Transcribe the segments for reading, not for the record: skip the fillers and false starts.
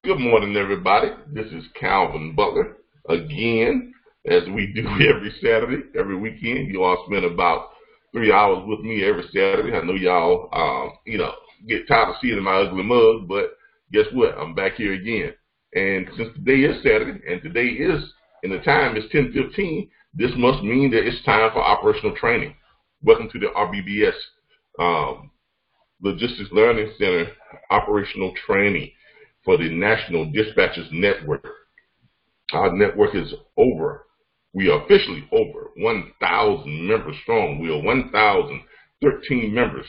Good morning, everybody. This is Calvin Butler again, as we do every Saturday, every weekend. You all spend about 3 hours with me every Saturday. I know y'all, get tired of seeing my ugly mug, but guess what? I'm back here again. And since today is Saturday, and the time is 10:15, this must mean that it's time for operational training. Welcome to the RBBS Logistics Learning Center operational training for the National Dispatchers Network. Our network is we are officially over 1,000 members strong. We are 1,013 members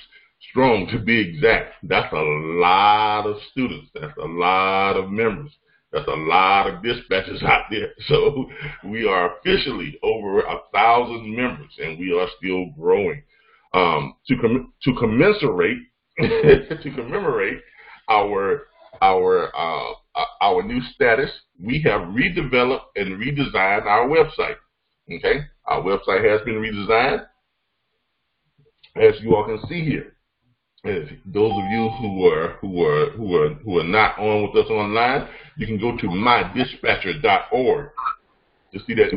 strong to be exact. That's a lot of students. That's a lot of members. That's a lot of dispatchers out there. So we are officially over 1,000 members, and we are still growing. To commemorate our new status, we have redeveloped and redesigned our website. Okay, our website has been redesigned, as you all can see here. As those of you who are not on with us online, you can go to mydispatcher.org to see that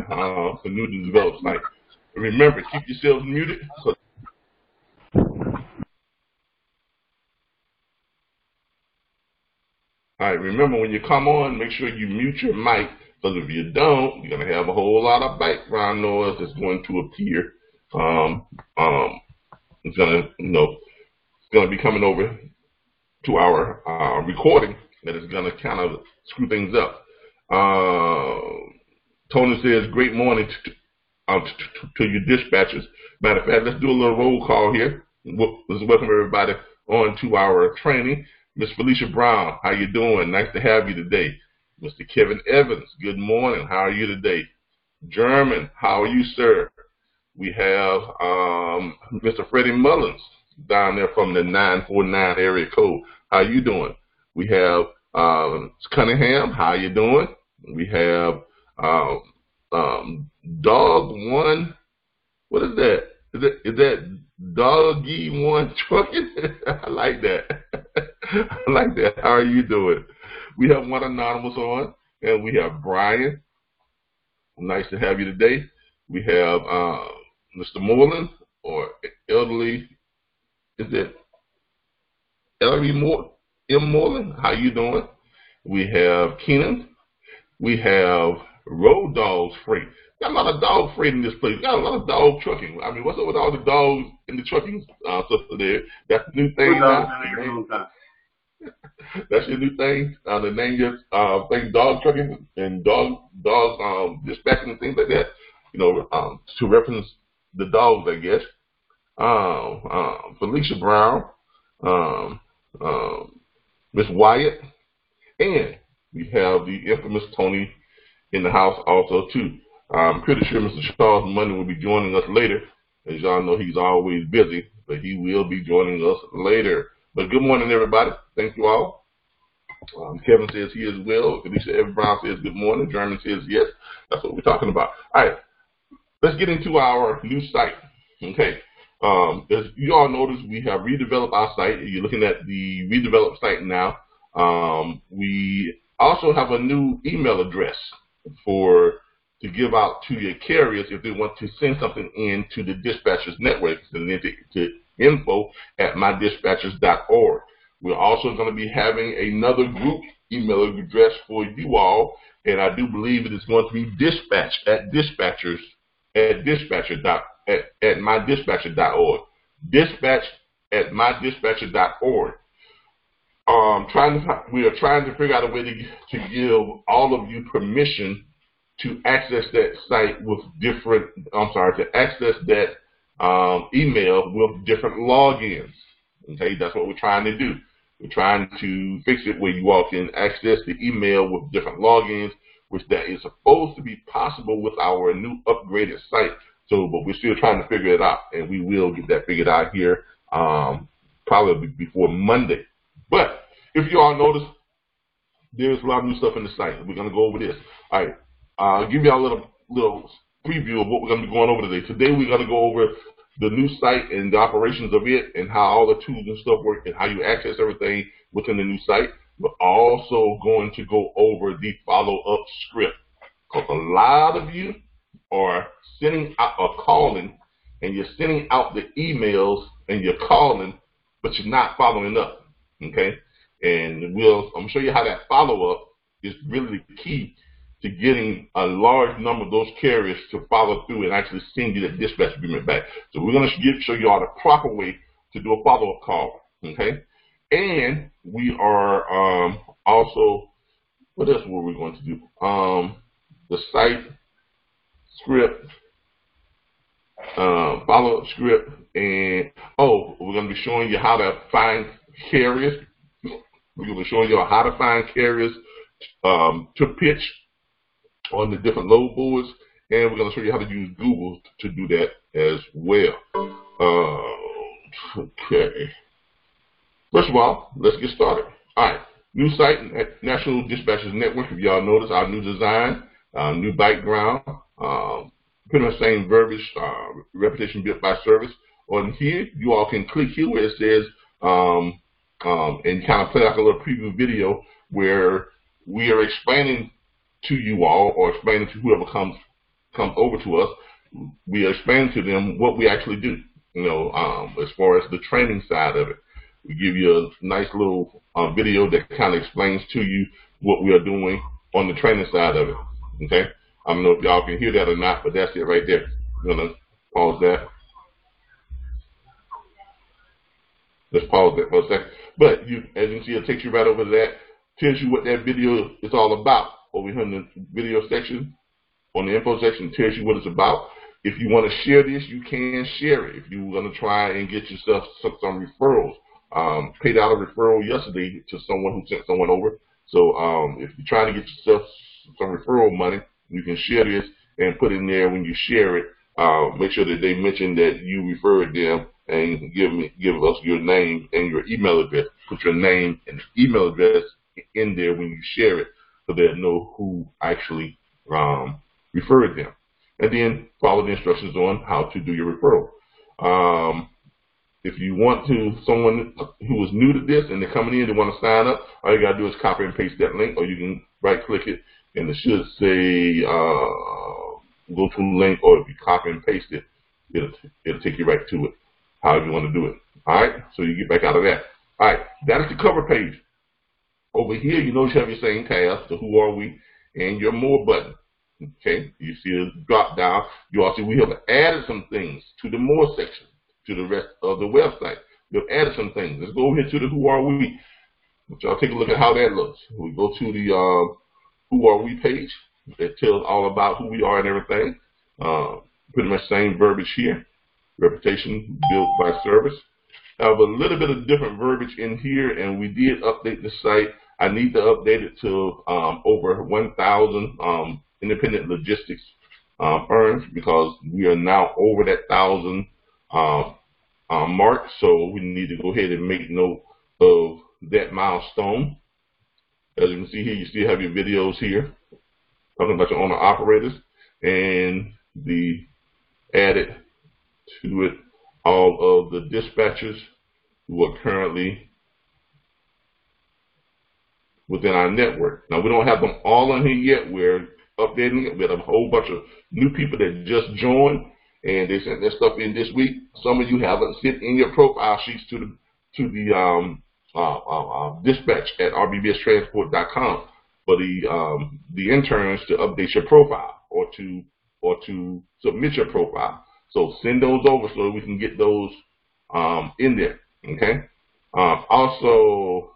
the newly developed site. Remember, keep yourselves muted. All right, remember when you come on, make sure you mute your mic, because if you don't, you're going to have a whole lot of background noise that's going to appear. It's going to be coming over to our recording that is going to kind of screw things up. Tony says, great morning to your dispatchers. Matter of fact, let's do a little roll call here. Let's welcome everybody on to our training. Miss Felicia Brown, how you doing? Nice to have you today. Mr. Kevin Evans, good morning. How are you today? German, how are you, sir? We have Mr. Freddie Mullins down there from the 949 area code. How you doing? We have Cunningham, how you doing? We have Dog One. What is that? Is that Doggy One Trucking? I like that. I like that. How are you doing? We have one anonymous on, and we have Brian. Nice to have you today. We have Mr. Moreland, or Elderly. Is it Ellery M. Moreland? How you doing? We have Keenan. We have Road Dogs Freight. Got a lot of dog freight in this place. Got a lot of dog trucking. I mean, what's up with all the dogs in the trucking stuff there? That's the new thing now. That's your new thing. The name your thing, dog trucking and dog dispatching and things like that. To reference the dogs, I guess. Felicia Brown, Miss Wyatt, and we have the infamous Tony in the house also too. I'm pretty sure Mr. Charles Money will be joining us later. As y'all know, he's always busy, but he will be joining us later. But good morning, everybody. Thank you all. Kevin says he is well. Felicia Evan Brown says good morning. German says yes. That's what we're talking about. All right, let's get into our new site. Okay. As you all notice, we have redeveloped our site. You're looking at the redeveloped site now. We also have a new email address to give out to your carriers if they want to send something in to the dispatchers network, send it to info@mydispatchers.org. We're also going to be having another group email address for you all, and I do believe it is going to be mydispatcher.org. Dispatch@mydispatcher.org. We are trying to figure out a way to give all of you permission to access that site with email with different logins. Okay, that's what we're trying to do. We're trying to fix it where you all can access the email with different logins, which that is supposed to be possible with our new upgraded site. But we're still trying to figure it out, and we will get that figured out here probably before Monday. But if you all notice, there's a lot of new stuff in the site. We're going to go over this. All right. I'll give you a little preview of what we're going to be going over today. Today we're going to go over the new site and the operations of it and how all the tools and stuff work and how you access everything within the new site. we're also going to go over the follow-up script, because a lot of you are sending out or calling, and you're sending out the emails and you're calling, but you're not following up. Okay, and I'm gonna show you how that follow-up is really the key to getting a large number of those carriers to follow through and actually send you the dispatch agreement back. So we're going to show you all the proper way to do a follow-up call. Okay, and we are also, what else were we going to do? The site script, follow-up script, and we're going to be showing you how to find carriers. We're going to be showing you how to find carriers to pitch on the different load boards, and we're going to show you how to use Google to do that as well. Okay. First of all, let's get started. All right. New site, National Dispatchers Network. If y'all notice, our new design, new background, pretty much same verbiage, reputation built by service. On here, you all can click here where it says, and kind of play like a little preview video where we are explaining to you all, or explaining to whoever comes over to us, we are explaining to them what we actually do, as far as the training side of it. We give you a nice little video that kind of explains to you what we are doing on the training side of it. Okay, I don't know if y'all can hear that or not, but that's it right there. I'm gonna pause that. Let's pause that for a second. But as you can see, it takes you right over to that, tells you what that video is all about. Over here in the video section, on the info section, tells you what it's about. If you want to share this, you can share it. If you're going to try and get yourself some referrals, paid out a referral yesterday to someone who sent someone over. So if you're trying to get yourself some referral money, you can share this and put in there when you share it. Make sure that they mention that you referred them, and give us your name and your email address. Put your name and email address in there when you share it, so they'll know who actually referred them. And then follow the instructions on how to do your referral. If you want someone who is new to this and they're coming in, they want to sign up, all you got to do is copy and paste that link, or you can right click it and it should say go to the link, or if you copy and paste it, it'll take you right to it, however you want to do it. All right, so you get back out of that. All right, that is the cover page. Over here, you notice you have your same tabs, the Who Are We, and your More button. Okay, you see a drop down. You also see we have added some things to the More section, to the rest of the website. We've added some things. Let's go over here to the Who Are We. Y'all take a look at how that looks. We go to the Who Are We page. It tells all about who we are and everything. Pretty much same verbiage here. Reputation built by service. I have a little bit of different verbiage in here, and we did update the site. I need to update it to over 1,000 independent logistics firms, because we are now over that 1,000 mark. So we need to go ahead and make note of that milestone. As you can see here, you still have your videos here talking about your owner operators, and the added to it all of the dispatchers who are currently within our network. Now, we don't have them all on here yet. We're updating it. We have a whole bunch of new people that just joined, and they sent their stuff in this week. Some of you haven't sent in your profile sheets to the dispatch at RBBStransport.com for the interns to update your profile, or to submit your profile. So send those over so we can get those in there. Okay. Also,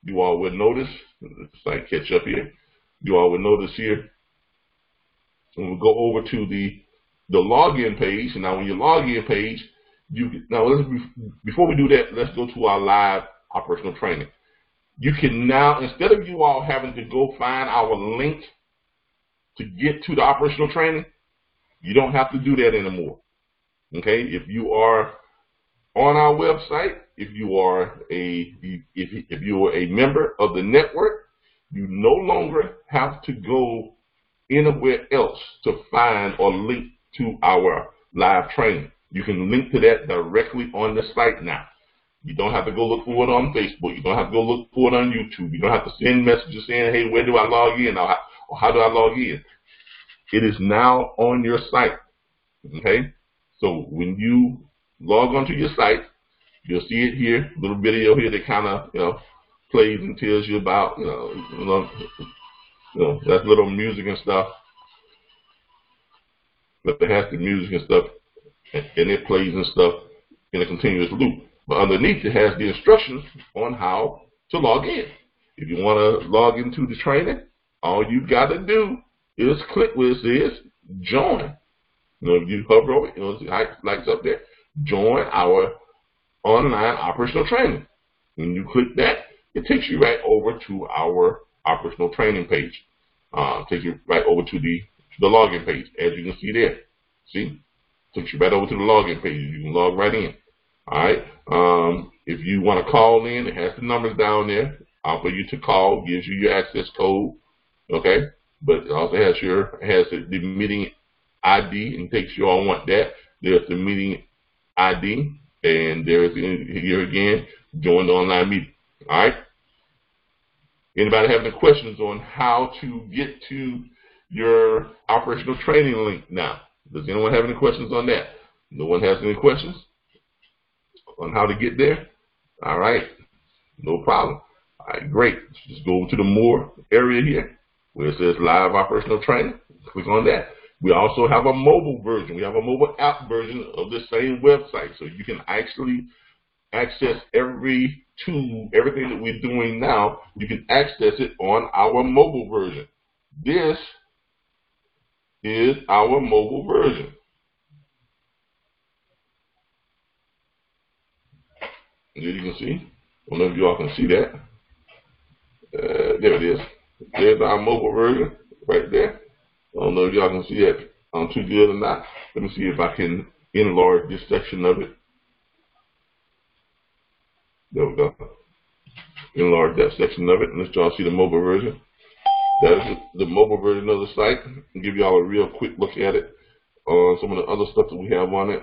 you all would notice, let's like catch up here. You all would notice here when we go over to the login page. And now, when you log in page, before we do that, let's go to our live operational training. You can now, instead of you all having to go find our link to get to the operational training, you don't have to do that anymore. Okay, if you are on our website, if you are a member of the network, you no longer have to go anywhere else to find or link to our live training. You can link to that directly on the site now. You don't have to go look for it on Facebook. You don't have to go look for it on YouTube. You don't have to send messages saying, hey, where do I log in? Or how do I log in? It is now on your site. Okay? So when you log onto your site, you'll see it here, a little video here that kind of, plays and tells you about, that little music and stuff. But it has the music and stuff, and it plays and stuff in a continuous loop. But underneath it has the instructions on how to log in. If you want to log into the training, all you got to do is click where it says join. If you hover over it, see how it lights up there. Join our online operational training. When you click that, it takes you right over to our operational training page. Takes you right over to the login page, as you can see there. See? Takes you right over to the login page. You can log right in. All right. If you want to call in, it has the numbers down there for you to call. Gives you your access code. Okay. But it also has the meeting ID, and takes you all want that. There's the meeting ID, and there's here again, join the online meeting. All right. Anybody have any questions on how to get to your operational training link now? Does anyone have any questions on that? No one has any questions on how to get there? All right. No problem. All right, great. Just go over to the more area here where it says live operational training. Click on that. We also have a mobile version. We have a mobile app version of the same website. So you can actually access every tool, everything that we're doing now, you can access it on our mobile version. This is our mobile version. As you can see, I don't know if you all can see that. There it is. There's our mobile version right there. I don't know if y'all can see that too good or not. Let me see if I can enlarge this section of it. There we go. Enlarge that section of it, and let y'all see the mobile version. That is the mobile version of the site. I'll give y'all a real quick look at it. Some of the other stuff that we have on it.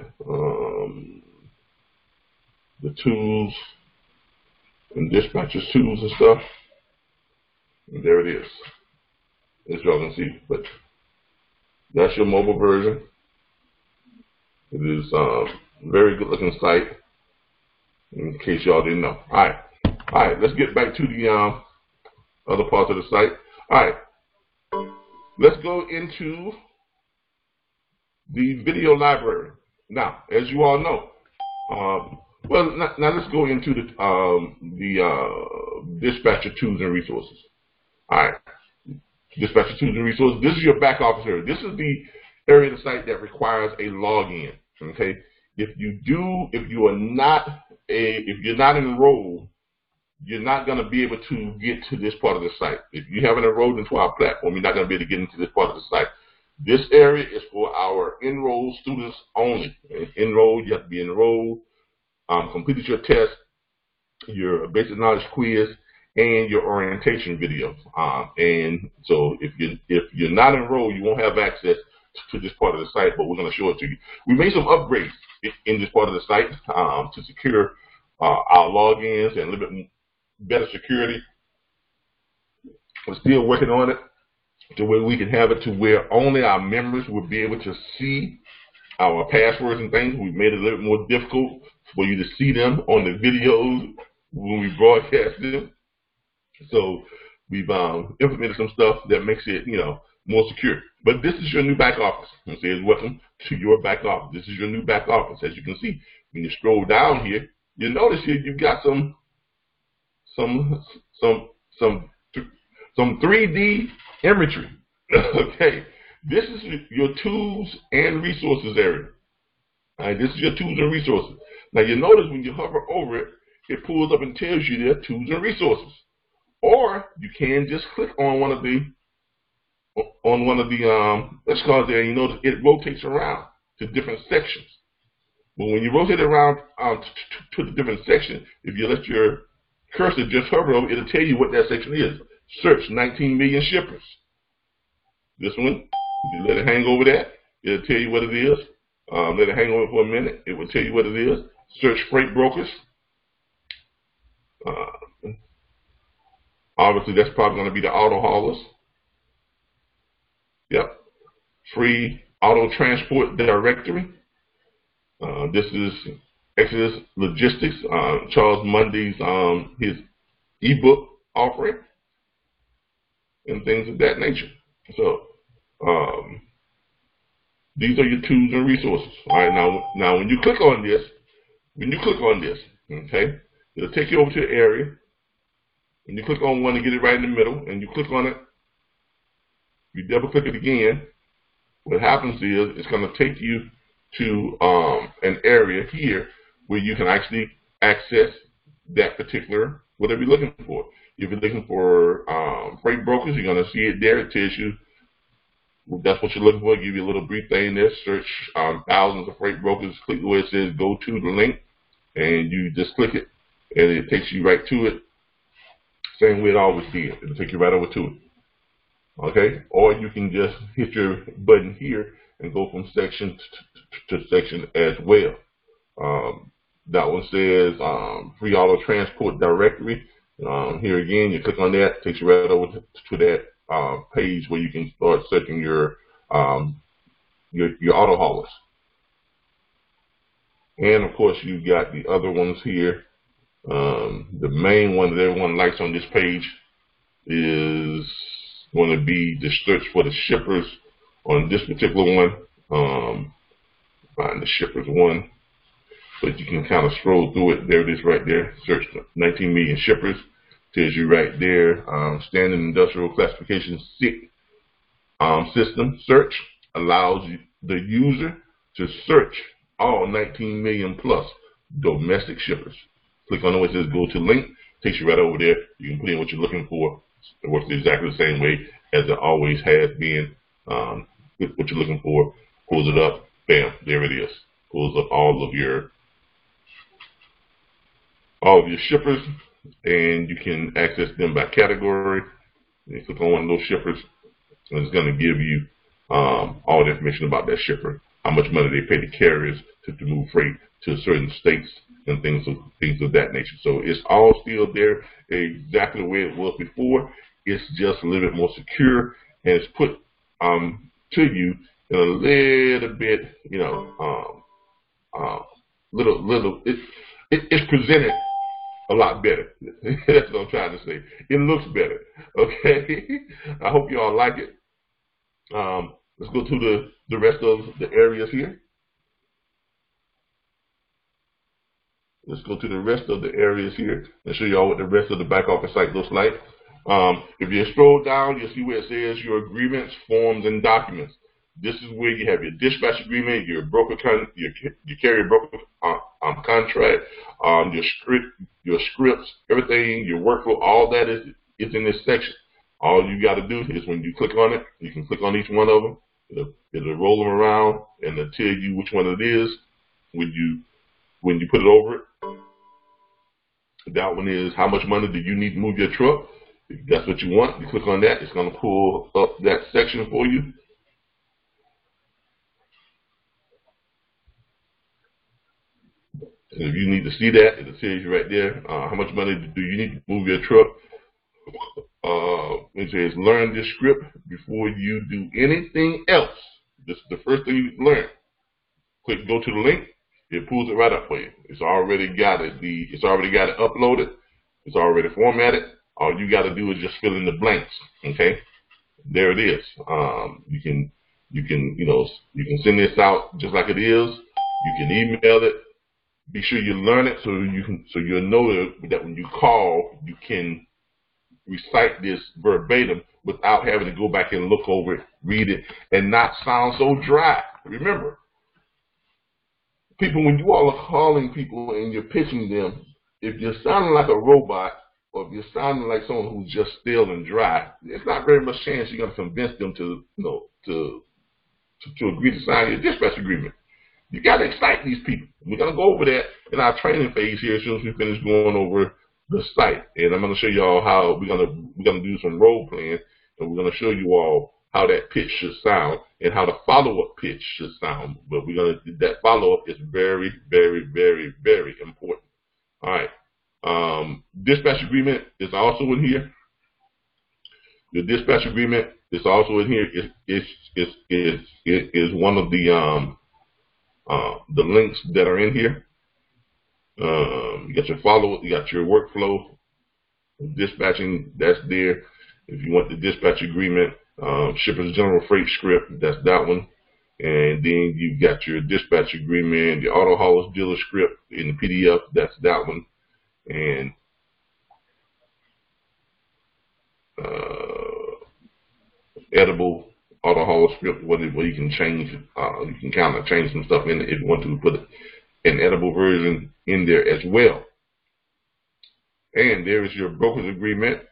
The tools and dispatchers tools and stuff. And there it is. As y'all can see. But that's your mobile version. It is a very good looking site, in case y'all didn't know. All right, let's get back to the other parts of the site. All right, let's go into the video library. Now, as you all know, now let's go into the dispatcher tools and resources. All right, dispatcher tools and resources. This is your back office area. This is the area of the site that requires a login. Okay, if you're not enrolled, you're not going to be able to get to this part of the site. If you haven't enrolled into our platform, you're not going to be able to get into this part of the site. This area is for our enrolled students only. Enrolled, you have to be enrolled, completed your test, your basic knowledge quiz, and your orientation video. And so if you're not enrolled, you won't have access to this part of the site, but we're going to show it to you. We made some upgrades in this part of the site to secure our logins and a little bit better security. We're still working on it to where we can have it to where only our members will be able to see our passwords and things. We've made it a little bit more difficult for you to see them on the videos when we broadcast them. So we've implemented some stuff that makes it, more secure. But this is your new back office. It says, welcome to your back office. This is your new back office. As you can see, when you scroll down here, you'll notice here you've got some 3D imagery. Okay, this is your tools and resources area. All right, this is your tools and resources. Now you notice when you hover over it, it pulls up and tells you there tools and resources. Or you can just click on one of the let's call it there. You notice it rotates around to different sections. But when you rotate around to the different section, if you let your cursor just hover over, it'll tell you what that section is. Search 19 million shippers. This one, you let it hang over that, it'll tell you what it is. Let it hang over for a minute, it will tell you what it is. Search freight brokers. Obviously, that's probably going to be the auto haulers. Yep. Free auto transport directory. This is XLVII Logistics. Charles Mundy's his ebook offering and things of that nature. So these are your tools and resources. All right. Now when you click on this, okay, it'll take you over to the area. When you click on one to get it right in the middle, and you click on it, you double click it again. What happens is it's going to take you to an area here where you can actually access that particular whatever you're looking for. If you're looking for freight brokers, you're going to see it there. It tells you that's what you're looking for. Give you a little brief thing there. Search thousands of freight brokers. Click where it says go to the link, and you just click it, and it takes you right to it. Same way it always did. It'll take you right over to it. Okay? Or you can just hit your button here and go from section to section as well. That one says free auto transport directory. Here again, you click on that, it takes you right over to that page where you can start searching your auto haulers. And of course, you've got the other ones here. The main one that everyone likes on this page is going to be the search for the shippers on this particular one. Find the shippers one, but you can kind of scroll through it. There it is right there. Search 19 million shippers. Tells you right there. Standard Industrial Classification System search allows the user to search all 19 million plus domestic shippers. Click on it where it says go to link. Takes you right over there. You can put in what you're looking for. It works exactly the same way as it always has been. What you're looking for, pulls it up, bam, there it is. Pulls up all of your shippers, and you can access them by category. You click on one of those shippers, and it's going to give you all the information about that shipper, how much money they pay the carriers to move freight to certain states and things of that nature. So it's all still there exactly the way it was before. It's just a little bit more secure, and it's put to you in a little bit, it's presented a lot better. That's what I'm trying to say. It looks better. Okay. I hope you all like it. Let's go to the rest of the areas here. Let's go to the rest of the areas here and show you all what the rest of the back office site looks like. If you scroll down, you'll see where it says your agreements, forms, and documents. This is where you have your dispatch agreement, your broker, your carrier broker contract, your scripts, everything, your workflow, all that is in this section. All you got to do is when you click on it, you can click on each one of them. It'll roll them around and it'll tell you which one it is when you put it over it. That one is how much money do you need to move your truck. If that's what you want, you click on that. It's going to pull up that section for you. And if you need to see that, it'll tell you right there how much money do you need to move your truck. It says learn this script before you do anything else. This is the first thing you learn. Click go to the link. It pulls it right up for you. It's already got it. It's already got it uploaded. It's already formatted. All you got to do is just fill in the blanks. Okay, there it is. You can send this out just like it is. You can email it. Be sure you learn it so you'll know that when you call, you can recite this verbatim without having to go back and look over it, read it, and not sound so dry. Remember, people, when you all are calling people and you're pitching them, if you're sounding like a robot or if you're sounding like someone who's just still and dry, there's not very much chance you're going to convince them to agree to sign your dispatch agreement. You got to excite these people. We're going to go over that in our training phase here as soon as we finish going over the site. And I'm going to show you all how we're going to do some role playing, and we're going to show you all how that pitch should sound and how the follow-up pitch should sound. But that follow-up is very, very, very, very important. All right. Dispatch agreement is also in here. The dispatch agreement is also in here. It is one of the links that are in here. You got your follow, you got your workflow, dispatching, that's there. If you want the dispatch agreement, shipper's general freight script, that's that one. And then you got your dispatch agreement, the auto haulers dealer script in the PDF, that's that one. And edible auto hauler script where you can change, you can kind of change some stuff in it if you want to put an edible version in there as well. And there is your broker's agreement,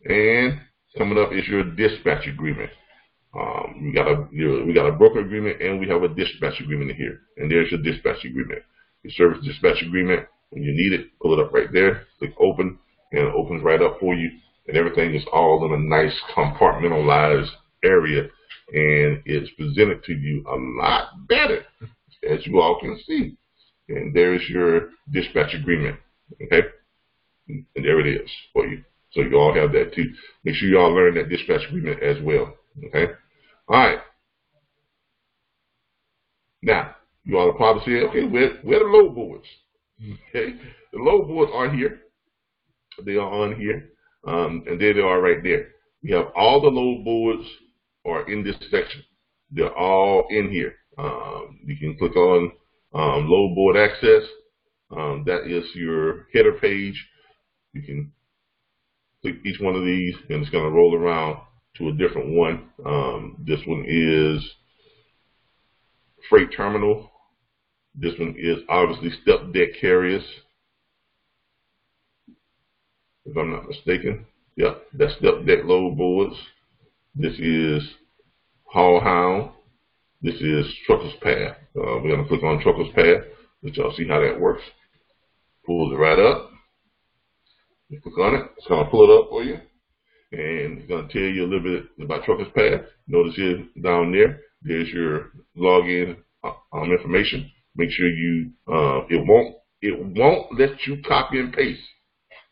and coming up is your dispatch agreement. We got a broker agreement, and we have a dispatch agreement in here. And there's your dispatch agreement. Your service dispatch agreement. When you need it, pull it up right there. Click open, and it opens right up for you. And everything is all in a nice compartmentalized area, and it's presented to you a lot better, as you all can see. And there is your dispatch agreement. Okay, and there it is for you. So you all have that too. Make sure you all learn that dispatch agreement as well. Okay. All right. Now, you all are probably saying, okay, where are the load boards? Okay. The load boards are here. They are on here. And there they are right there. We have all the load boards are in this section. They're all in here. You can click on load board access. That is your header page. You can click each one of these, and it's going to roll around to a different one. This one is freight terminal. This one is obviously step deck carriers, if I'm not mistaken. Yep, that's step deck load boards. This is haul hound. This is trucker's path. We're going to click on trucker's path. Let y'all see how that works. Pulls it right up. You click on it. It's going to pull it up for you. And it's going to tell you a little bit about trucker's path. Notice here down there, there's your login information. Make sure you, it won't let you copy and paste.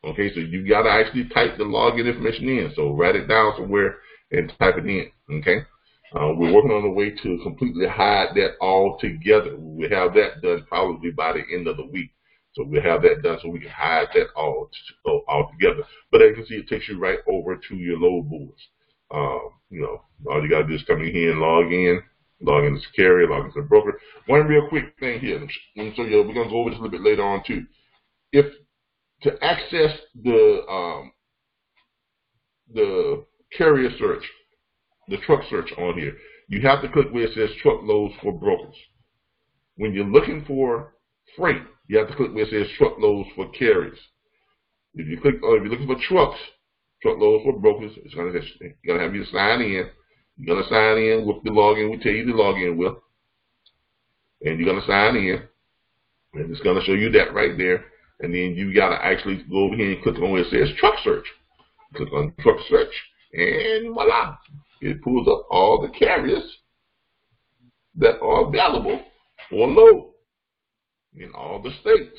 Okay, so you got to actually type the login information in. So write it down somewhere and type it in. Okay, we're working on a way to completely hide that all together. We'll have that done probably by the end of the week. So we'll have that done so we can hide that all together. But as you can see, it takes you right over to your load boards. You know, all you got to do is come in here and log in as a carrier, log in as a broker. One real quick thing here. Let me show you. We're going to go over this a little bit later on too. If to access the carrier search, the truck search on here, you have to click where it says truckloads for brokers. When you're looking for freight, you have to click where it says truckloads for carriers. If you click, if you're looking for trucks, truckloads for brokers, it's gonna have you sign in. You're gonna sign in with the login. We tell you the login with, and you're gonna sign in, and it's gonna show you that right there. And then you gotta actually go over here and click on where it says truck search. Click on truck search, and voila, it pulls up all the carriers that are available for load in all the states.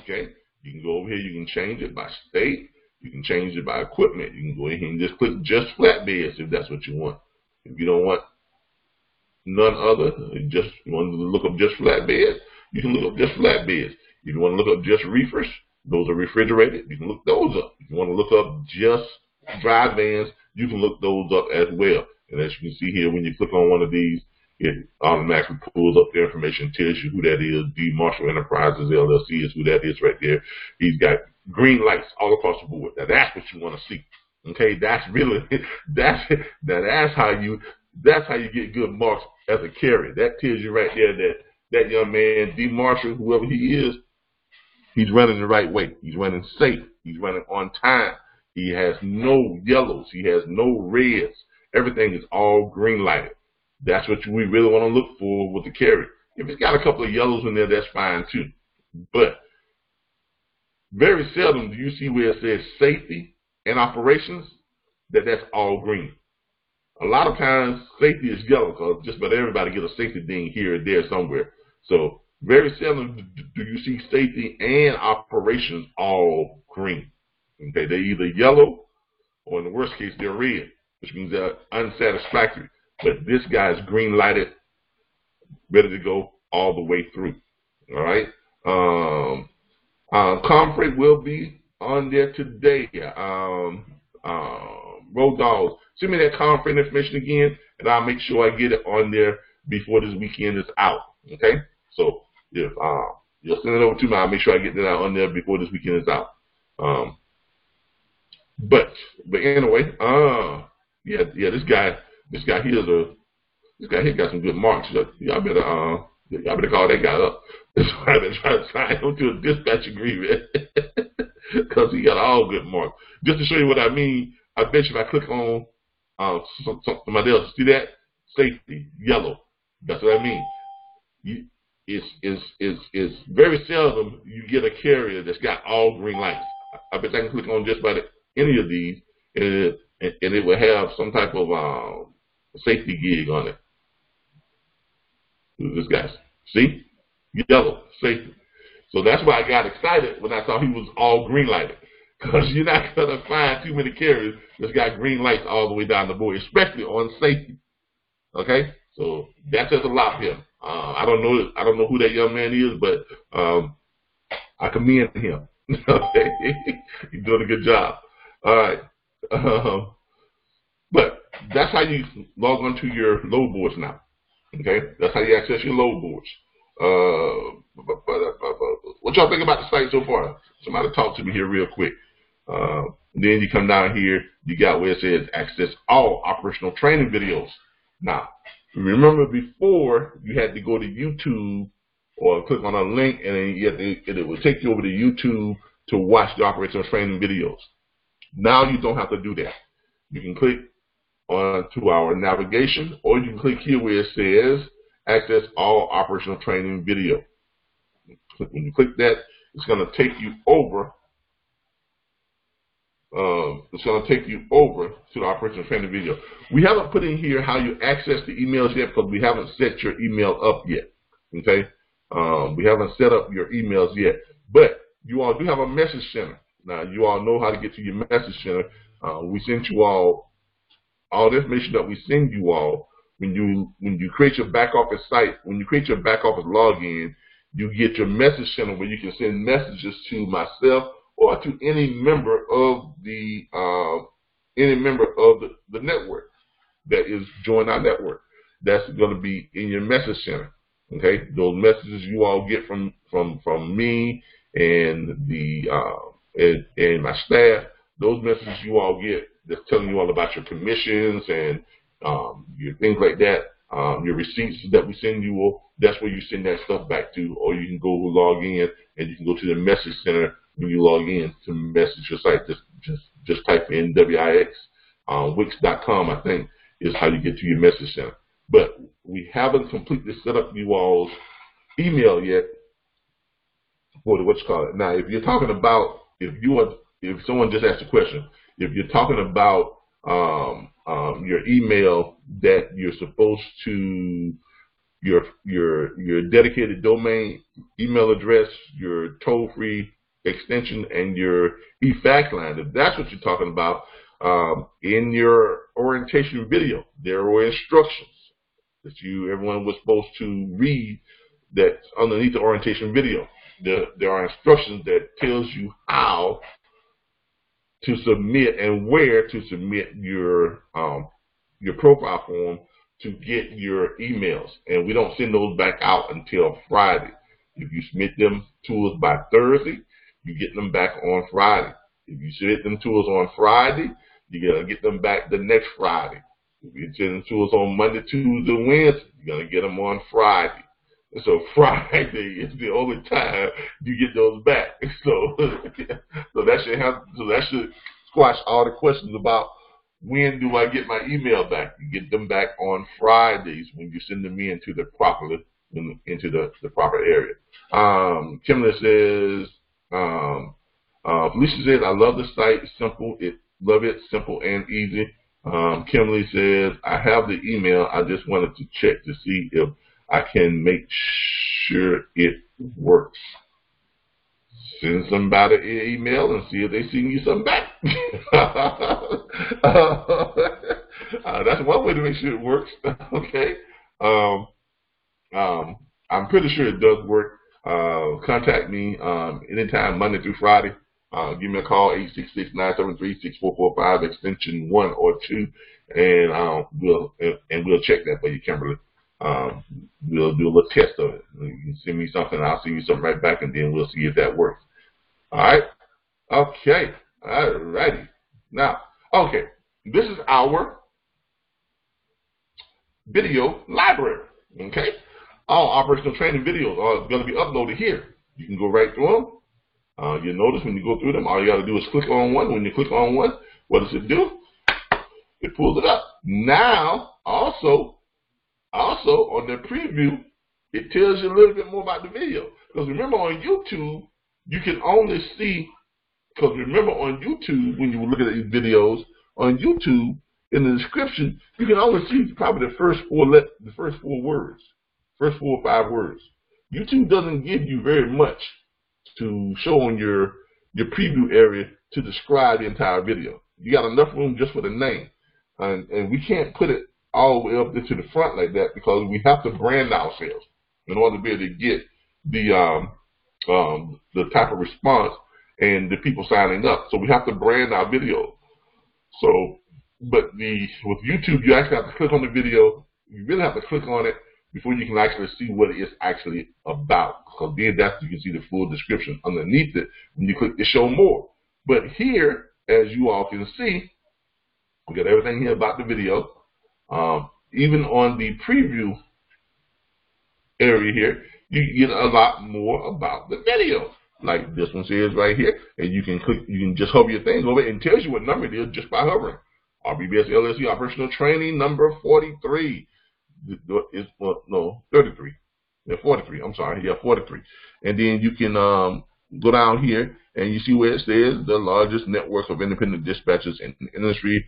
Okay, you can go over here, you can change it by state, you can change it by equipment. You can go ahead and just click just flatbeds if that's what you want. If you don't want none other, you want to look up just flatbeds, you can look up just flatbeds. If you want to look up just reefers, those are refrigerated, you can look those up. If you want to look up just dry vans, you can look those up as well. And as you can see here, when you click on one of these, it automatically pulls up the information, tells you who that is. D. Marshall Enterprises LLC is who that is right there. He's got green lights all across the board. Now that's what you want to see. Okay, that's really that's how you get good marks as a carrier. That tells you right there that young man, D. Marshall, whoever he is, he's running the right way. He's running safe. He's running on time. He has no yellows. He has no reds. Everything is all green lighted. That's what we really want to look for with the carrier. If it's got a couple of yellows in there, that's fine too. But very seldom do you see where it says safety and operations, that's all green. A lot of times safety is yellow because just about everybody get a safety ding here or there somewhere. So Very seldom do you see safety and operations all green. Okay, they're either yellow or in the worst case they're red, which means they're unsatisfactory. But this guy is green lighted, ready to go all the way through. All right. Comfrey will be on there today. Road dogs, send me that Comfrey information again, and I'll make sure I get it on there before this weekend is out. Okay. So if you'll send it over to me, I'll make sure I get that out on there before this weekend is out. But anyway, yeah, this guy here got some good marks. Y'all better call that guy up. That's why I've been trying to sign him to a dispatch agreement because he got all good marks. Just to show you what I mean, I bet you if I click on somebody else, see that safety yellow. That's what I mean. It's very seldom you get a carrier that's got all green lights. I bet I can click on just about any of these, and it will have some type of safety gig on it. This guy's, see, yellow safety. So that's why I got excited when I saw he was all green lighted, because you're not gonna find too many carriers that's got green lights all the way down the board, especially on safety. Okay, so that says a lot for him. I don't know who that young man is, but I commend him. Okay, he's doing a good job. All right, but that's how you log onto your load boards now. Okay, that's how you access your load boards. What y'all think about the site so far? Somebody talk to me here real quick. Then you come down here, you got where it says access all operational training videos. Now, remember before you had to go to YouTube or click on a link and then it would take you over to YouTube to watch the operational training videos. Now you don't have to do that. You can click on to our navigation, or you can click here where it says access all operational training video. When you click that, it's going to take you over. It's going to take you over to the operational training video. We haven't put in here how you access the emails yet because we haven't set your email up yet. Okay, we haven't set up your emails yet, but you all do have a message center. Now you all know how to get to your message center. We sent you all the information that we send you all when you create your back office site. When you create your back office login, you get your message center where you can send messages to myself or to any member of the network that is joining our network. That's going to be in your message center. Okay, those messages you all get from me and and my staff. Those messages you all get that's telling you all about your commissions and your things like that. Your receipts that we send you all. That's where you send that stuff back to, or you can go log in and you can go to the message center when you log in to message your site. Just type in WIX. Wix.com, I think, is how you get to your message center. But we haven't completely set up you all's email yet for what's called. Now, if you're talking about, if someone just asked a question, if you're talking about your email that you're supposed to, your dedicated domain email address, your toll-free extension, and your e-fax line, if that's what you're talking about, in your orientation video, there were instructions that everyone was supposed to read that's underneath the orientation video. There are instructions that tells you how to submit and where to submit your profile form to get your emails, and we don't send those back out until Friday. If you submit them to us by Thursday, you get them back on Friday. If you submit them to us on Friday, you're gonna get them back the next Friday. If you send them to us on Monday, Tuesday, Wednesday, you're gonna get them on Friday. And so Friday is the only time you get those back. So that should squash all the questions about when do I get my email back. You get them back on Fridays when you send them into the proper area. Kimberly says, Felicia says, I love the site, simple and easy. Kimberly says, I have the email. I just wanted to check to see if I can make sure it works. Send somebody an email and see if they send you something back. That's one way to make sure it works. Okay. I'm pretty sure it does work. Contact me anytime, Monday through Friday. Give me a call, 866-973-6445, extension 1 or 2, and we'll check that for you, Kimberly. We'll do a little test of it. You can send me something, I'll send you something right back, and then we'll see if that works. All right. Okay. All righty. Now, okay, this is our video library. Okay. All operational training videos are going to be uploaded here. You can go right through them. You'll notice when you go through them, all you got to do is click on one. When you click on one, what does it do? It pulls it up. Now, also on the preview, it tells you a little bit more about the video. Because remember on YouTube, you can only see, because remember on YouTube, when you look at these videos, on YouTube, in the description, you can only see probably the first four words, first 4 or 5 words. YouTube doesn't give you very much to show on your preview area to describe the entire video. You got enough room just for the name. And we can't put it all the way up into the front like that because we have to brand ourselves in order to be able to get the type of response and the people signing up. So we have to brand our video. So, but with YouTube, you actually have to click on the video. You really have to click on it before you can actually see what it is actually about. Because then you can see the full description underneath it when you click to show more. But here, as you all can see, we got everything here about the video. Even on the preview area here, you get a lot more about the video. Like this one says right here, and you can click, you can just hover your thing over it and it tells you what number it is just by hovering. RBBS LLC Operational Training number 43. Is no 33. Yeah, 43. I'm sorry. Yeah, 43. And then you can go down here and you see where it says the largest network of independent dispatchers in the industry.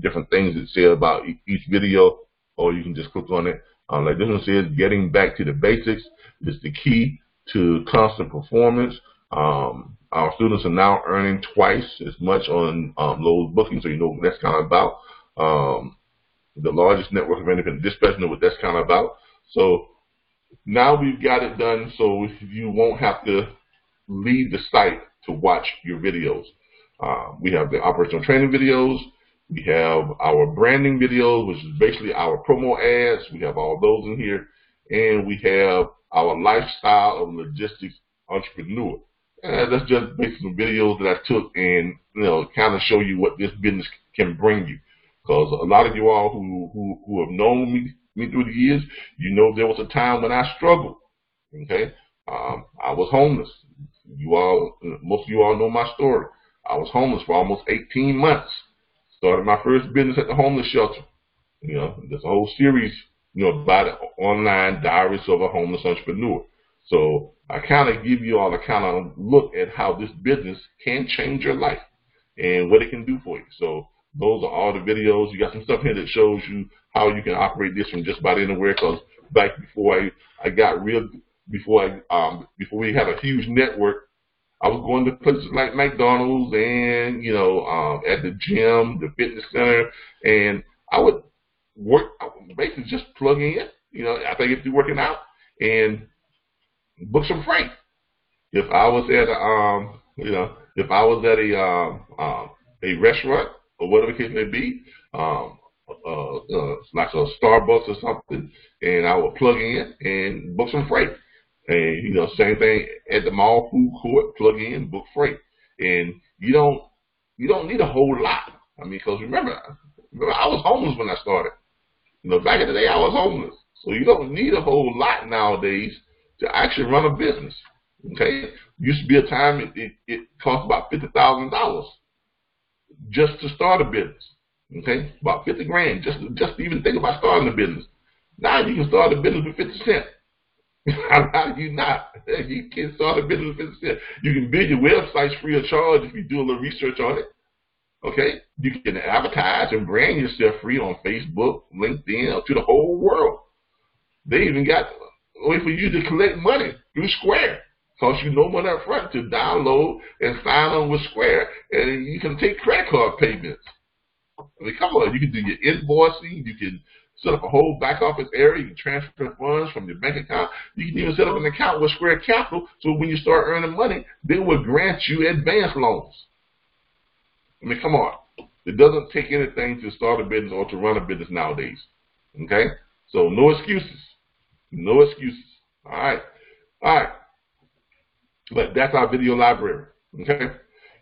Different things that say about each video, or you can just click on it. Like this one says, getting back to the basics is the key to constant performance. Our students are now earning twice as much on load booking, so you know what that's kind of about. The largest network of independent dispatchers, know what that's kind of about. So now we've got it done, so you won't have to leave the site to watch your videos. We have the operational training videos. We have our branding videos, which is basically our promo ads. We have all those in here. And we have our lifestyle of logistics entrepreneur. And that's just basically some videos that I took and, kind of show you what this business can bring you. Because a lot of you all who have known me through the years, you know there was a time when I struggled. Okay? I was homeless. Most of you all know my story. I was homeless for almost 18 months. Started my first business at the homeless shelter. There's a whole series, about it online, Diaries of a Homeless Entrepreneur. So I kind of give you all a kind of look at how this business can change your life and what it can do for you. So those are all the videos. You got some stuff here that shows you how you can operate this from just about anywhere. Because back before before we had a huge network, I was going to places like McDonald's and, at the gym, the fitness center, and I would basically just plug in, after I get through working out and book some freight. If I was at a restaurant or whatever the case may be, like a Starbucks or something, and I would plug in and book some freight. And, same thing at the mall food court, plug in, book freight. And you don't need a whole lot. Because remember, I was homeless when I started. Back in the day, I was homeless. So you don't need a whole lot nowadays to actually run a business. Okay? Used to be a time it cost about $50,000 just to start a business. Okay? About 50 grand just to even think about starting a business. Now you can start a business with 50 cents. How do you not? You can start a business with 50 cents. You can build your websites free of charge if you do a little research on it. Okay? You can advertise and brand yourself free on Facebook, LinkedIn, up to the whole world. They even got a way for you to collect money through Square. Cost you no money up front to download and sign on with Square, and you can take credit card payments. I mean, come on, you can do your invoicing, you can set up a whole back office area, you can transfer funds from your bank account, you can even set up an account with Square Capital, so when you start earning money, they will grant you advance loans. I mean, come on. It doesn't take anything to start a business or to run a business nowadays. Okay? So no excuses. No excuses. All right. All right. But that's our video library. Okay?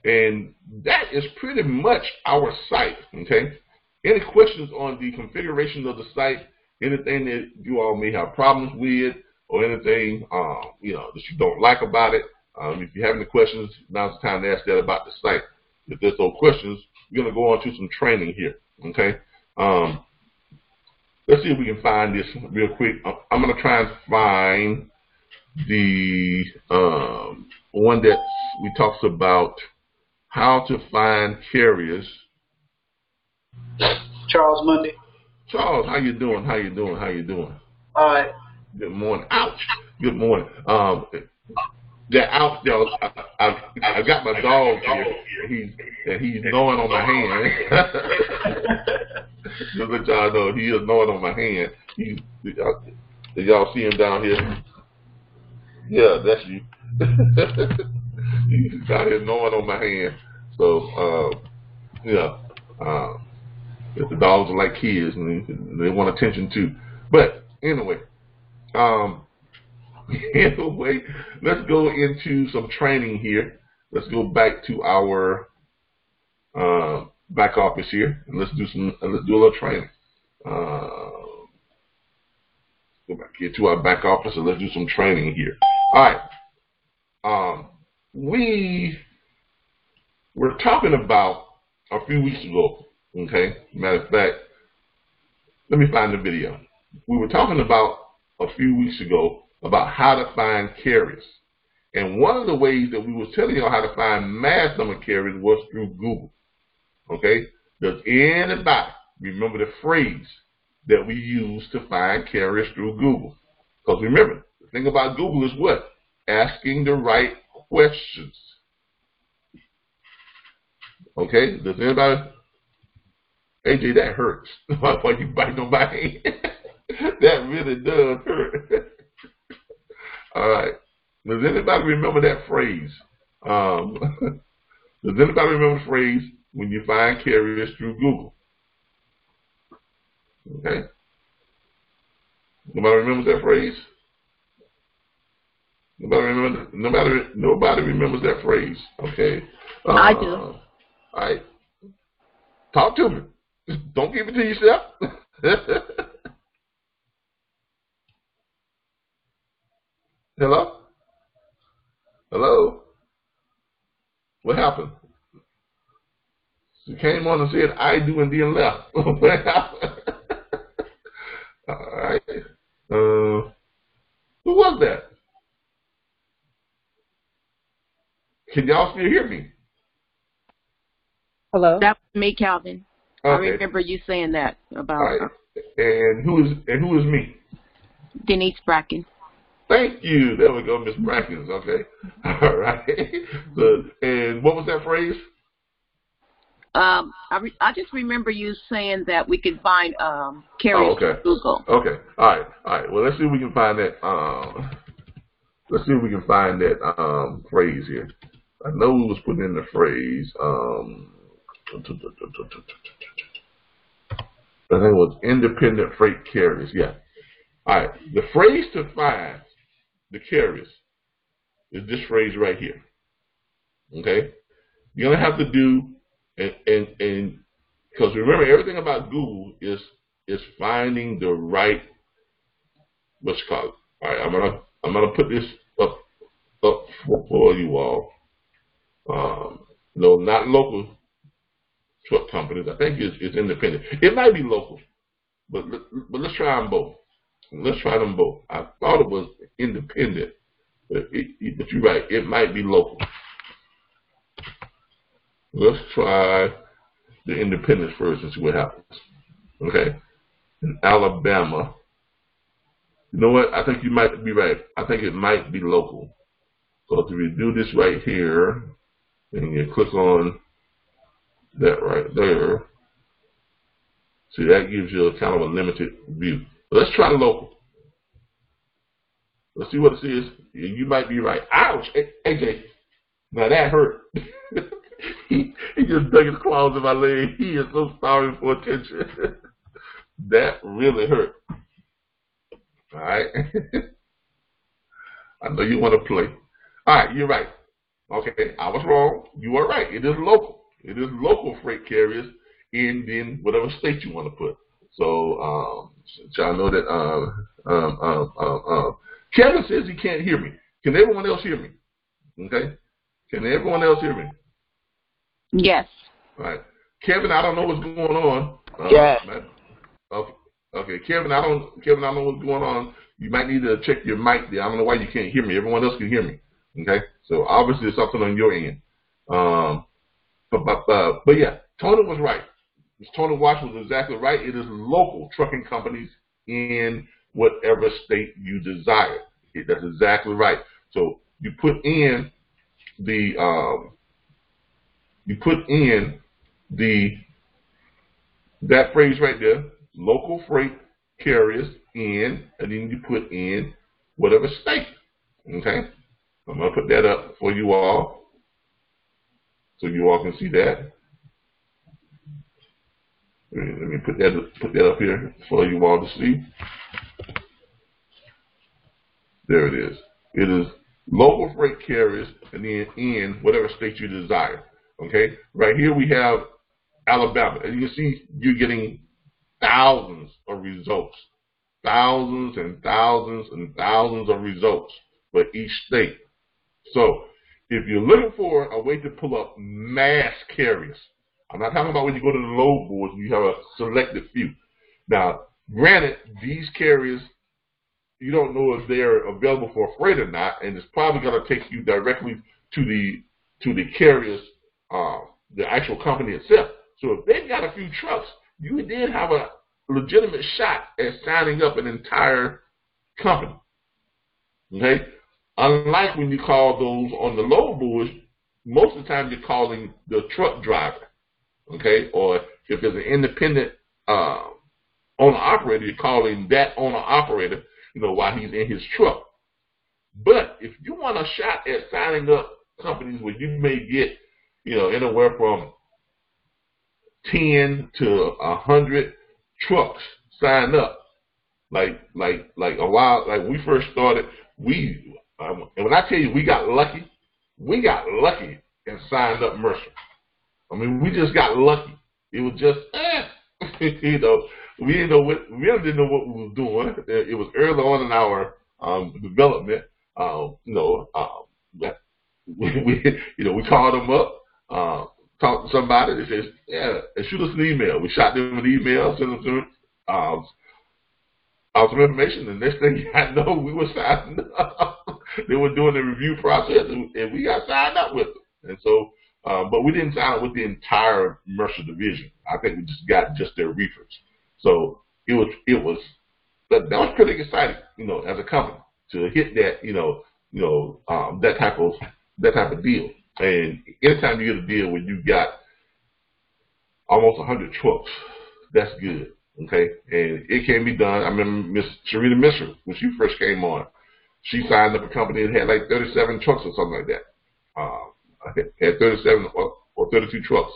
And that is pretty much our site. Okay? Any questions on the configuration of the site, anything that you all may have problems with, or anything that you don't like about it, if you have any questions, now's the time to ask that about the site. If there's no questions, we're going to go on to some training here. Okay? Let's see if we can find this real quick. I'm going to try and find the one that we talks about how to find carriers. Charles Monday. Charles, how you doing? How you doing? How you doing? All right. Good morning. Ouch. Good morning. That ouch, y'all. I got my dog here. He's gnawing on my hand. Just let y'all know, he is gnawing on my hand. Did y'all see him down here? Yeah, that's you. He's down here gnawing on my hand. So, the dogs are like kids, and they want attention too. But anyway, let's go into some training here. Let's go back to our back office here, and let's do a little training. Go back here to our back office, and let's do some training here. All right. We were talking about a few weeks ago. Okay. Matter of fact, let me find the video. We were talking about a few weeks ago about how to find carriers. And one of the ways that we was telling you how to find mass number carriers was through Google. Okay? Does anybody remember the phrase that we use to find carriers through Google? Because remember, the thing about Google is what? Asking the right questions. Okay? Does anybody? AJ, that hurts. Why you biting on my hand? That really does hurt. All right. Does anybody remember that phrase? Does anybody remember the phrase when you find carriers through Google? Okay. Nobody remembers that phrase? Nobody remembers that phrase. Okay. I do. All right. Talk to me. Don't keep it to yourself. Hello? Hello? What happened? She came on and said, I do, and then left. What happened? All right. Who was that? Can y'all still hear me? Hello? That was me, Calvin. Okay. I remember you saying that about right. And who is me? Denise Bracken. Thank you. There we go, Miss Brackens. Okay. All right. So, and what was that phrase? I just remember you saying that we could find carriers through Google. Okay. All right. All right. Well, let's see if we can find that. Let's see if we can find that phrase here. I know we was putting in the phrase. I think it was independent freight carriers. Yeah. All right. The phrase to find the carriers is this phrase right here. Okay. You're gonna have to do and because remember everything about Google is finding the right what's called. All right. I'm gonna put this up for you all. No, not local truck companies. I think it's independent. It might be local, but let's try them both. Let's try them both. I thought it was independent, but you're right. It might be local. Let's try the independent first and see what happens. Okay. In Alabama, You know what? I think you might be right. I think it might be local. So if you do this right here, and you click on that right there, see, that gives you a kind of a limited view. But let's try the local. Let's see what it says. You might be right. Ouch! AJ, now that hurt. he just dug his claws in my leg. He is so sorry for attention. That really hurt. All right. I know you want to play. All right, you're right. Okay, I was wrong. You are right. It is local. It is local freight carriers in whatever state you want to put. So, y'all know that Kevin says he can't hear me. Can everyone else hear me? Okay. Can everyone else hear me? Yes. All right. Kevin, I don't know what's going on. Yes. Okay. Kevin, I don't know what's going on. You might need to check your mic there. I don't know why you can't hear me. Everyone else can hear me. Okay. So obviously there's something on your end. But yeah, Tony was right. Tony Watch was exactly right. It is local trucking companies in whatever state you desire. That's exactly right. So you put in that phrase right there, local freight carriers in, and then you put in whatever state. Okay? I'm going to put that up for you all so you all can see that. Let me put that up here for you all to see. There it is. It is local freight carriers and then in whatever state you desire. Okay? Right here we have Alabama. And you can see you're getting thousands of results. Thousands and thousands and thousands of results for each state. So if you're looking for a way to pull up mass carriers, I'm not talking about when you go to the load boards and you have a selected few. Now, granted, these carriers, you don't know if they're available for freight or not, and it's probably going to take you directly to the carriers, the actual company itself. So if they've got a few trucks, you then have a legitimate shot at signing up an entire company. Okay? Unlike when you call those on the load boards, most of the time you're calling the truck driver. Okay? Or if there's an independent owner-operator, you're calling that owner-operator, while he's in his truck. But if you want a shot at signing up companies where you may get, anywhere from 10 to 100 trucks signed up, like a while, like we first started, and when I tell you we got lucky and signed up Mercer. I mean, we just got lucky. It was just, we really didn't know what we were doing. It was early on in our development. We called them up, talked to somebody. They said, yeah, and shoot us an email. We shot them an email, sent them to some information, and next thing I know, we were signed up. They were doing the review process, and we got signed up with them. And so, but we didn't sign up with the entire Mercer division. I think we just got their reefers. So that was pretty exciting, as a company to hit that, that type of deal. And anytime you get a deal where you got almost 100 trucks, that's good. Okay, and it can be done. I remember Miss Sharita Misra, when she first came on, she signed up a company that had like 37 trucks or something like that. Had 37 or 32 trucks.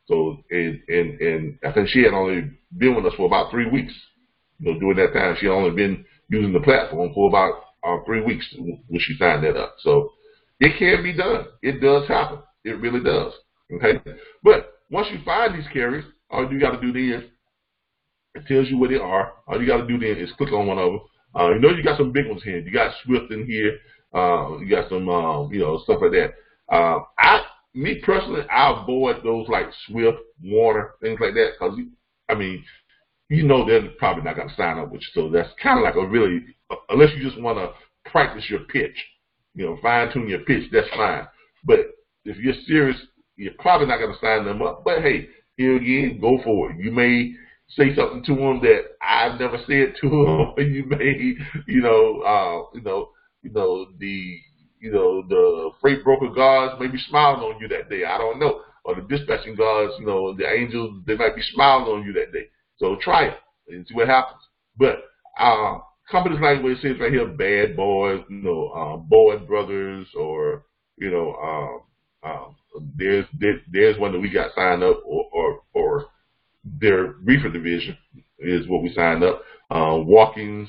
So, and I think she had only been with us for about 3 weeks. During that time, she had only been using the platform for about 3 weeks when she signed that up. So, it can be done. It does happen. It really does. Okay, but once you find these carriers, all you got to do then, it tells you where they are. All you got to do then is click on one of them. You got some big ones here. You got Swift in here. You got some, stuff like that. Me personally, I avoid those like Swift, Warner, things like that, because they're probably not going to sign up with you. So that's kind of like unless you just want to practice your pitch, fine tune your pitch, that's fine. But if you're serious, you're probably not going to sign them up. But hey, here again, go for it. You may say something to them that I've never said to them. You may, the freight broker gods may be smiling on you that day. I don't know. Or the dispatching gods, the angels, they might be smiling on you that day. So try it and see what happens. But companies like what it says right here, Bad Boys, Boyd Brothers, or there's one that we got signed up, or their reefer division is what we signed up. Walk-ins,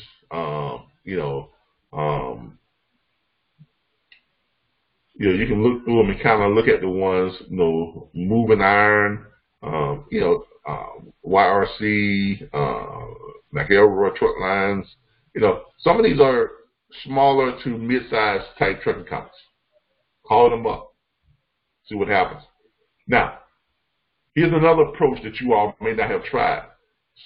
you can look through them and kind of look at the ones, Moving Iron, YRC, like Elroy Truck Lines. Some of these are smaller to mid-sized type trucking companies. Call them up, see what happens. Now, here's another approach that you all may not have tried.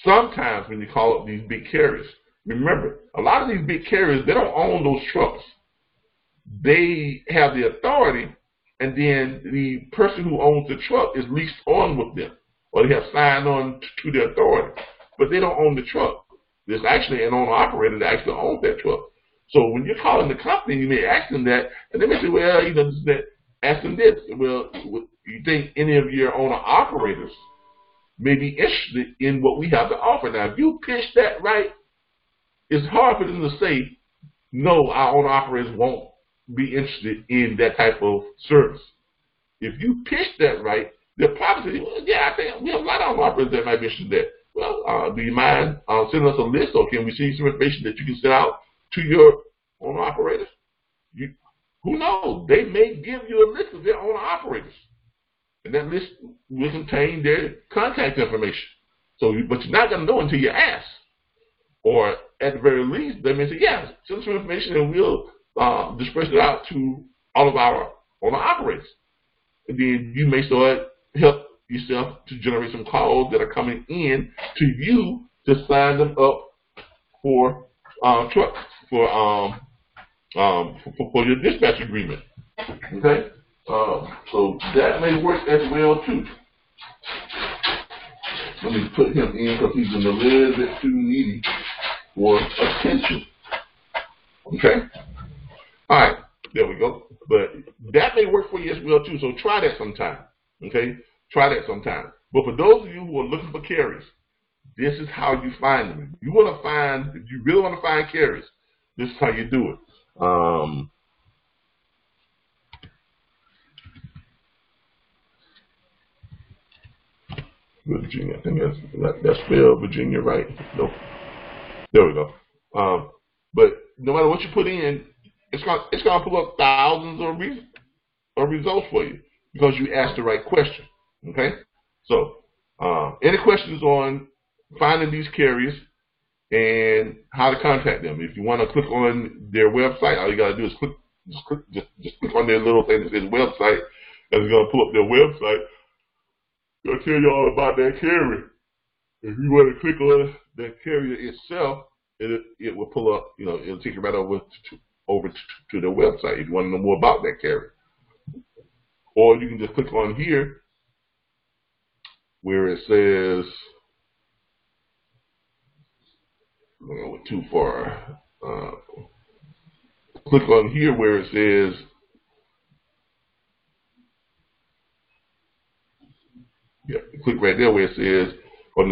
Sometimes when you call up these big carriers, remember, a lot of these big carriers, they don't own those trucks. They have the authority, and then the person who owns the truck is leased on with them, or they have signed on to the authority, but they don't own the truck. There's actually an owner-operator that actually owns that truck. So when you're calling the company, you may ask them that, and they may say, well, ask them this. Well, you think any of your owner-operators may be interested in what we have to offer? Now, if you pitch that right, it's hard for them to say, no, our owner-operators won't be interested in that type of service. If you pitch that right, they'll probably say, well, yeah, I think we have a lot of owner-operators that might be interested in that. Well, do you mind sending us a list, or can we send you some information that you can send out to your owner-operators? Who knows? They may give you a list of their owner-operators, and that list will contain their contact information. So, but you're not going to know until you ask. Or at the very least, they may say, yeah, send us some information and we'll disperse it out to all of our owner-operators. And then you may start help yourself to generate some calls that are coming in to you to sign them up for trucks, for your dispatch agreement. Okay? So that may work as well too. Let me put him in because he's a little bit too needy for attention. Okay? All right, there we go. But that may work for you as well too, so try that sometime. Okay? Try that sometime. But for those of you who are looking for carriers, this is how you find them. If you really want to find carriers, this is how you do it. Virginia, I think that's spelled Virginia, right? Nope. There we go. But no matter what you put in, it's gonna pull up thousands of results for you because you asked the right question. Okay. So, any questions on finding these carriers and how to contact them? If you want to click on their website, all you gotta do is just click on their little thing that says website, and it's gonna pull up their website. It'll tell you all about that carrier. If you want to click on that carrier itself, it will pull up. It'll take you right over to their website if you want to know more about that carrier. Or you can just click on here where it says, I went too far. Click on here where it says, click right there where it says on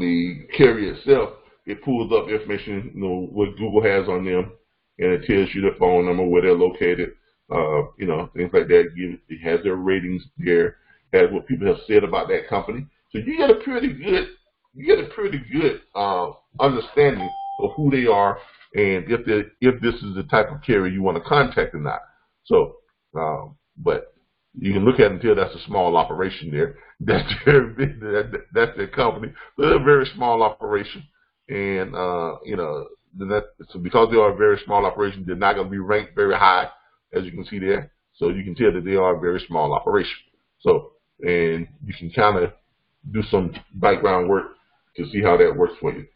the carrier itself. It pulls up information, what Google has on them, and it tells you the phone number, where they're located, things like that. It has their ratings there, has what people have said about that company. So you get a pretty good understanding of who they are and if this is the type of carrier you want to contact or not. So, but you can look at it and tell that's a small operation there. That's their big, that's their company. They're a very small operation, and so because they are a very small operation, they're not going to be ranked very high, as you can see there. So you can tell that they are a very small operation. So, and you can kind of do some background work to see how that works for you.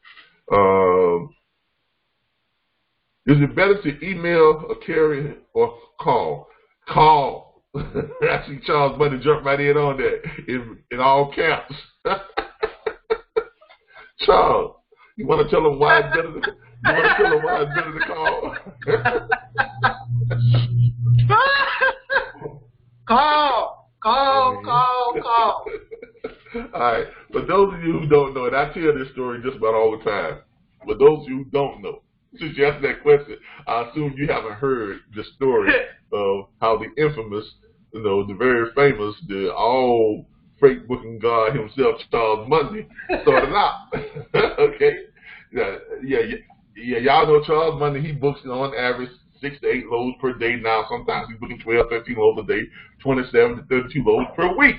Is it better to email a carrier or call? Call. I see Charles Bunny jump right in on that in all caps. Charles, you want to tell them why it's better to, call? Call. All right, but those of you who don't know, and I tell this story just about all the time, but those of you who don't know, since you asked that question, I assume you haven't heard the story of how the infamous, the very famous, the all freight booking god himself, Charles Mundy, started out. Okay? Yeah, y'all know Charles Mundy, he books on average 6 to 8 loads per day now. Sometimes he's booking 12, 13 loads a day, 27 to 32 loads per week.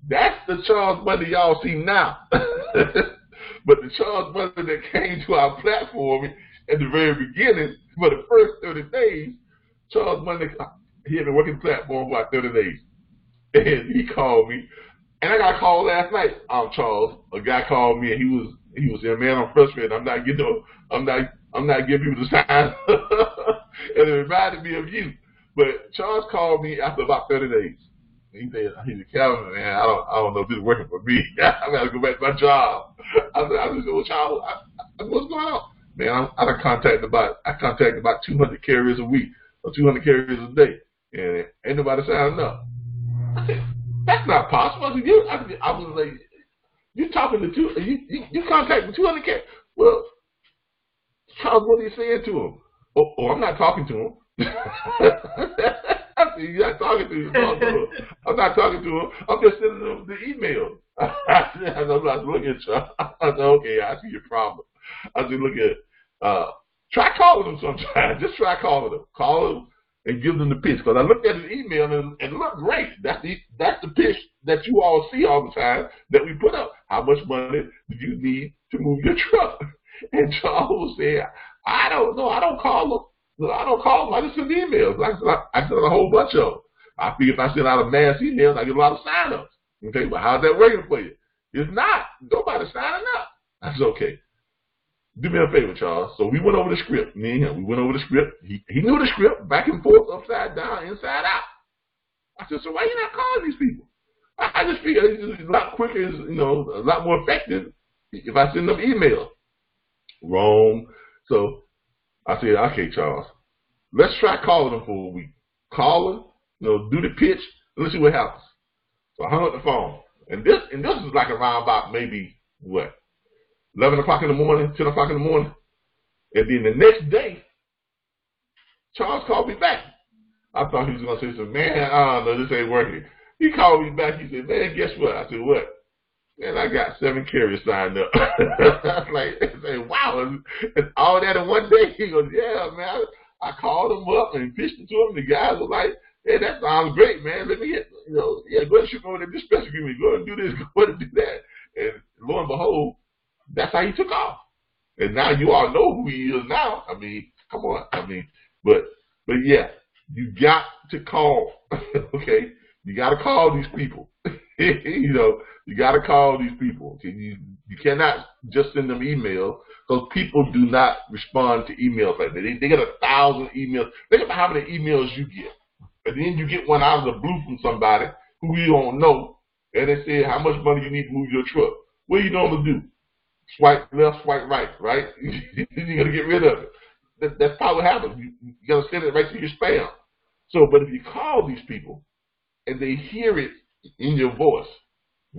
That's the Charles Mundy y'all see now. But the Charles Mundy that came to our platform at the very beginning, for the first 30 days, Charles Mundy, he had been working the platform for about 30 days. And he called me, and I got a call last night. Charles, a guy called me, and he was saying, man, I'm frustrated. I'm not giving people the sign. And it reminded me of you. But Charles called me after about 30 days. He said, Calvin, man, I don't know if this is working for me. I got to go back to my job. I said, well, Charles, what's going on? Man, I contact about 200 carriers a week or 200 carriers a day, and ain't nobody signing up. I said, that's not possible. I was like, you talking to you contacting 200 carriers? Well, Charles, what are you saying to him? Oh, I'm not talking to him. I said, you're not talking to him. I'm not talking to him. I'm just sending him the email. I said, I'm not looking at Charles. I said, okay, I see your problem. I said, look at try calling them sometime. Just try calling them. Call them and give them the pitch. Because I looked at his email and it looked great. That's the pitch that you all see all the time that we put up. How much money do you need to move your truck? And Charles said, I don't know. I don't call them. I just send emails. I send a whole bunch of them. I figure if I send out a mass emails, I get a lot of sign-ups. Okay, but how's that working for you? It's not. Nobody's signing up. I said, okay. Do me a favor, Charles. So we went over the script. Me and him, we went over the script. He knew the script, back and forth, upside down, inside out. I said, so why you not calling these people? I just figured it's a lot quicker, a lot more effective if I send them emails. Wrong. So I said, okay, Charles, let's try calling them for a week. Call them, do the pitch, and let's see what happens. So I hung up the phone. And this is like around about maybe, 11 o'clock in the morning, 10 o'clock in the morning. And then the next day, Charles called me back. I thought he was going to say something, man, I don't know, this ain't working. He called me back. He said, man, guess what? I said, what? Man, I got 7 carriers signed up. I was like, wow, and all that in one day? He goes, yeah, man. I called him up and pitched it to him. The guys were like, hey, that sounds great, man. Let me get, go ahead and shoot over the dispatch agreement. Go ahead and do this, go ahead and do that. And lo and behold, that's how he took off. And now you all know who he is now. I mean, come on. I mean, but yeah, you got to call, okay? You got to call these people. You got to call these people. Okay? You cannot just send them emails because people do not respond to emails like that. They get 1,000 emails. Think about how many emails you get. And then you get one out of the blue from somebody who you don't know, and they say, how much money you need to move your truck? What are you going to do? Swipe left, swipe right, right? You're going to get rid of it. That's probably what happens. You got to send it right to your spam. So, but if you call these people and they hear it in your voice,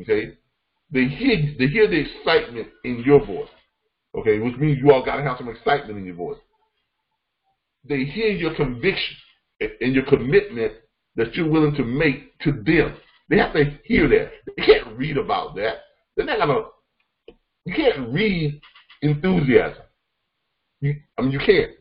okay, they hear the excitement in your voice, okay, which means you all got to have some excitement in your voice. They hear your conviction and your commitment that you're willing to make to them. They have to hear that. They can't read about that. They're not going to. You can't read enthusiasm. You can't.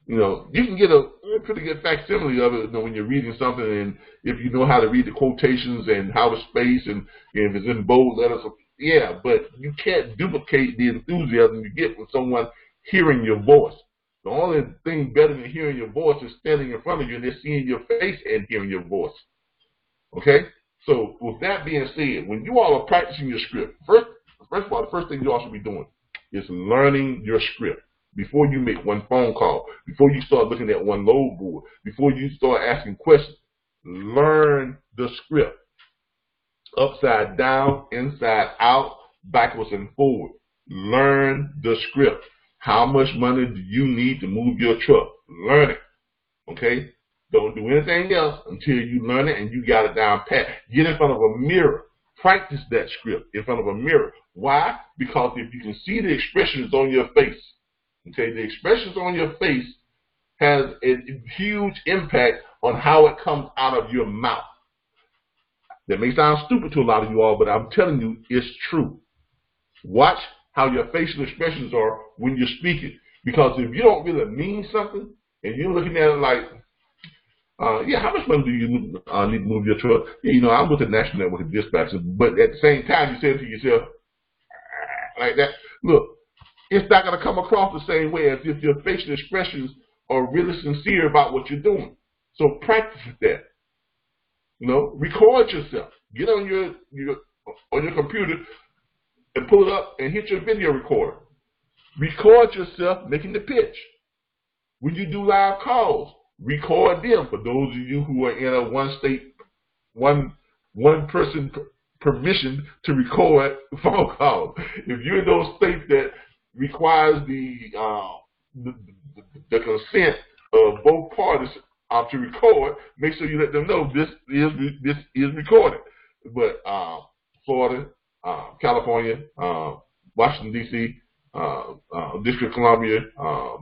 You can get a pretty good facsimile of it when you're reading something, and if you know how to read the quotations and how to space and if it's in bold letters, yeah, but you can't duplicate the enthusiasm you get from someone hearing your voice. The only thing better than hearing your voice is standing in front of you and they're seeing your face and hearing your voice. Okay? So with that being said, when you all are practicing your script, first of all, the first thing you all should be doing is learning your script before you make one phone call, before you start looking at one load board, before you start asking questions. Learn the script. Upside down, inside out, backwards and forward. Learn the script. How much money do you need to move your truck? Learn it. Okay? Don't do anything else until you learn it and you got it down pat. Get in front of a mirror. Practice that script in front of a mirror. Why? Because if you can see the expressions on your face, okay, the expressions on your face has a huge impact on how it comes out of your mouth. That may sound stupid to a lot of you all, but I'm telling you, it's true. Watch how your facial expressions are when you're speaking. Because if you don't really mean something, and you're looking at it like, yeah, how much money do you need to move your truck? Yeah, you know, I'm with the National Network of Dispatchers, but at the same time, you say to yourself, like that. Look, it's not going to come across the same way as if your facial expressions are really sincere about what you're doing. So practice that. You know, record yourself. Get on your computer and pull it up and hit your video recorder. Record yourself making the pitch. When you do live calls, record them. For those of you who are in a one person permission to record phone calls. If you're in those states that requires the consent of both parties to record, make sure you let them know this is recorded. But Florida, California, Washington D.C., District of Columbia,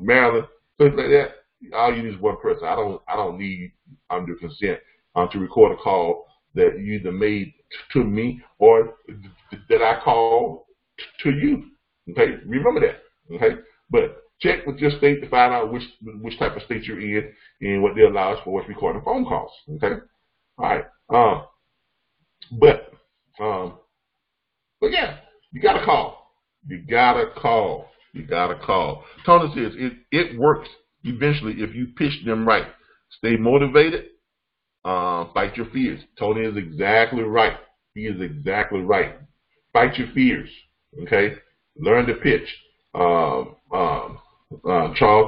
Maryland, places like that, all you need is one person. I don't need under consent to record a call that you either made to me or that I call to you. Okay, remember that. Okay, but check with your state to find out which type of state you're in and what they allow us for with recording phone calls. Okay, all right. But yeah, you gotta call. You gotta call. You gotta call. Tony says it works eventually if you pitch them right. Stay motivated. Fight your fears. Tony is exactly right. He is exactly right. Fight your fears. Okay? Learn to pitch. Charles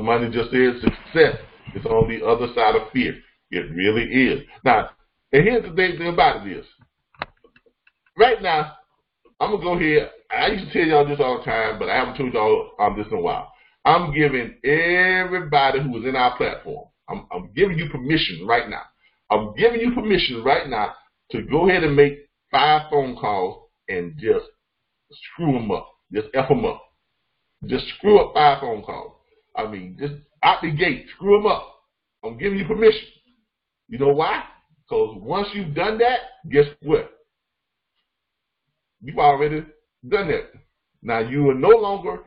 Money just said success is on the other side of fear. It really is. Now, and here's the thing about it is, right now, I'm going to go here. I used to tell y'all this all the time, but I haven't told y'all this in a while. I'm giving everybody who is in our platform, I'm giving you permission right now. I'm giving you permission right now to go ahead and make 5 phone calls and just screw them up. Just F them up. Just screw up 5 phone calls. I mean, just out the gate, screw them up. I'm giving you permission. You know why? Because once you've done that, guess what? You've already done that. Now, you will no longer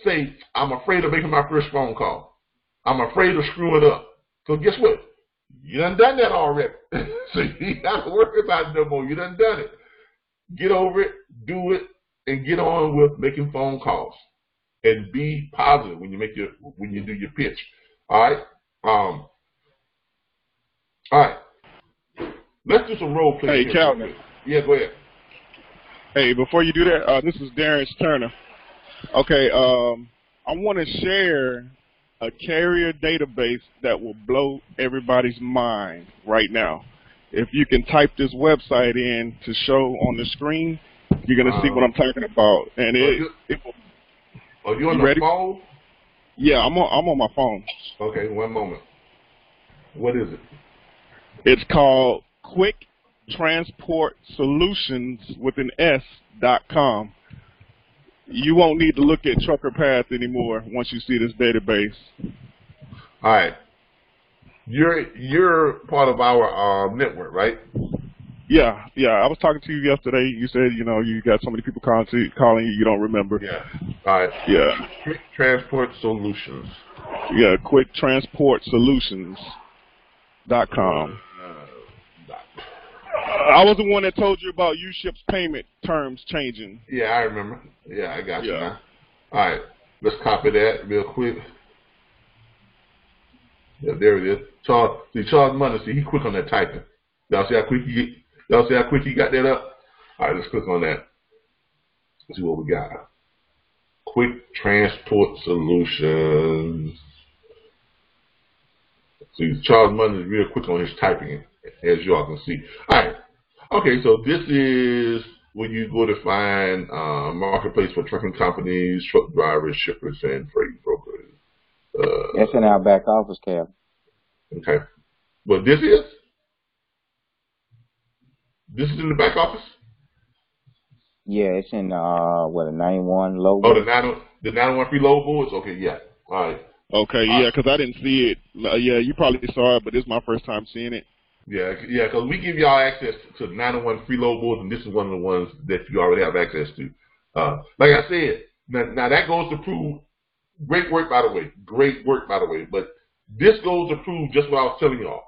say, I'm afraid of making my first phone call. I'm afraid of screwing up. So guess what? You done that already. So you got to worry about it no more. You done it. Get over it, do it, and get on with making phone calls. And be positive when you do your pitch. All right. All right. Let's do some role play. Hey, Calvin. Yeah, go ahead. Hey, before you do that, this is Darius Turner. Okay, I want to share a carrier database that will blow everybody's mind right now. If you can type this website in to show on the screen, you're going to see what I'm talking about. And are you on the phone? Yeah, I'm on my phone. Okay, one moment. What is it? It's called Quick Transport Solutions with an S.com. You won't need to look at Trucker Path anymore once you see this database. All right. You're part of our network, right? Yeah. I was talking to you yesterday. You said, you got so many people calling you don't remember. Yeah. All right. Yeah. Quick Transport Solutions. Yeah, Quick Transport Solutions.com. I was the one that told you about U-Ship's payment terms changing. Yeah, I remember. Yeah, I got you now. All right, let's copy that real quick. Yeah, there it is. Charles Money, he quick on that typing. Y'all see how quick he got that up? All right, let's click on that. Let's see what we got. Quick Transport Solutions. See, Charles Money is real quick on his typing, as y'all can see. All right. Okay, so this is where you go to find marketplace for trucking companies, truck drivers, shippers, and freight brokers. That's in our back office, Cap. Okay. Well, this is in the back office? Yeah, it's in what, a 91 low. Oh, the 901 preload boards? Okay, yeah. All right. Okay, yeah, because I didn't see it. Yeah, you probably saw it, but this is my first time seeing it. Yeah, because we give y'all access to the 901 preload boards, and this is one of the ones that you already have access to. Like I said, now that goes to prove great work, by the way. Great work, by the way. But this goes to prove just what I was telling y'all.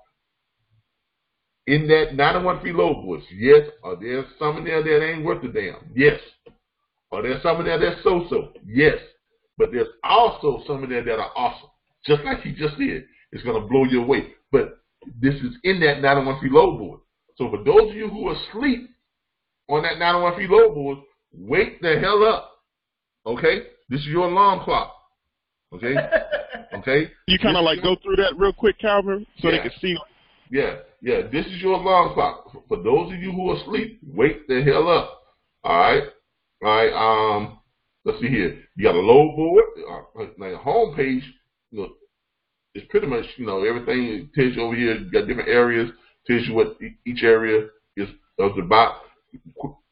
In that 901 preload boards, yes, are there some in there that ain't worth a damn? Yes. Are there some in there that's so-so? Yes. But there's also some in there that are awesome. Just like he just said, it's going to blow you away. But this is in that 901 preload board. So for those of you who are asleep on that 901 preload board, wake the hell up. Okay? This is your alarm clock. Okay? Okay? You kind of like go through that real quick, Calvin, so they can see. Yeah. This is your alarm clock. For those of you who are asleep, wake the hell up. All right. Let's see here. You got a load board, like a home page. You know, it's pretty much, you know, everything it tells you over here. You got different areas. Tells you what each area is about.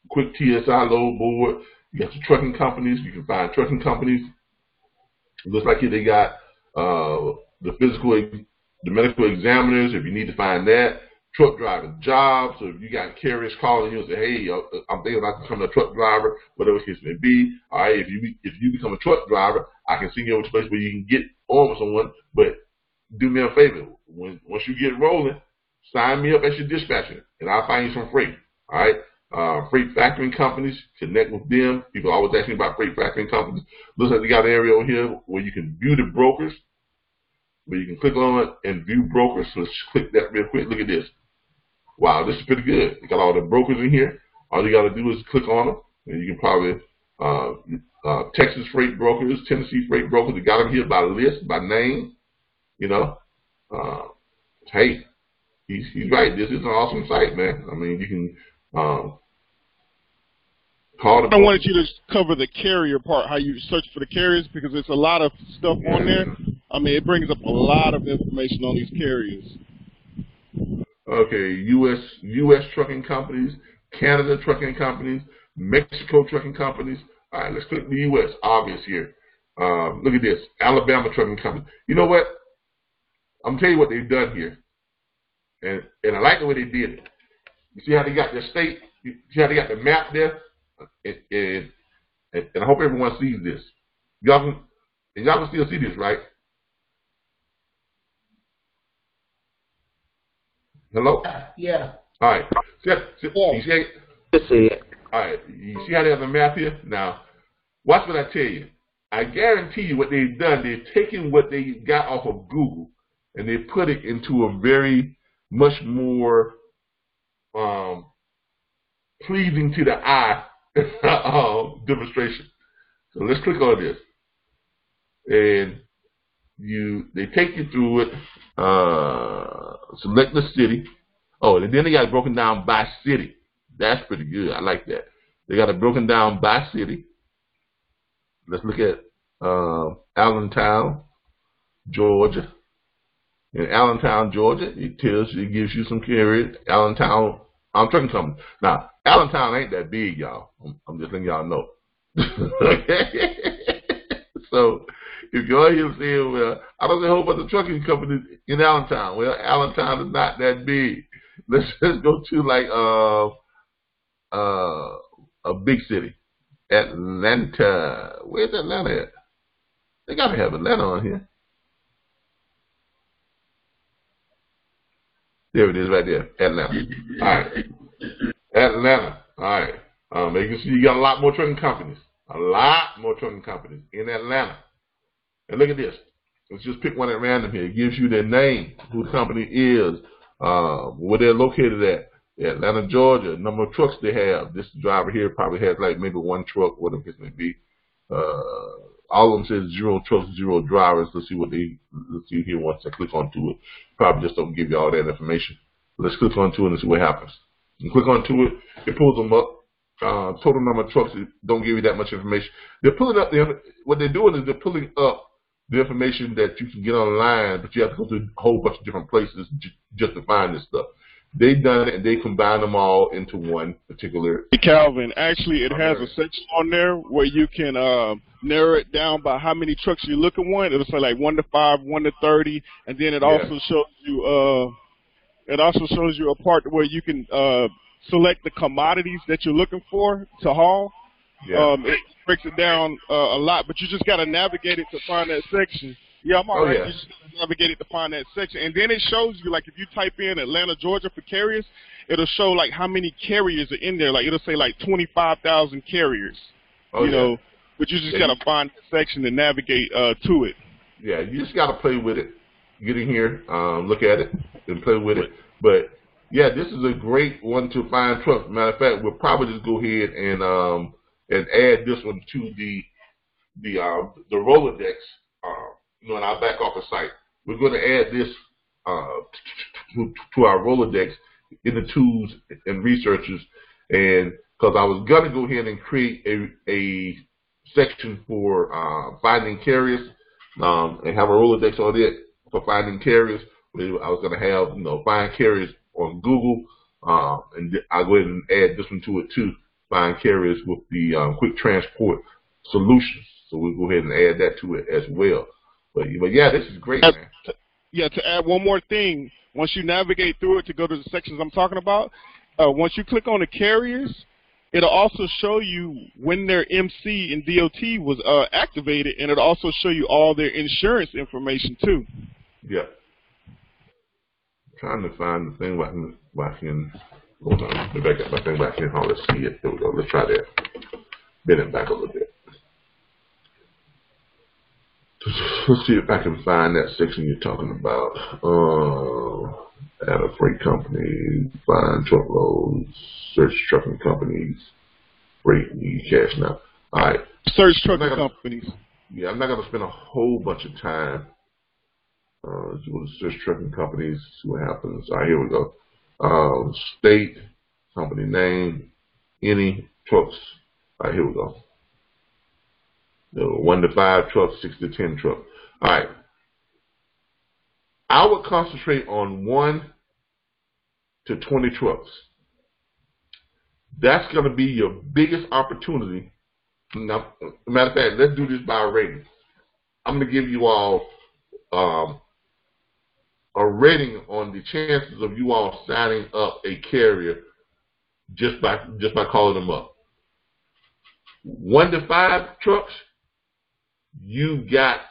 Quick TSI load board. You got the trucking companies. You can find trucking companies. It looks like here they got the medical examiners, if you need to find that. Truck driver jobs. So if you got carriers calling you and say, hey, I'm thinking about becoming a truck driver, whatever the case may be. All right, if you become a truck driver, I can send you over to a place where you can get on with someone. But do me a favor. Once you get rolling, sign me up as your dispatcher, and I'll find you some freight. All right. Freight factoring companies, connect with them. People always ask me about freight factoring companies. Looks like they got an area over here where you can view the brokers, where you can click on it and view brokers. So let's click that real quick. Look at this. Wow, this is pretty good. You got all the brokers in here. All you got to do is click on them, and you can probably Texas freight brokers, Tennessee freight brokers. They got them here by list, by name. You know, hey, he's right. This is an awesome site, man. I mean, you can call the. I wanted you to cover the carrier part, how you search for the carriers, because there's a lot of stuff on there. I mean, it brings up a lot of information on these carriers. Okay, U.S. trucking companies, Canada trucking companies, Mexico trucking companies. All right, let's click the U.S. Obvious here. Look at this, Alabama trucking company. You know what? I'm gonna tell you what they've done here, and I like the way they did it. You see how they got their state? You see how they got the map there? And I hope everyone sees this. Y'all can still see this, right? Hello? Yeah. All right. You see, all right. You see how they have the map here? Now, watch what I tell you. I guarantee you what they've done, they've taken what they got off of Google and they put it into a very much more pleasing to the eye demonstration. So let's click on this. And they take you through it. Select the city. Oh, and then they got it broken down by city. That's pretty good. I like that. They got it broken down by city. Let's look at Allentown, Georgia. In Allentown, Georgia, it gives you some carriers. Allentown, trucking company. Now, Allentown ain't that big, y'all. I'm just letting y'all know. So, if you're here saying, well, I don't see a whole bunch of trucking companies in Allentown. Well, Allentown is not that big. Let's just go to like a big city, Atlanta. Where's Atlanta at? They gotta have Atlanta on here. There it is, right there, Atlanta. All right, Atlanta. All right. You can see you got a lot more trucking companies. A lot more trucking companies in Atlanta. And look at this. Let's just pick one at random here. It gives you their name, who the company is, where they're located at. Atlanta, Georgia, number of trucks they have. This driver here probably has like maybe one truck, whatever it may be. All of them says 0 trucks, 0 drivers. Let's see here once I click onto it. Probably just don't give you all that information. Let's click onto it and see what happens. You click onto it, it pulls them up. total number of trucks don't give you that much information. They're pulling up what they're doing is they're pulling up the information that you can get online, but you have to go to a whole bunch of different places just to find this stuff. They've done it and they combine them all into one particular. Calvin, actually, it has a section on there where you can narrow it down by how many trucks you're looking at. It'll say like 1 to 5, 1 to 30, and then it also shows you a part where you can select the commodities that you're looking for to haul. Yeah. It breaks it down a lot, but you just got to navigate it to find that section. Yeah, I'm all right. You just got to navigate it to find that section. And then it shows you, like, if you type in Atlanta, Georgia for carriers, it'll show, like, how many carriers are in there. Like, it'll say, like, 25,000 carriers, you know, but you just got to find the section and navigate to it. Yeah, you just got to play with it. Get in here, look at it, and play with it. But, yeah, this is a great one to find trucks. Matter of fact, we'll probably just go ahead and add this one to the Rolodex, in our back office site. We're going to add this to our Rolodex in the tools and researchers, and because I was going to go ahead and create a section for finding carriers and have a Rolodex on it for finding carriers. I was going to have, find carriers on Google, and I'll go ahead and add this one to it too, find carriers with the quick transport solutions. So we'll go ahead and add that to it as well. But yeah, this is great, man. Yeah, to add one more thing, once you navigate through it to go to the sections I'm talking about, once you click on the carriers, it'll also show you when their MC and DOT was activated, and it'll also show you all their insurance information too. Yeah. Trying to find the thing where I can hold on. Maybe I got my thing back here. Oh, let's see it. There we go. Let's try that. Bend it back a little bit. Let's see if I can find that section you're talking about. At a freight company, find truckloads, search trucking companies, freight, need cash now. All right. Search trucking companies. Yeah, I'm not going to spend a whole bunch of time. Let's go to search trucking companies, see what happens. All right, here we go. State, company name, any trucks. All right, here we go. 1 to 5 trucks, 6 to 10 trucks. All right. I would concentrate on 1 to 20 trucks. That's going to be your biggest opportunity. Now, matter of fact, let's do this by rating. I'm going to give you all a rating on the chances of you all signing up a carrier just by calling them up. 1 to 5 trucks, you got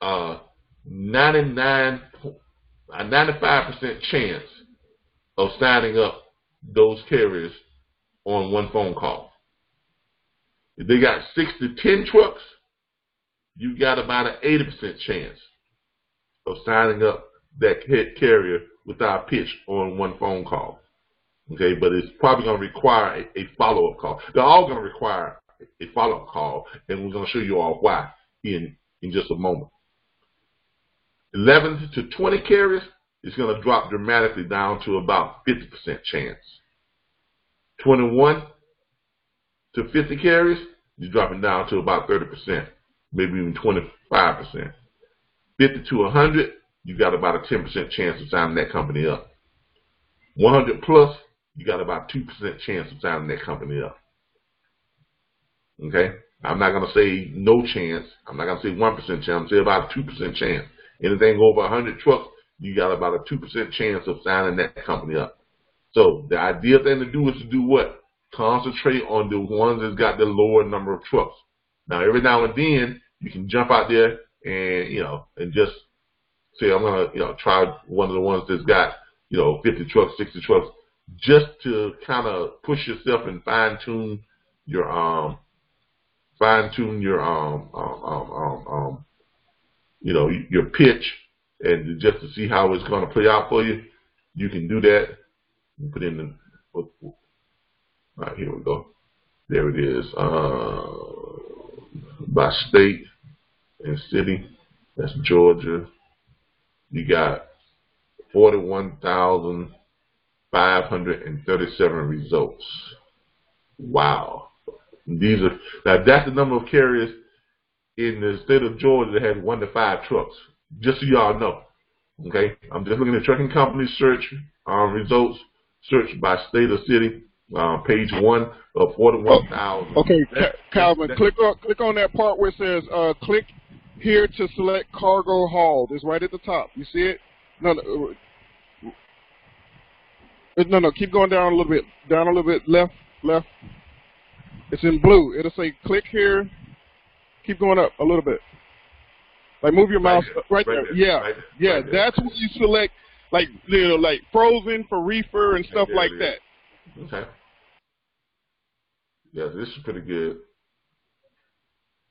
a 95% chance of signing up those carriers on 1 phone call. If they got 6 to 10 trucks, you got about an 80% chance of signing up that carrier without a pitch on 1 phone call. Okay, but it's probably going to require a follow-up call. They're all going to require a follow-up call, and we're going to show you all why in just a moment. 11 to 20 carriers is going to drop dramatically down to about 50% chance. 21 to 50 carriers, you're dropping down to about 30%, maybe even 25%. 50 to 100, you got about a 10% chance of signing that company up. 100 plus, you got about 2% chance of signing that company up. Okay? I'm not going to say no chance. I'm not going to say 1% chance. I'm going to say about a 2% chance. Anything over 100 trucks, you got about a 2% chance of signing that company up. So the ideal thing to do is to do what? Concentrate on the ones that's got the lower number of trucks. Now, every now and then, you can jump out there and, and just say, I'm going to, try one of the ones that's got, 50 trucks, 60 trucks, just to kind of push yourself and fine-tune your your pitch, and just to see how it's going to play out for you. You can do that. You put in the, all right, here we go. There it is. By state and city, that's Georgia. You got 41,537 results. Wow. Now that's the number of carriers in the state of Georgia that has 1 to 5 trucks. Just so y'all know. Okay, I'm just looking at trucking company search results, search by state or city, page 1 of 41,000. Okay, Calvin, click on that part where it says click here to select cargo hauled. It's right at the top. You see it? No, keep going down a little bit, left. It's in blue. It'll say click here. Keep going up a little bit. Like move your mouse right there. Yeah. That's when you select like frozen for reefer and stuff like that. Okay. Yeah, this is pretty good.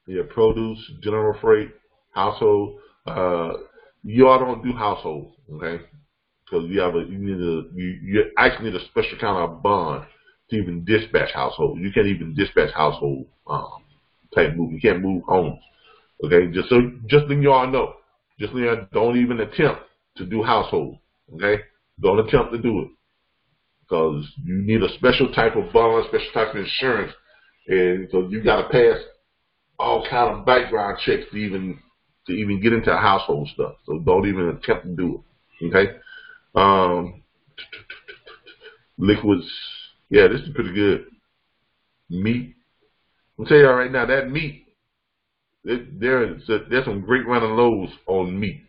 Yeah, produce, general freight, household. You all don't do household, okay? Because you actually need a special kind of bond to even dispatch household. You can't even dispatch household type move. You can't move homes. Okay, just so you all know, don't even attempt to do household. Okay, don't attempt to do it because you need a special type of bond, special type of insurance, and so you got to pass all kind of background checks to even get into household stuff. So don't even attempt to do it. Okay, liquids. Yeah, this is pretty good. Meat. I'll tell y'all right now that meat. There's some great running lows on meat.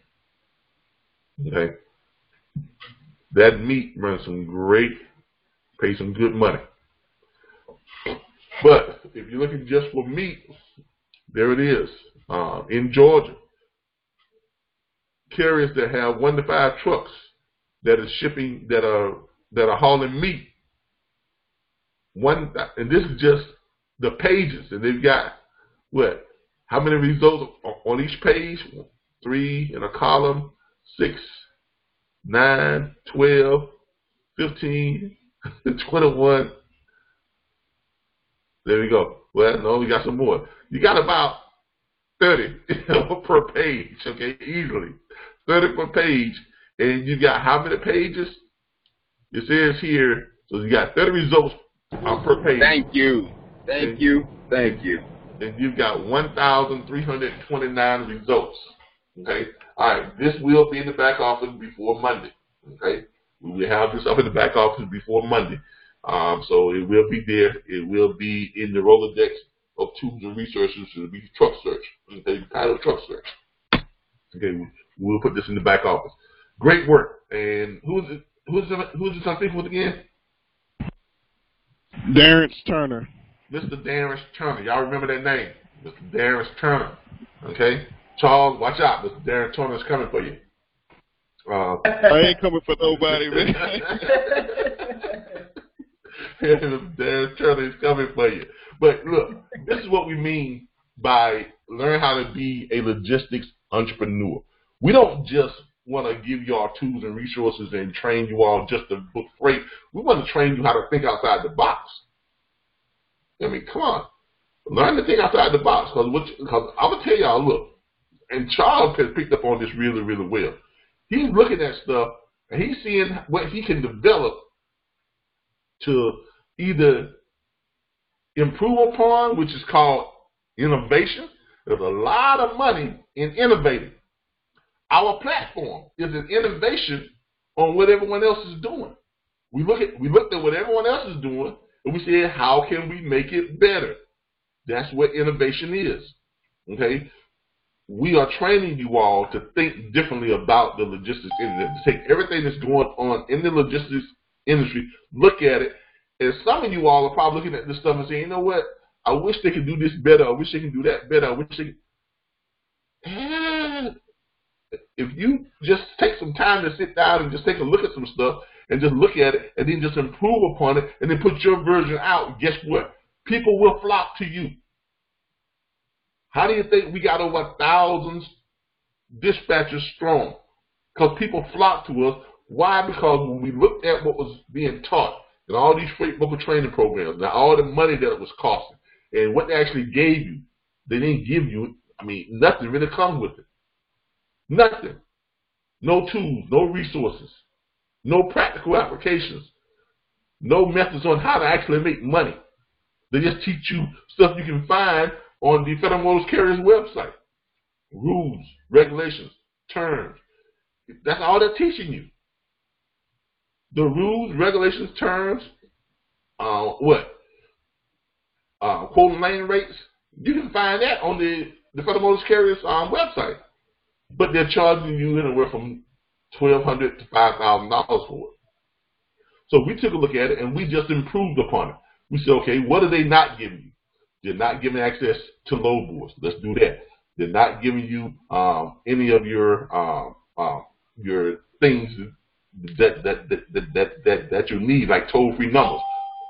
Okay, that meat runs some great, pay some good money. But if you're looking just for meat, there it is. In Georgia, carriers that have 1 to 5 trucks that are shipping that are hauling meat. And this is just the pages, and they've got what? How many results on each page? 3 in a column, 6, 9, 12, 15, 21. There we go. Well, no, we got some more. You got about 30 per page, okay, easily. 30 per page. And you got how many pages? It says here, so you got 30 results per page. Thank you. And you've got 1,329 results. Okay? All right. This will be in the back office before Monday. Okay? We will have this up in the back office before Monday. So it will be there. It will be in the Rolodex of tools and resources. It will be truck search. Okay? Title truck search. Okay? We'll put this in the back office. Great work. And who is it I'm speaking with again? Darren Turner. Mr. Darren Turner. Y'all remember that name? Mr. Darren Turner. Okay? Charles, watch out. Mr. Darren Turner is coming for you. I ain't coming for nobody, man. Mr. Darren Turner is coming for you. But look, this is what we mean by learn how to be a logistics entrepreneur. We don't just want to give you all tools and resources and train you all just to book freight. We want to train you how to think outside the box. I mean, come on. Learn to think outside the box. Because I'm going to tell y'all, look, and Charles has picked up on this really, really well. He's looking at stuff, and he's seeing what he can develop to either improve upon, which is called innovation. There's a lot of money in innovating. Our platform is an innovation on what everyone else is doing. We looked at what everyone else is doing, and we said, how can we make it better? That's what innovation is. Okay? We are training you all to think differently about the logistics industry, to take everything that's going on in the logistics industry, look at it, and some of you all are probably looking at this stuff and saying, you know what? I wish they could do this better. I wish they could do that better. I wish they could. If you just take some time to sit down and just take a look at some stuff and just look at it and then just improve upon it and then put your version out, guess what? People will flock to you. How do you think we got over 1,000 dispatchers strong? Because people flocked to us. Why? Because when we looked at what was being taught and all these freight broker training programs, and all the money that it was costing, and what they actually gave you, they didn't give you, nothing really comes with it. Nothing. No tools, no resources, no practical applications, no methods on how to actually make money. They just teach you stuff you can find on the Federal Motor Carriers website. Rules, regulations, terms. That's all they're teaching you. The rules, regulations, terms, quote and lane rates. You can find that on the Federal Motor Carriers website. But they're charging you anywhere from $1,200 to $5,000 for it. So we took a look at it and we just improved upon it. We said, okay, what are they not giving you? They're not giving access to load boards. Let's do that. They're not giving you any of your things that you need, like toll-free numbers.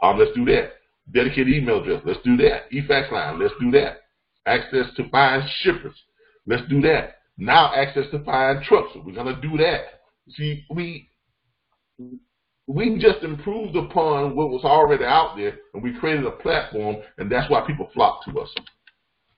Let's do that. Dedicated email address. Let's do that. E-fax line. Let's do that. Access to find shippers. Let's do that. Now access to find trucks. We're gonna do that. See, we just improved upon what was already out there, and we created a platform, and that's why people flock to us.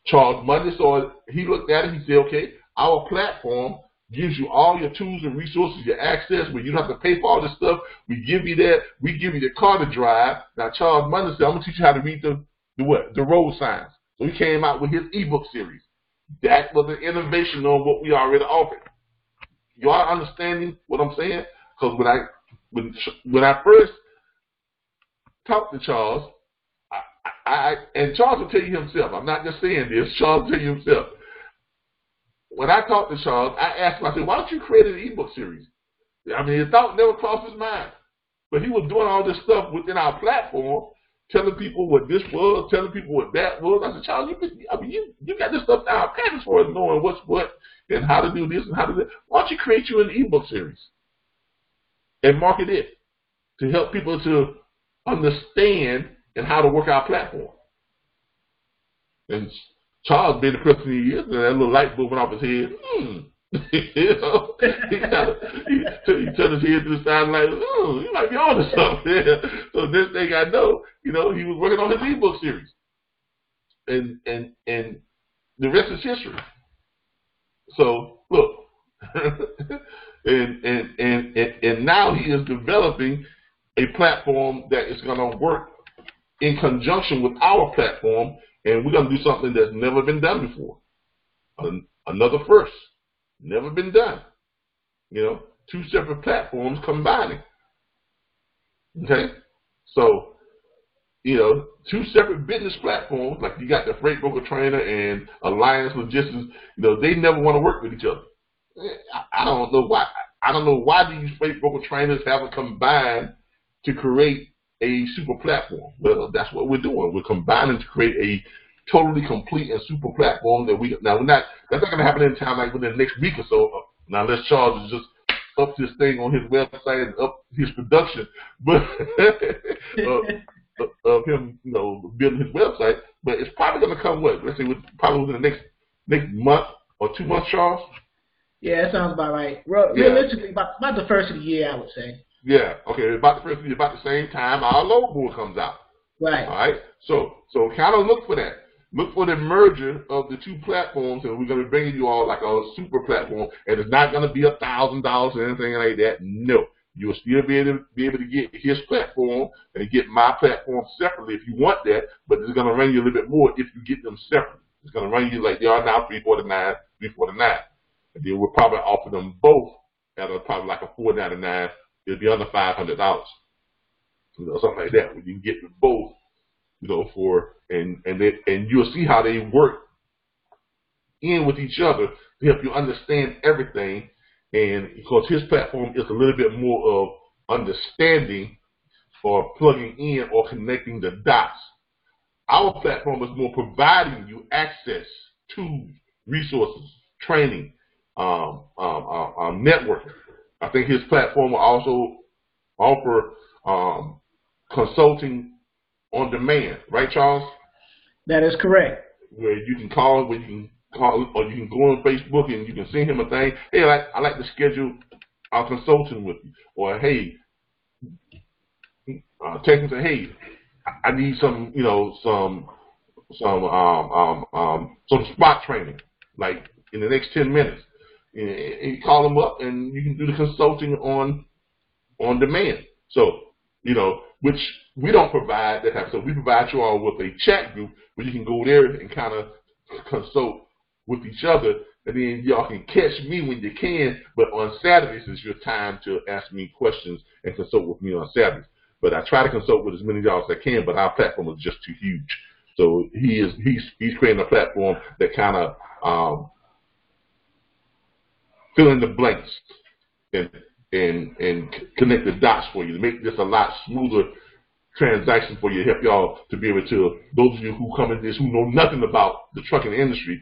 Charles Monday saw it. He looked at it. He said, okay, our platform gives you all your tools and resources, your access, where you don't have to pay for all this stuff. We give you that. We give you the car to drive. Now, Charles Monday said, I'm going to teach you how to read the road signs. So he came out with his ebook series. That was an innovation on what we already offered. You are understanding what I'm saying? Because when I first talked to Charles, and Charles will tell you himself, I'm not just saying this, Charles will tell you himself. When I talked to Charles, I asked him, I said, why don't you create an ebook series? I mean, his thought never crossed his mind. But he was doing all this stuff within our platform, telling people what this was, telling people what that was. I said, Charles, you got this stuff down pat as far as knowing what's what and how to do this and how to do that. Why don't you create you an ebook series and market it to help people to understand and how to work our platform? And Charles being the person he is, and that little light bulb went off his head. You know, he turned his head to the side like, you might be on to something. Yeah. So this thing I know, you know, he was working on his ebook series. And the rest is history. So look. and now he is developing a platform that is going to work in conjunction with our platform, and we're going to do something that's never been done before. Another first. Never been done. You know, two separate platforms combining. Okay? So, you know, two separate business platforms, like you got the Freight Broker Trainer and Alliance Logistics, you know, they never want to work with each other. I don't know why. I don't know why these Freight Broker Trainers haven't combined to create a super platform. Well, that's what we're doing. We're combining to create a totally complete and super platform that that's not going to happen in time like within the next week or so. Now, unless Charles is just up this thing on his website and up his production, but of him, you know, building his website. But it's probably going to come let's say probably within the next month or 2 months, Charles. Yeah, that sounds about right. Realistically, about the first of the year, I would say. Yeah. Okay. About the first of the year, about the same time our load board comes out. Right. All right. So kind of look for that. Look for the merger of the two platforms, and we're going to be bringing you all like a super platform. And it's not going to be $1,000 or anything like that. No, you'll still be able to get his platform and get my platform separately if you want that. But it's going to run you a little bit more if you get them separately. It's going to run you like they are now, $349, and then we'll probably offer them both at probably like a $499. It'll be under $500, you know, something like that. Where you can get them both. You know, and you'll see how they work in with each other to help you understand everything. And because his platform is a little bit more of understanding or plugging in or connecting the dots. Our platform is more providing you access, tools, resources, training, networking. I think his platform will also offer consulting on demand, right, Charles? That is correct. Where you can call, or you can go on Facebook and you can send him a thing. Hey, I like to schedule a consulting with you, or hey, text and say, hey, I need some, you know, some spot training, like in the next 10 minutes. And you call them up, and you can do the consulting on demand. So, you know, which we don't provide that type of stuff. We provide you all with a chat group where you can go there and kind of consult with each other, and then y'all can catch me when you can. But on Saturdays is your time to ask me questions and consult with me on Saturdays. But I try to consult with as many of y'all as I can, but our platform is just too huge. So he's creating a platform that kind of fill in the blanks and connect the dots for you to make this a lot smoother transaction for you, help y'all to be able to, those of you who come in this who know nothing about the trucking industry,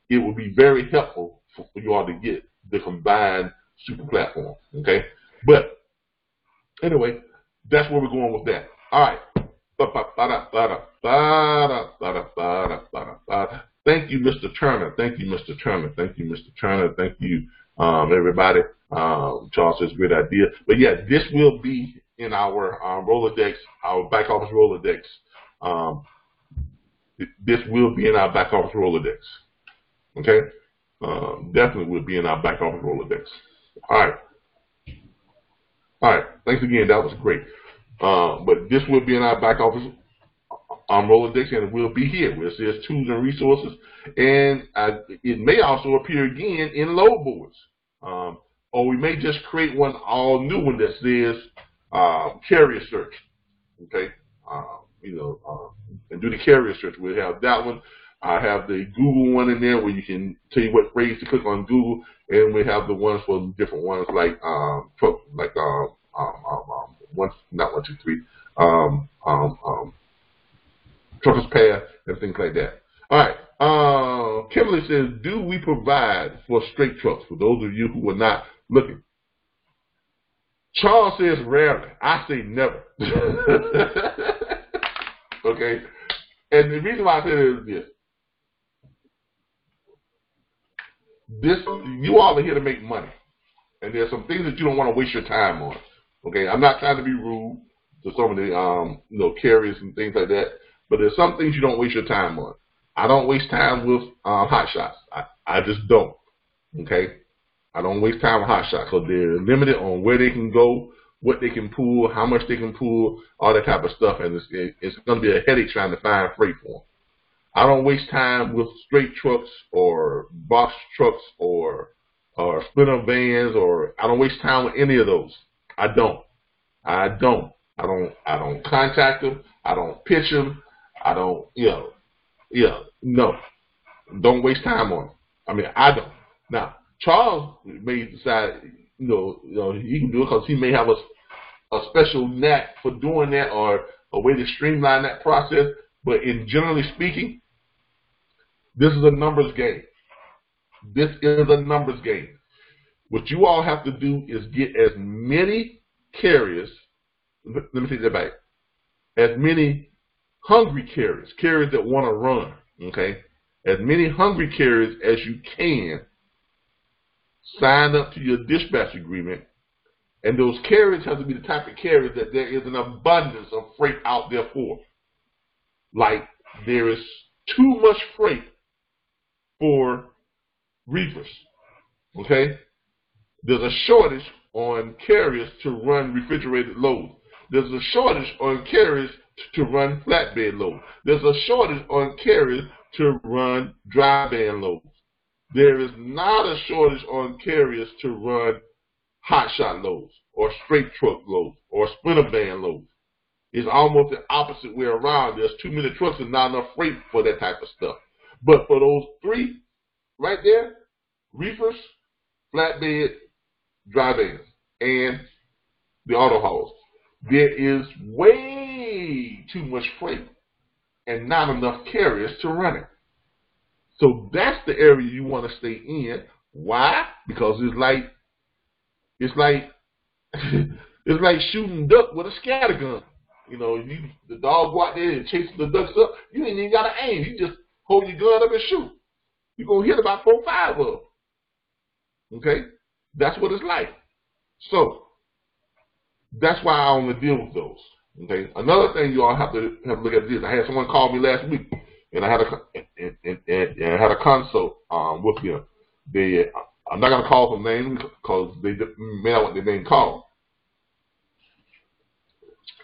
it will be very helpful for you all to get the combined super platform, okay? But anyway, that's where we're going with that. All right. Thank you, Mr. Turner. Thank you, Mr. Turner. Thank you, Mr. Turner. Thank you, everybody. Charles says great idea. But yeah, this will be in our Rolodex, our back office Rolodex. This will be in our back office Rolodex. Okay? Definitely will be in our back office Rolodex. All right. All right. Thanks again. That was great. But this will be in our back office Rolodex, and it will be here where it says tools and resources. And it may also appear again in load boards. Or we may just create one all new one that says carrier search. Okay? And do the carrier search. We'll have that one. I have the Google one in there where you can tell you what phrase to click on Google, and we have the ones for different ones like Truckers Path and things like that. All right. Kimberly says, do we provide for straight trucks? For those of you who are not looking. Charles says rarely. I say never. Okay. And the reason why I say that is this, you all are here to make money. And there's some things that you don't want to waste your time on. Okay. I'm not trying to be rude to some of the carriers and things like that. But there's some things you don't waste your time on. I don't waste time with hot shots. I just don't. Okay? I don't waste time with hot shots because they're limited on where they can go, what they can pull, how much they can pull, all that type of stuff. And it's going to be a headache trying to find freight for them. I don't waste time with straight trucks or box trucks or splinter vans, or I don't waste time with any of those. I don't contact them. I don't pitch them. I don't, no. Don't waste time on it. I mean, I don't. Now, Charles may decide, he can do it because he may have a special knack for doing that or a way to streamline that process. But in generally speaking, this is a numbers game. This is a numbers game. What you all have to do is get as many carriers, let me take that back, as many hungry carriers that want to run, okay? As many hungry carriers as you can sign up to your dispatch agreement, and those carriers have to be the type of carriers that there is an abundance of freight out there for. Like there is too much freight for reefers, okay? There's a shortage on carriers to run refrigerated loads. There's a shortage on carriers to run flatbed loads. There's a shortage on carriers to run dry van loads. There is not a shortage on carriers to run hot shot loads or straight truck loads or splinter van loads. It's almost the opposite way around. There's too many trucks and not enough freight for that type of stuff. But for those three right there, reefers, flatbed, dry vans, and the auto hauls, there is way too much freight and not enough carriers to run it. So that's the area you want to stay in. Why? Because it's like it's like shooting duck with a scatter gun. The dog go out there and chase the ducks up. You ain't even got to aim. You just hold your gun up and shoot. You're going to hit about 4 or 5 of them. Okay? That's what it's like. So that's why I only deal with those. Okay. Another thing you all have to look at this. I had someone call me last week, and I had a consult with them. I'm not gonna call them names because they may not want their name called.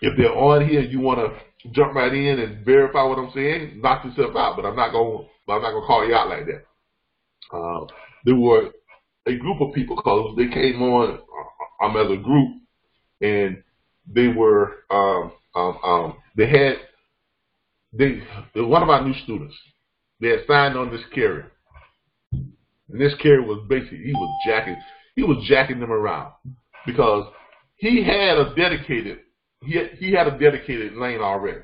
if they're on here, you want to jump right in and verify what I'm saying, knock yourself out. But I'm not gonna call you out like that. There were a group of people because they came on as a group, and they were one of our new students. They had signed on this carrier, and this carrier was basically he was jacking them around because he had a dedicated lane already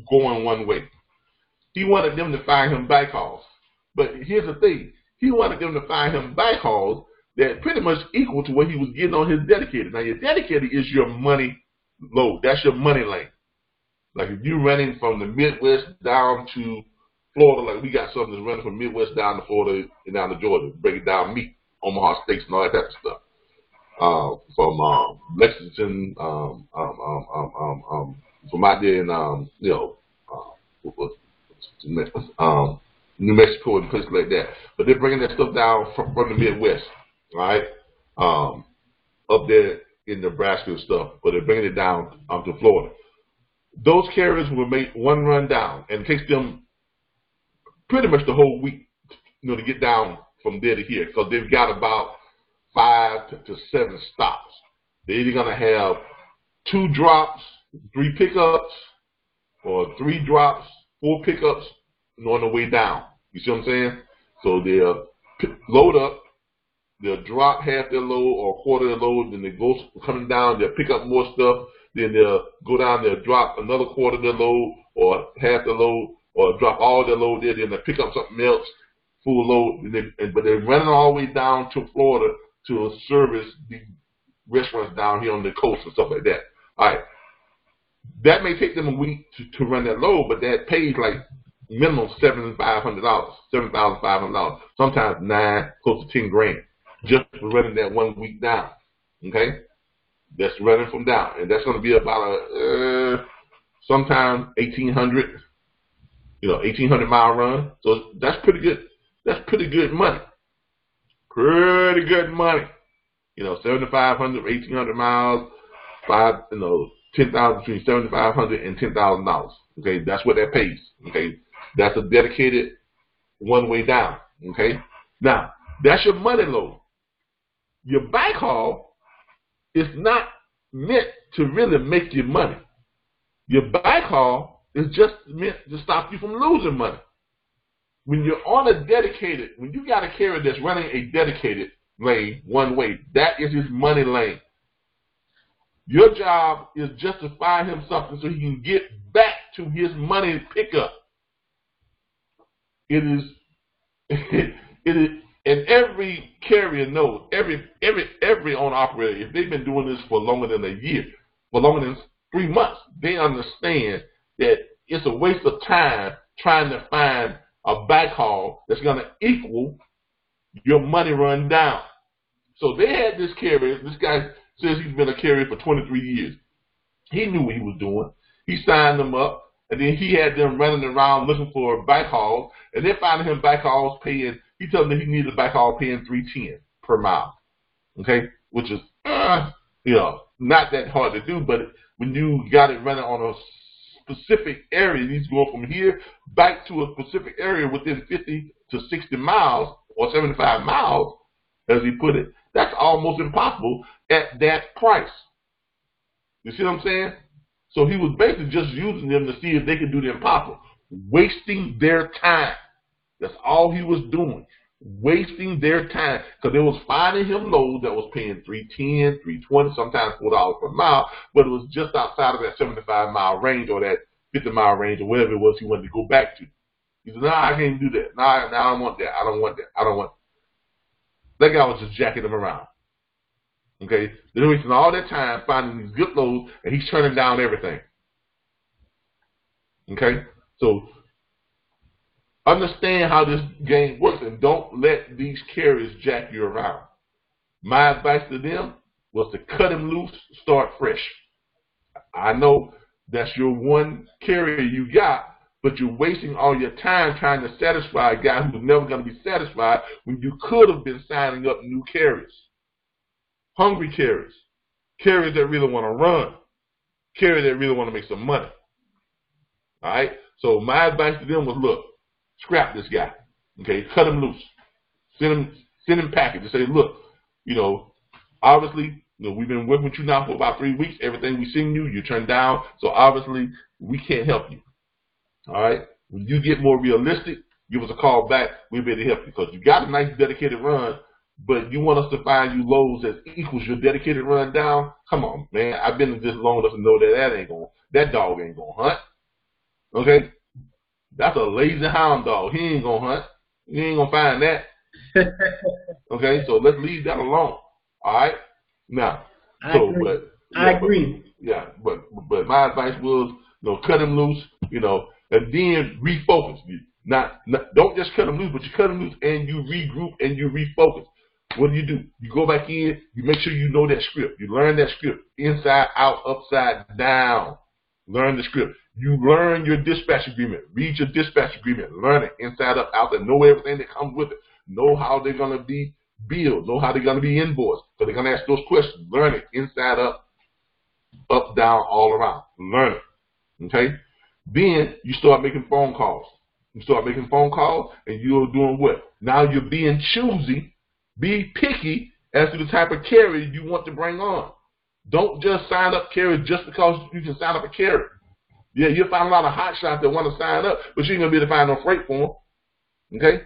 going one way. He wanted them to find him backhauls, but here's the thing: he wanted them to find him backhauls that pretty much equal to what he was getting on his dedicated. Now, your dedicated is your money load. That's your money lane. Like if you're running from the Midwest down to Florida, like we got something that's running from Midwest down to Florida and down to Georgia, break it down meat, Omaha steaks and all that type of stuff. From Lexington, from out there in New Mexico and places like that. But they're bringing that stuff down from the Midwest, right? Up there in Nebraska and stuff, but they're bringing it down to Florida. Those carriers will make one run down, and it takes them pretty much the whole week, to get down from there to here, because they've got about 5 to 7 stops. They're either going to have 2 drops, 3 pickups, or 3 drops, 4 pickups on the way down. You see what I'm saying? So they'll load up, they'll drop half their load or a quarter of their load, then they go coming down, they'll pick up more stuff, then they'll go down, they'll drop another quarter of their load or half the load, or drop all their load there, then they'll pick up something else, full load, but they're running all the way down to Florida to service the restaurants down here on the coast and stuff like that. All right. That may take them a week to run that load, but that pays like minimum $7,500, sometimes $9,000, close to $10,000, just for running that 1 week down. Okay, that's running from down, and that's going to be about sometimes 1,800, 1,800-mile run. So that's pretty good. That's pretty good money. Pretty good money. 7,500, 1,800 miles, 10,000 between $7,500 and $10,000. Okay, that's what that pays. Okay, that's a dedicated one-way down. Okay, now that's your money load. Your backhaul is not meant to really make you money. Your backhaul is just meant to stop you from losing money. When you're on a dedicated, when you got a carrier that's running a dedicated lane one way, that is his money lane. Your job is just to find him something so he can get back to his money pickup. It is, and every carrier knows, every owner operator, if they've been doing this for longer than a year, for longer than 3 months, they understand that it's a waste of time trying to find a backhaul that's going to equal your money run down. So they had this carrier. This guy says he's been a carrier for 23 years. He knew what he was doing. He signed them up, and then he had them running around looking for backhauls, and they're finding him backhauls paying. He told them that he needed a backhaul paying $3.10 per mile. Okay, which is not that hard to do, but when you got it running on a specific area, he's going from here back to a specific area within 50 to 60 miles or 75 miles, as he put it. That's almost impossible at that price. You see what I'm saying? So he was basically just using them to see if they could do the impossible, wasting their time. That's all he was doing, wasting their time, because they was finding him loads that was paying $3.10, $3.20, sometimes $4 per mile, but it was just outside of that 75-mile range or that 50-mile range or whatever it was he wanted to go back to. He said, I can't do that. I don't want that. I don't want that. That guy was just jacking them around. Okay? They're wasting all that time finding these good loads, and he's turning down everything. Okay? So understand how this game works, and don't let these carriers jack you around. My advice to them was to cut him loose, start fresh. I know that's your one carrier you got, but you're wasting all your time trying to satisfy a guy who's never going to be satisfied when you could have been signing up new carriers. Hungry carriers. Carriers that really want to run. carrier that really want to make some money. All right. So my advice to them was, look, scrap this guy. Okay, cut him loose. Send him packages. Say, look, obviously, we've been working with you now for about 3 weeks. Everything we send you turned down. So obviously, we can't help you. All right. When you get more realistic, give us a call back. We'll be able to help you, because you got a nice dedicated run, but you want us to find you loads that equals your dedicated run down. Come on, man. I've been in this long enough to know that dog ain't gonna hunt. Okay, that's a lazy hound dog. He ain't gonna hunt. You ain't gonna find that. Okay, so let's leave that alone. All right. Now, I agree. Yeah, but my advice was, cut him loose. And then refocus. Don't just cut them loose, but you cut them loose and you regroup and you refocus. What do? You go back in, you make sure you know that script. You learn that script inside, out, upside down. Learn the script. You learn your dispatch agreement. Read your dispatch agreement. Learn it inside, up, out there. Know everything that comes with it. Know how they're going to be billed. Know how they're going to be invoiced. So they're going to ask those questions. Learn it inside, up, down, all around. Learn it. Okay? Then you start making phone calls. You start making phone calls, and you're doing what? Now you're being choosy. Be picky as to the type of carrier you want to bring on. Don't just sign up carriers just because you can sign up a carrier. Yeah, you'll find a lot of hotshots that want to sign up, but you ain't going to be able to find no freight for them. Okay?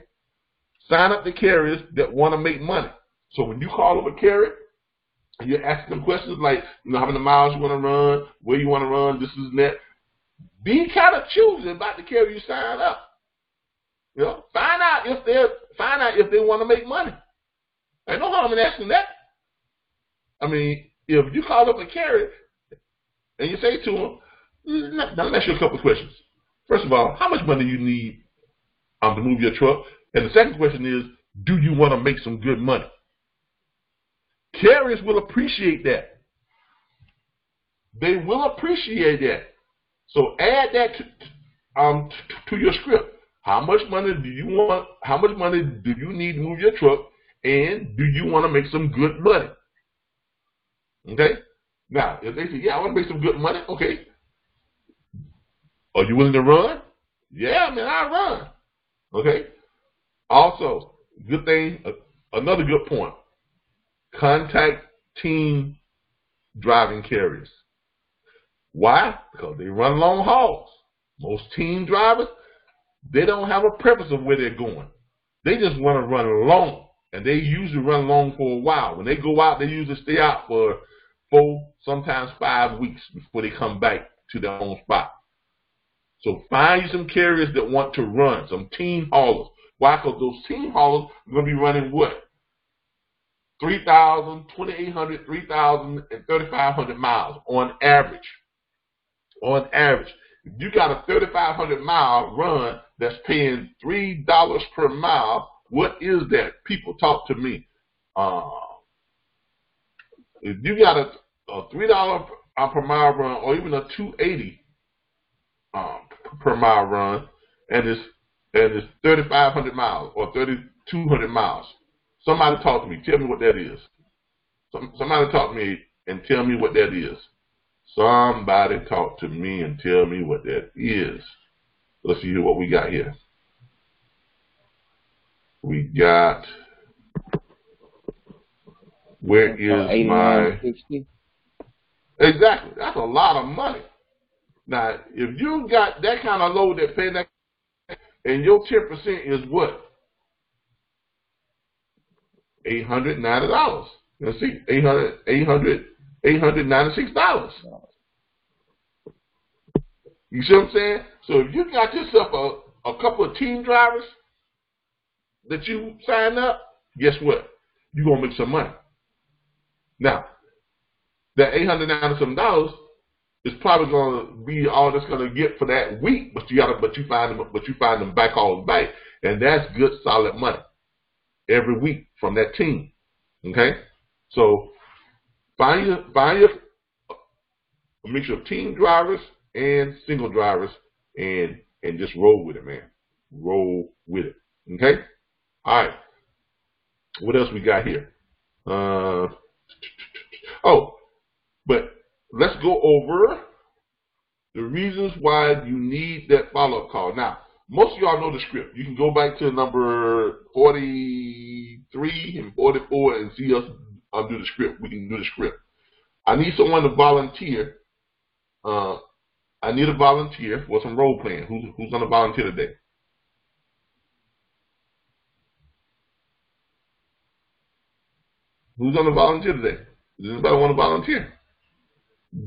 Sign up the carriers that want to make money. So when you call up a carrier, and you're asking them questions like, how many miles you want to run, where you want to run, this is that. Be kind of choosy about the carrier you sign up. Find out if they want to make money. Ain't no harm in asking that. I mean, if you call up a carrier and you say to them, now let me ask you a couple of questions. First of all, how much money do you need to move your truck? And the second question is, do you want to make some good money? Carriers will appreciate that. They will appreciate that. So add that to your script. How much money do you want? How much money do you need to move your truck? And do you want to make some good money? Okay. Now, if they say, yeah, I want to make some good money. Okay. Are you willing to run? Yeah, man, I run. Okay. Also, good thing, another good point. Contact team driving carriers. Why? Because they run long hauls. Most team drivers, they don't have a preference of where they're going. They just want to run long, and they usually run long for a while. When they go out, they usually stay out for 4, sometimes 5 weeks before they come back to their own spot. So find you some carriers that want to run, some team haulers. Why? Because those team haulers are going to be running what? 3,000, 2,800, 3,000, and 3,500 miles on average. On average. If you got a 3,500 mile run that's paying $3 per mile, what is that? People, talk to me. If you got a $3 per mile run, or even a $2.80 per mile run, and it's 3,500 miles or 3,200 miles, somebody talk to me. Tell me what that is. Somebody talk to me and tell me what that is. Somebody talk to me and tell me what that is. Let's see what we got here. We got, where is my, 60? Exactly. That's a lot of money. Now, if you got that kind of load that pay that, and your 10% is what? $890. Let's see, $896. You see what I'm saying? So if you got yourself a couple of team drivers that you sign up, guess what? You're gonna make some money. Now, that $897 is probably gonna be all that's gonna get for that week, but you find them back all back, and that's good solid money every week from that team. Okay? So find your a mixture of team drivers and single drivers, and just roll with it, man. Roll with it. Okay? All right. What else we got here? But let's go over the reasons why you need that follow-up call. Now, most of y'all know the script. You can go back to number 43 and 44 and see us do the script. We can do the script. I need someone to volunteer. I need a volunteer for some role playing. Who's going to volunteer today? Who's going to volunteer today? Does anybody want to volunteer?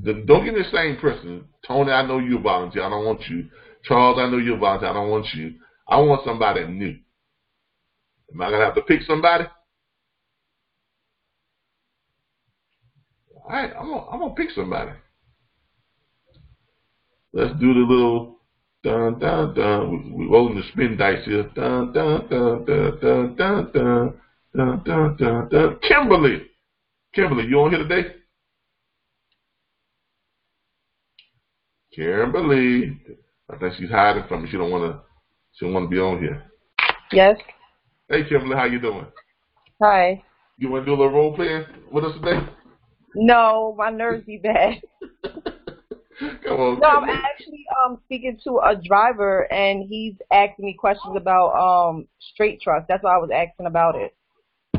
Don't get the same person. Tony, I know you're a volunteer. I don't want you. Charles, I know you're a volunteer. I don't want you. I want somebody new. Am I going to have to pick somebody? All right, I'm going to pick somebody. Let's do the little dun dun dun. We're rolling the spin dice here. Dun dun dun dun dun dun dun dun dun dun dun. Kimberly, you on here today? Kimberly, I think she's hiding from me. She don't want to be on here. Yes. Hey, Kimberly, how you doing? Hi. You want to do a little role playing with us today? No, my nerves be bad. Come on. No, I'm actually speaking to a driver, and he's asking me questions about straight trucks. That's why I was asking about it.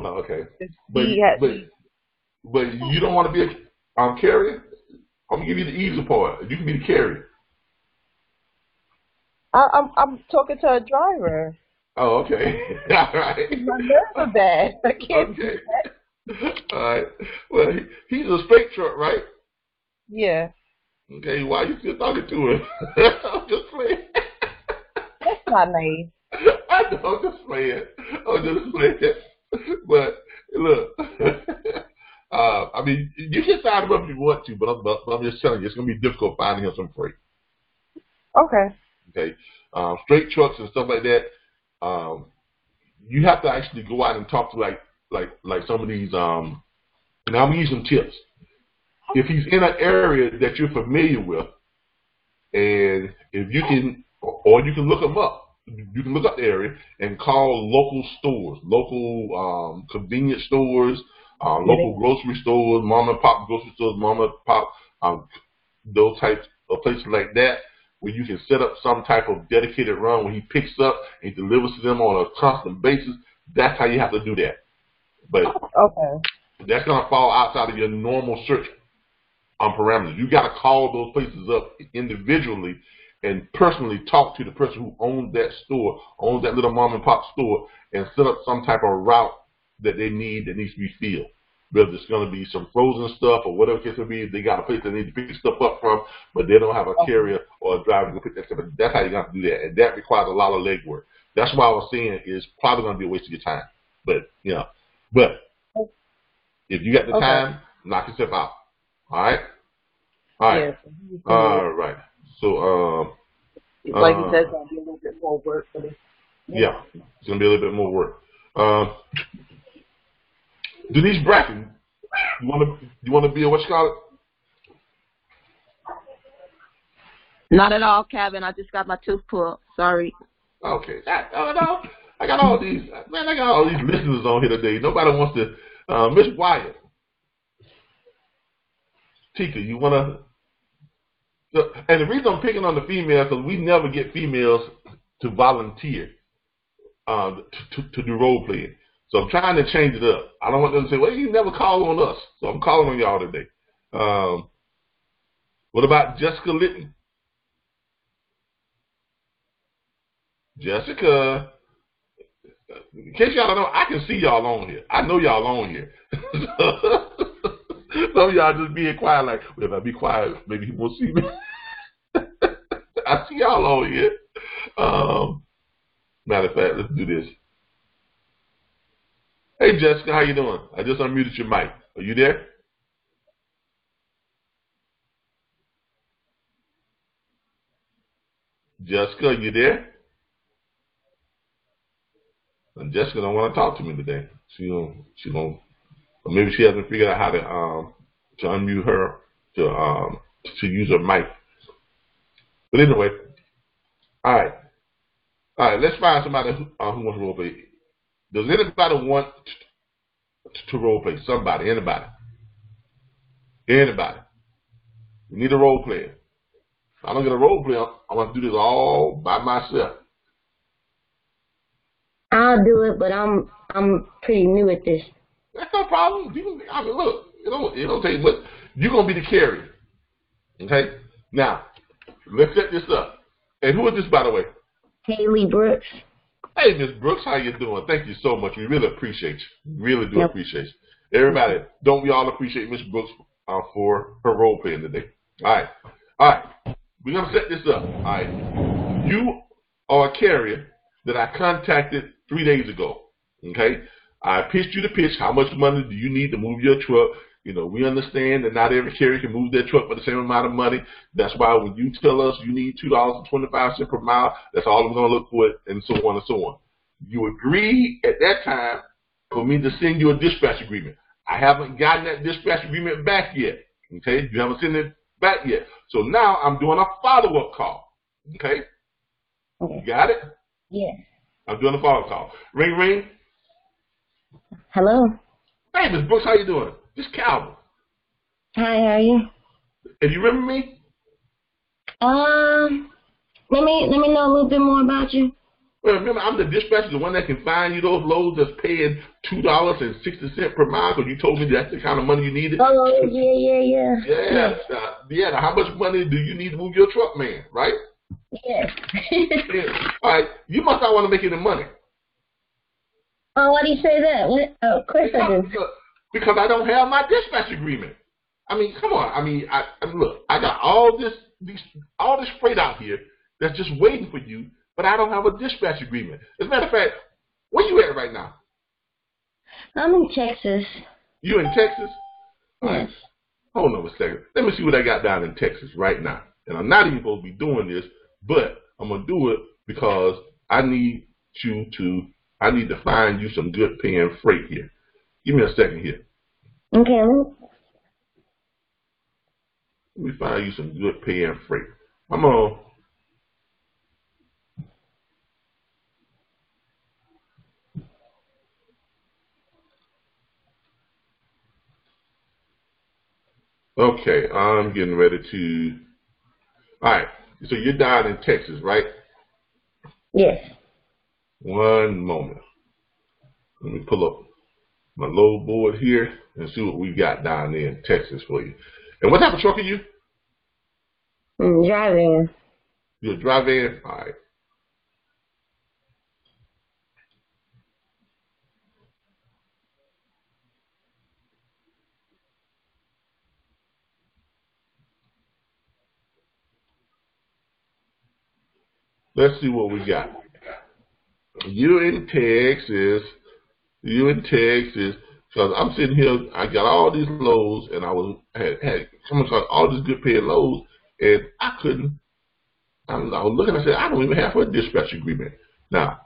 Oh, okay. But you don't want to be a carrier? I'm gonna give you the easy part. You can be the carrier. I'm talking to a driver. Oh, okay. All right. My nerves are bad. I can't do that. All right. Well, he's a straight truck, right? Yeah. Okay. Why are you still talking to him? I'm just playing. That's not nice. I know. I'm just playing. But look. I mean, you can sign him up if you want to, but I'm just telling you, it's going to be difficult finding him some freight. Okay. Okay. Straight trucks and stuff like that, you have to actually go out and talk to like some of these. Now I'm going to use some tips. If he's in an area that you're familiar with, and if you can, or you can look him up. You can look up the area and call local stores, local convenience stores, local grocery stores, mom and pop grocery stores, mom and pop, those types of places like that, where you can set up some type of dedicated run where he picks up and delivers to them on a constant basis. That's how you have to do that. But okay, that's going to fall outside of your normal search parameters. You got to call those places up individually and personally talk to the person who owns that store, owns that little mom and pop store, and set up some type of route that they need that needs to be filled. Whether it's going to be some frozen stuff or whatever the case may be, they got a place they need to pick stuff up from, but they don't have a carrier or a driver to pick that stuff up. That's how you got to do that, and that requires a lot of legwork. That's why I was saying it's probably going to be a waste of your time. But if you got the time, knock yourself out. All right. Yes. All right. So, like you said, it's going to be a little bit more work for this. Yeah, it's going to be a little bit more work. Denise Bracken, you want to be a what you call it? Not at all, Kevin. I just got my tooth pulled. Sorry. Okay. I got all these listeners on here today. Nobody wants to. Miss Wyatt, Tika, you want to? And the reason I'm picking on the females is we never get females to volunteer to do role playing. So I'm trying to change it up. I don't want them to say, well, you never call on us. So I'm calling on y'all today. What about Jessica Litton? Jessica, in case y'all don't know, I can see y'all on here. I know y'all on here. Some of y'all just being quiet like, well, if I be quiet, maybe he won't see me. I see y'all on here. Matter of fact, let's do this. Hey, Jessica, how you doing? I just unmuted your mic. Are you there? Jessica, are you there? And Jessica don't want to talk to me today. She don't. Or maybe she hasn't figured out how to unmute her to use her mic. But anyway, all right. Let's find somebody who wants to role play. Does anybody want to role play? Somebody, anybody. We need a role player. I don't get a role play. I want to do this all by myself. I'll do it, but I'm pretty new at this. That's no problem. I mean, look, it don't take much. You're gonna be the carrier. Okay. Now, let's set this up. And who is this, by the way? Haley Brooks. Hey, Miss Brooks, how you doing? Thank you so much. We really appreciate you. We really do appreciate you. Everybody, don't we all appreciate Miss Brooks for her role playing today? All right. We're gonna set this up. All right. You are a carrier that I contacted 3 days ago. Okay. I pitched you the pitch. How much money do you need to move your truck? You know, we understand that not every carrier can move their truck for the same amount of money. That's why when you tell us you need $2.25 per mile, that's all I'm going to look for, and so on and so on. You agreed at that time for me to send you a dispatch agreement. I haven't gotten that dispatch agreement back yet. Okay, you haven't sent it back yet. So now I'm doing a follow-up call. Okay, you got it? Yes. I'm doing a follow-up call. Ring, ring. Hello. Hey, Ms. Brooks, how you doing? This is Calvin. Hi, how are you? And you remember me? Let me know a little bit more about you. Well, remember, I'm the dispatcher, the one that can find you those loads that's paying $2.60 per mile, because you told me that's the kind of money you needed. Oh, yeah. Yeah, how much money do you need to move your truck, man, right? Yes. Yeah. All right, you must not want to make any money. Oh, why do you say that? What? Oh, of course I do. Because I don't have my dispatch agreement. I mean, come on. I mean, look, I got all this freight out here that's just waiting for you, but I don't have a dispatch agreement. As a matter of fact, where you at right now? I'm in Texas. You in Texas? Yes. Right. Hold on a second. Let me see what I got down in Texas right now. And I'm not even supposed to be doing this, but I'm going to do it because I need to find you some good paying freight here. Give me a second here. Okay. Let me find you some good paying freight. I'm on. Okay, I'm getting ready to. All right, so you're down in Texas, right? Yes. One moment. Let me pull up my load board here and see what we got down there in Texas for you. And what type of truck are you? Driving. You're a dry van? All right. Let's see what we got. You in Texas, because I'm sitting here, I got all these loads, and I had all these good paying loads, and I was looking, I said, I don't even have a dispatch agreement. Now,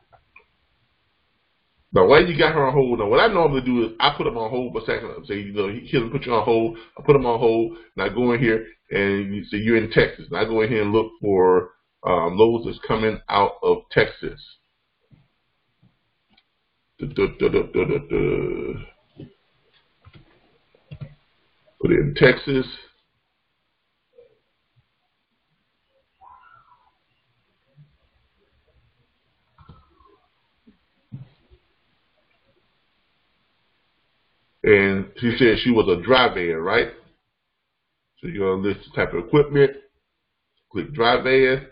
why you got her on hold? Now, what I normally do is I put them on hold for a second. Say, he'll put you on hold. I put them on hold, and I go in here, and you say you're in Texas. And I go in here and look for loads that's coming out of Texas. Put it in Texas. And she said she was a dry van, right? So you're going to list the type of equipment, click dry van,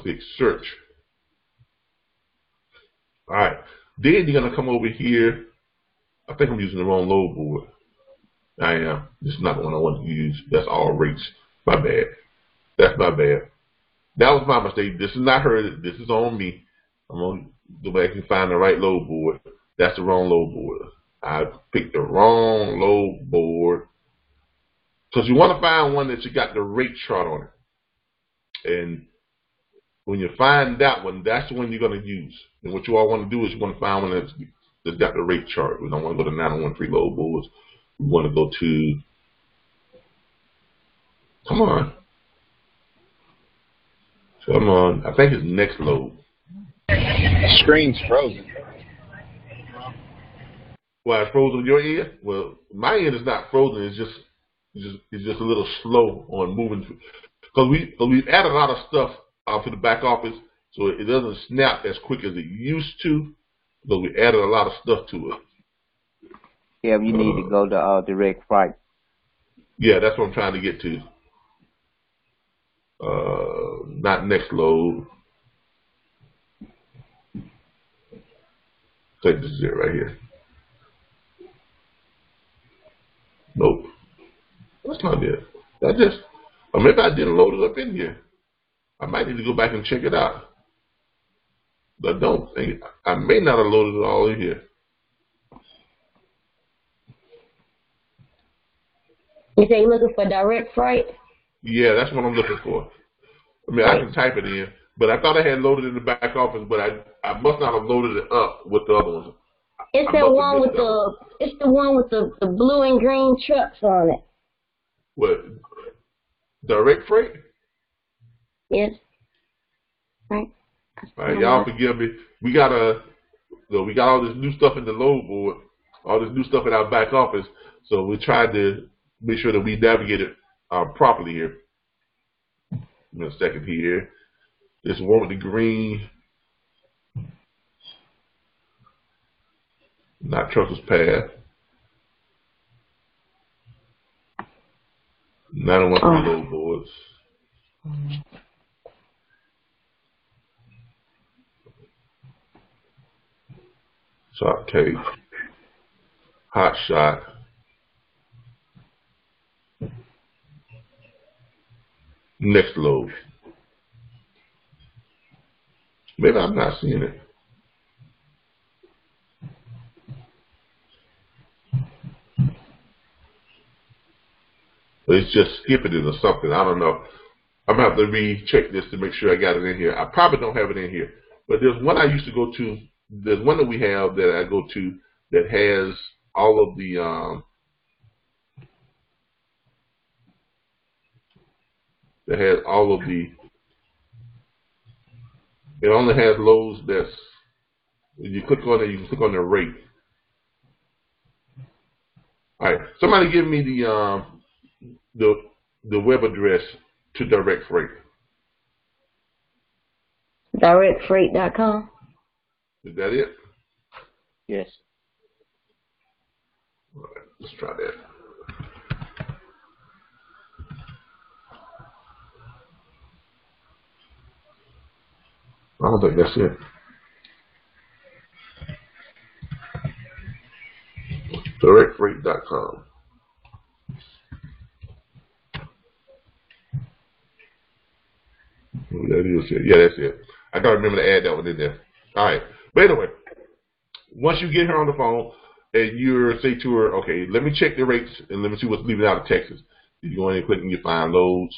click search. All right. Then you're going to come over here. I think I'm using the wrong load board. I am. This is not the one I want to use. That's all rates. My bad. That's my bad. That was my mistake. This is not her. This is on me. I'm going to go back and find the right load board. That's the wrong load board. I picked the wrong load board. Because you want to find one that you got the rate chart on it. And when you find that one, that's the one you're going to use. And what you all want to do is you want to find one that's got the rate chart. We don't want to go to 913 load boards. We want to go to, come on. I think it's next load. Screen's frozen. Well, it's frozen on your end? Well, my end is not frozen. It's just a little slow on moving. because we've added a lot of stuff to the back office, so it doesn't snap as quick as it used to. But we added a lot of stuff to it. Yeah, you need to go to direct freight. Yeah, that's what I'm trying to get to. Not next load. Take this zero right here. Nope. That's not it. Or maybe I didn't load it up in here. I might need to go back and check it out. But don't think I may not have loaded it all in here. You say you're looking for direct freight? Yeah, that's what I'm looking for. I mean, I can type it in, but I thought I had loaded it in the back office, but I must not have loaded it up with the other ones. It's the one with the blue and green trucks on it. What? Direct freight? Yes. Right. All right, y'all forgive me. We got all this new stuff in the load board, all this new stuff in our back office, so we tried to make sure that we navigate it properly here. Give me a second here. This one with the green, not trucker's path. 901 load boards. Shot cake. Hot shot. Next load. Maybe I'm not seeing it. But it's just skipping it or something. I don't know. I'm going to have to recheck this to make sure I got it in here. I probably don't have it in here. But there's one I used to go to. There's one that we have that I go to that has all of the it only has loads that's, when you click on it, you can click on the rate. All right, somebody give me the web address to direct freight. Directfreight.com. Is that it? Yes. All right, let's try that. I don't think that's it. Directfreight.com. That is it. Yeah, that's it. I gotta remember to add that one in there. All right. But anyway, once you get her on the phone and you say to her, okay, let me check the rates and let me see what's leaving out of Texas. You go in and click and you find loads,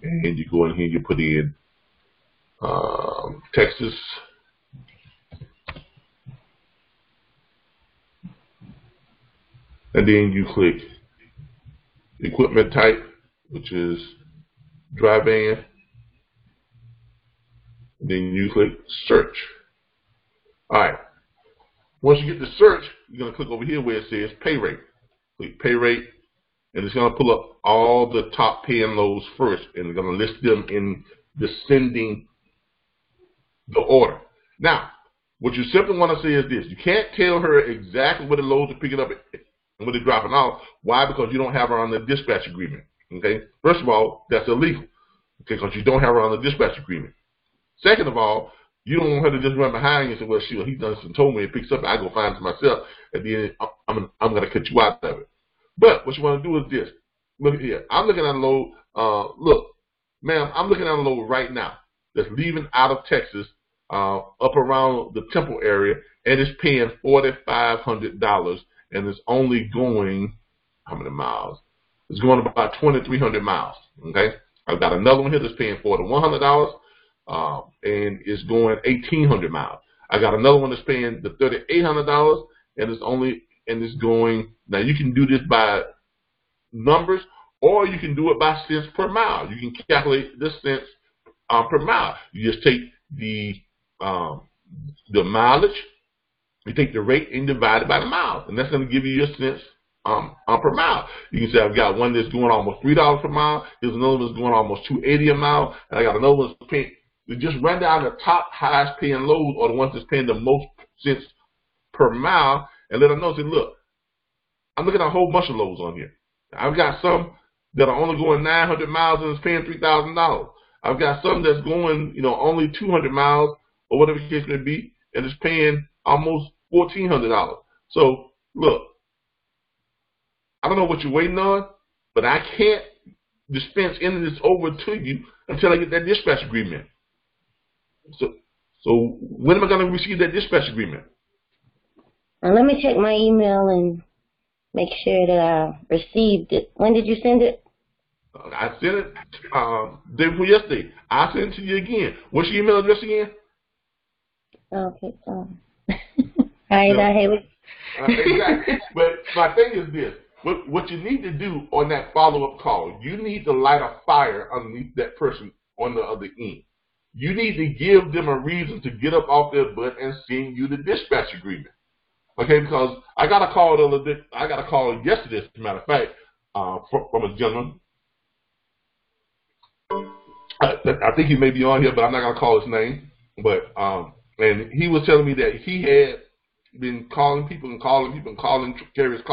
and you go in here and you put in Texas. And then you click equipment type, which is dry van. Then you click search. All right. Once you get to search, you're going to click over here where it says pay rate. Click pay rate, and it's going to pull up all the top paying loads first, and it's going to list them in descending the order. Now, what you simply want to say is this. You can't tell her exactly where the loads are picking up and where they're dropping off. Why? Because you don't have her on the dispatch agreement. Okay? First of all, that's illegal. Okay, because you don't have her on the dispatch agreement. Second of all, you don't want her to just run behind you and say, well, he done this and told me, it picks up, and I go find it myself. At the end, I'm going to cut you out of it. But what you want to do is this. Look here. I'm looking at a load. Look, ma'am, I'm looking at a load right now that's leaving out of Texas up around the Temple area, and it's paying $4,500, and it's only going, how many miles? It's going about 2,300 miles, okay? I've got another one here that's paying $4,100, and it's going 1,800 miles. I got another one that's paying the $3,800, and it's going, now you can do this by numbers, or you can do it by cents per mile. You can calculate the cents per mile. You just take the mileage, you take the rate and divide it by the miles, and that's going to give you your cents per mile. You can say I've got one that's going almost $3 per mile. There's another one that's going almost $2.80 a mile, and I got another one that's paying. We just run down the top highest paying loads or the ones that's paying the most cents per mile, and let them know. Say, look, I'm looking at a whole bunch of loads on here. I've got some that are only going 900 miles and it's paying $3,000. I've got some that's going, only 200 miles or whatever the case may be, and it's paying almost $1,400. So look, I don't know what you're waiting on, but I can't dispense any of this over to you until I get that dispatch agreement. So when am I going to receive that dispatch agreement? Let me check my email and make sure that I received it. When did you send it? I sent it day before yesterday. I'll send it to you again. What's your email address again? Okay, so I have it. Exactly. But my thing is this. What you need to do on that follow-up call, you need to light a fire underneath that person on the other end. You need to give them a reason to get up off their butt and send you the dispatch agreement. Okay, because I got a call yesterday, as a matter of fact, from a gentleman. I think he may be on here, but I'm not gonna call his name. But and he was telling me that he had been calling people and calling people and calling carriers,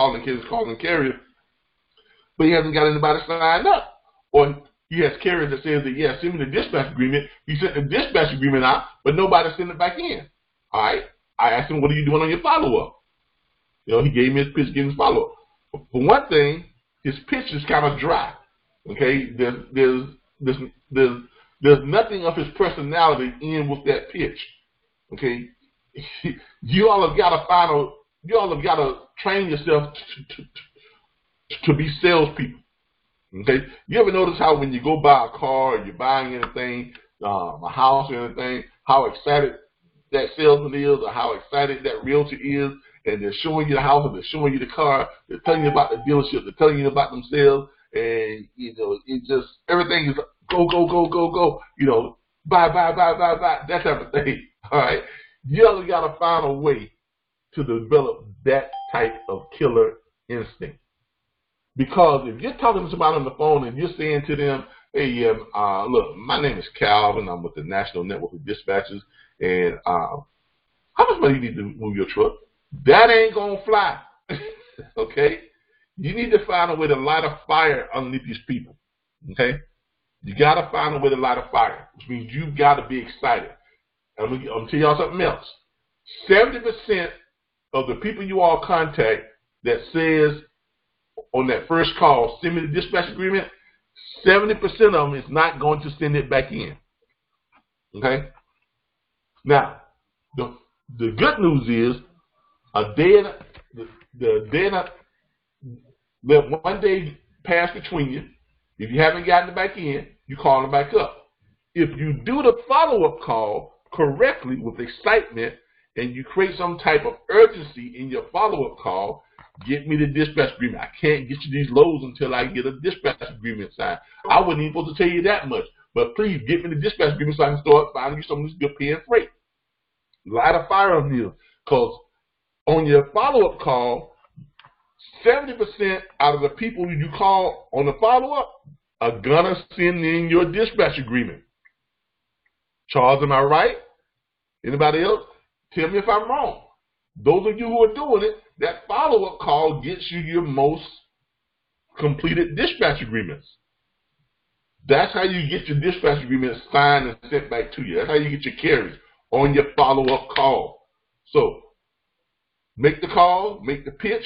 but he hasn't got anybody signed up. Or he has carriers that says that, yeah, send me the dispatch agreement. He sent the dispatch agreement out, but nobody sent it back in. All right. I asked him, what are you doing on your follow-up? He gave me his pitch, gave me his follow-up. For one thing, his pitch is kind of dry. Okay. There's nothing of his personality in with that pitch. Okay. You all have got to train yourself to be salespeople. Okay, you ever notice how when you go buy a car or you're buying anything, a house or anything, how excited that salesman is, or how excited that realtor is, and they're showing you the house, or they're showing you the car, they're telling you about the dealership, they're telling you about themselves, and it just everything is go, buy, that type of thing. All right. You all got to find a way to develop that type of killer instinct. Because if you're talking to somebody on the phone and you're saying to them, hey, look, my name is Calvin. I'm with the National Network of Dispatchers. And how much money you need to move your truck? That ain't going to fly. Okay? You need to find a way to light a fire underneath these people. Okay? You got to find a way to light a fire, which means you got to be excited. I'm going to tell y'all something else. 70% of the people you all contact that says on that first call, send me the dispatch agreement, 70% of them is not going to send it back in. Okay? Now, the good news is let one day pass between you. If you haven't gotten it back in, you call them back up. If you do the follow-up call correctly with excitement and you create some type of urgency in your follow-up call, get me the dispatch agreement. I can't get you these loads until I get a dispatch agreement signed. I wasn't even supposed to tell you that much, but please get me the dispatch agreement so I can start finding you some of this good paying freight. Light a fire on you, because on your follow-up call, 70% out of the people you call on the follow-up are gonna send in your dispatch agreement. Charles, am I right? Anybody else? Tell me if I'm wrong. Those of you who are doing it, that follow-up call gets you your most completed dispatch agreements. That's how you get your dispatch agreements signed and sent back to you. That's how you get your carriers on your follow-up call. So, make the call, make the pitch.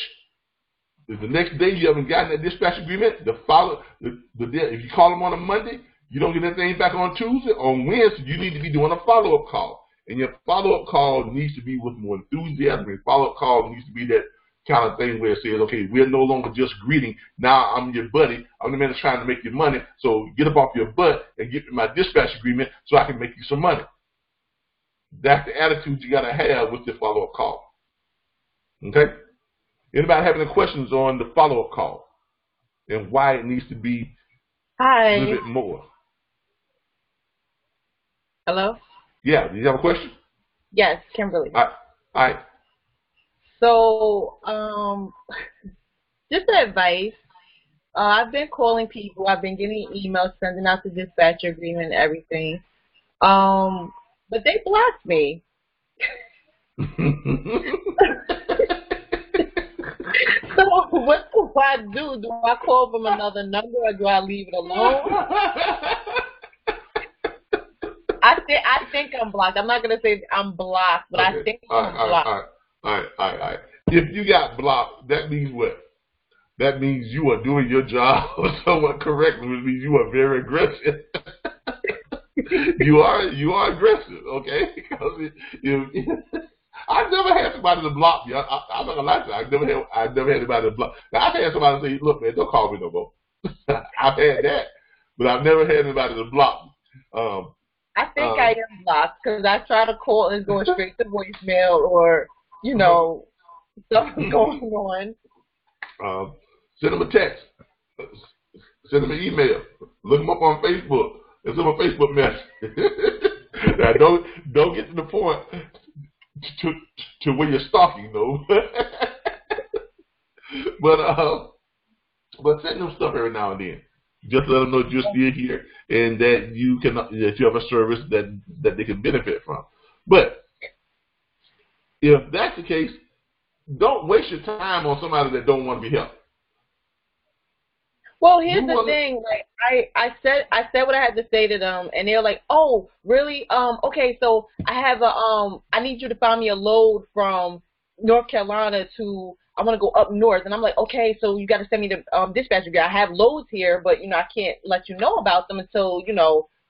If the next day you haven't gotten that dispatch agreement, if you call them on a Monday, you don't get anything back on Tuesday. On Wednesday, you need to be doing a follow-up call. And your follow-up call needs to be with more enthusiasm. Your follow-up call needs to be that kind of thing where it says, okay, we're no longer just greeting. Now I'm your buddy. I'm the man that's trying to make you money. So get up off your butt and get me my dispatch agreement so I can make you some money. That's the attitude you got to have with your follow-up call. Okay? Anybody have any questions on the follow-up call and why it needs to be a little bit more? Hello? Yeah, do you have a question? Yes, Kimberly. All right. So, just advice. I've been calling people. I've been getting emails, sending out the dispatcher agreement and everything. But they blocked me. So what do I do? Do I call from another number or do I leave it alone? I think I'm blocked. I'm not gonna say I'm blocked, but okay. I think I'm blocked. All right. If you got blocked, that means what? That means you are doing your job somewhat correctly, which means you are very aggressive. you are aggressive, okay? Because I've never had somebody to block me. I'm not gonna lie to you. I've never had anybody to block. Now, I've had somebody say, "Look, man, don't call me no more." I've had that, but I've never had anybody to block me. I think I am blocked because I try to call and go straight to voicemail, or something going on. Send them a text. Send them an email. Look them up on Facebook. Send them a Facebook message. Now, don't get to the point to where you're stalking, though. but send them stuff every now and then. Just let them know that you're still here and that you have a service that they can benefit from. But if that's the case, don't waste your time on somebody that don't want to be helped. Well, here's the thing. Like I said what I had to say to them, and they're like, "Oh, really? Okay, so I have I need you to find me a load from North Carolina to I want to go up north." And I'm like, "Okay, so you got to send me the dispatcher guy. I have loads here, but I can't let you know about them until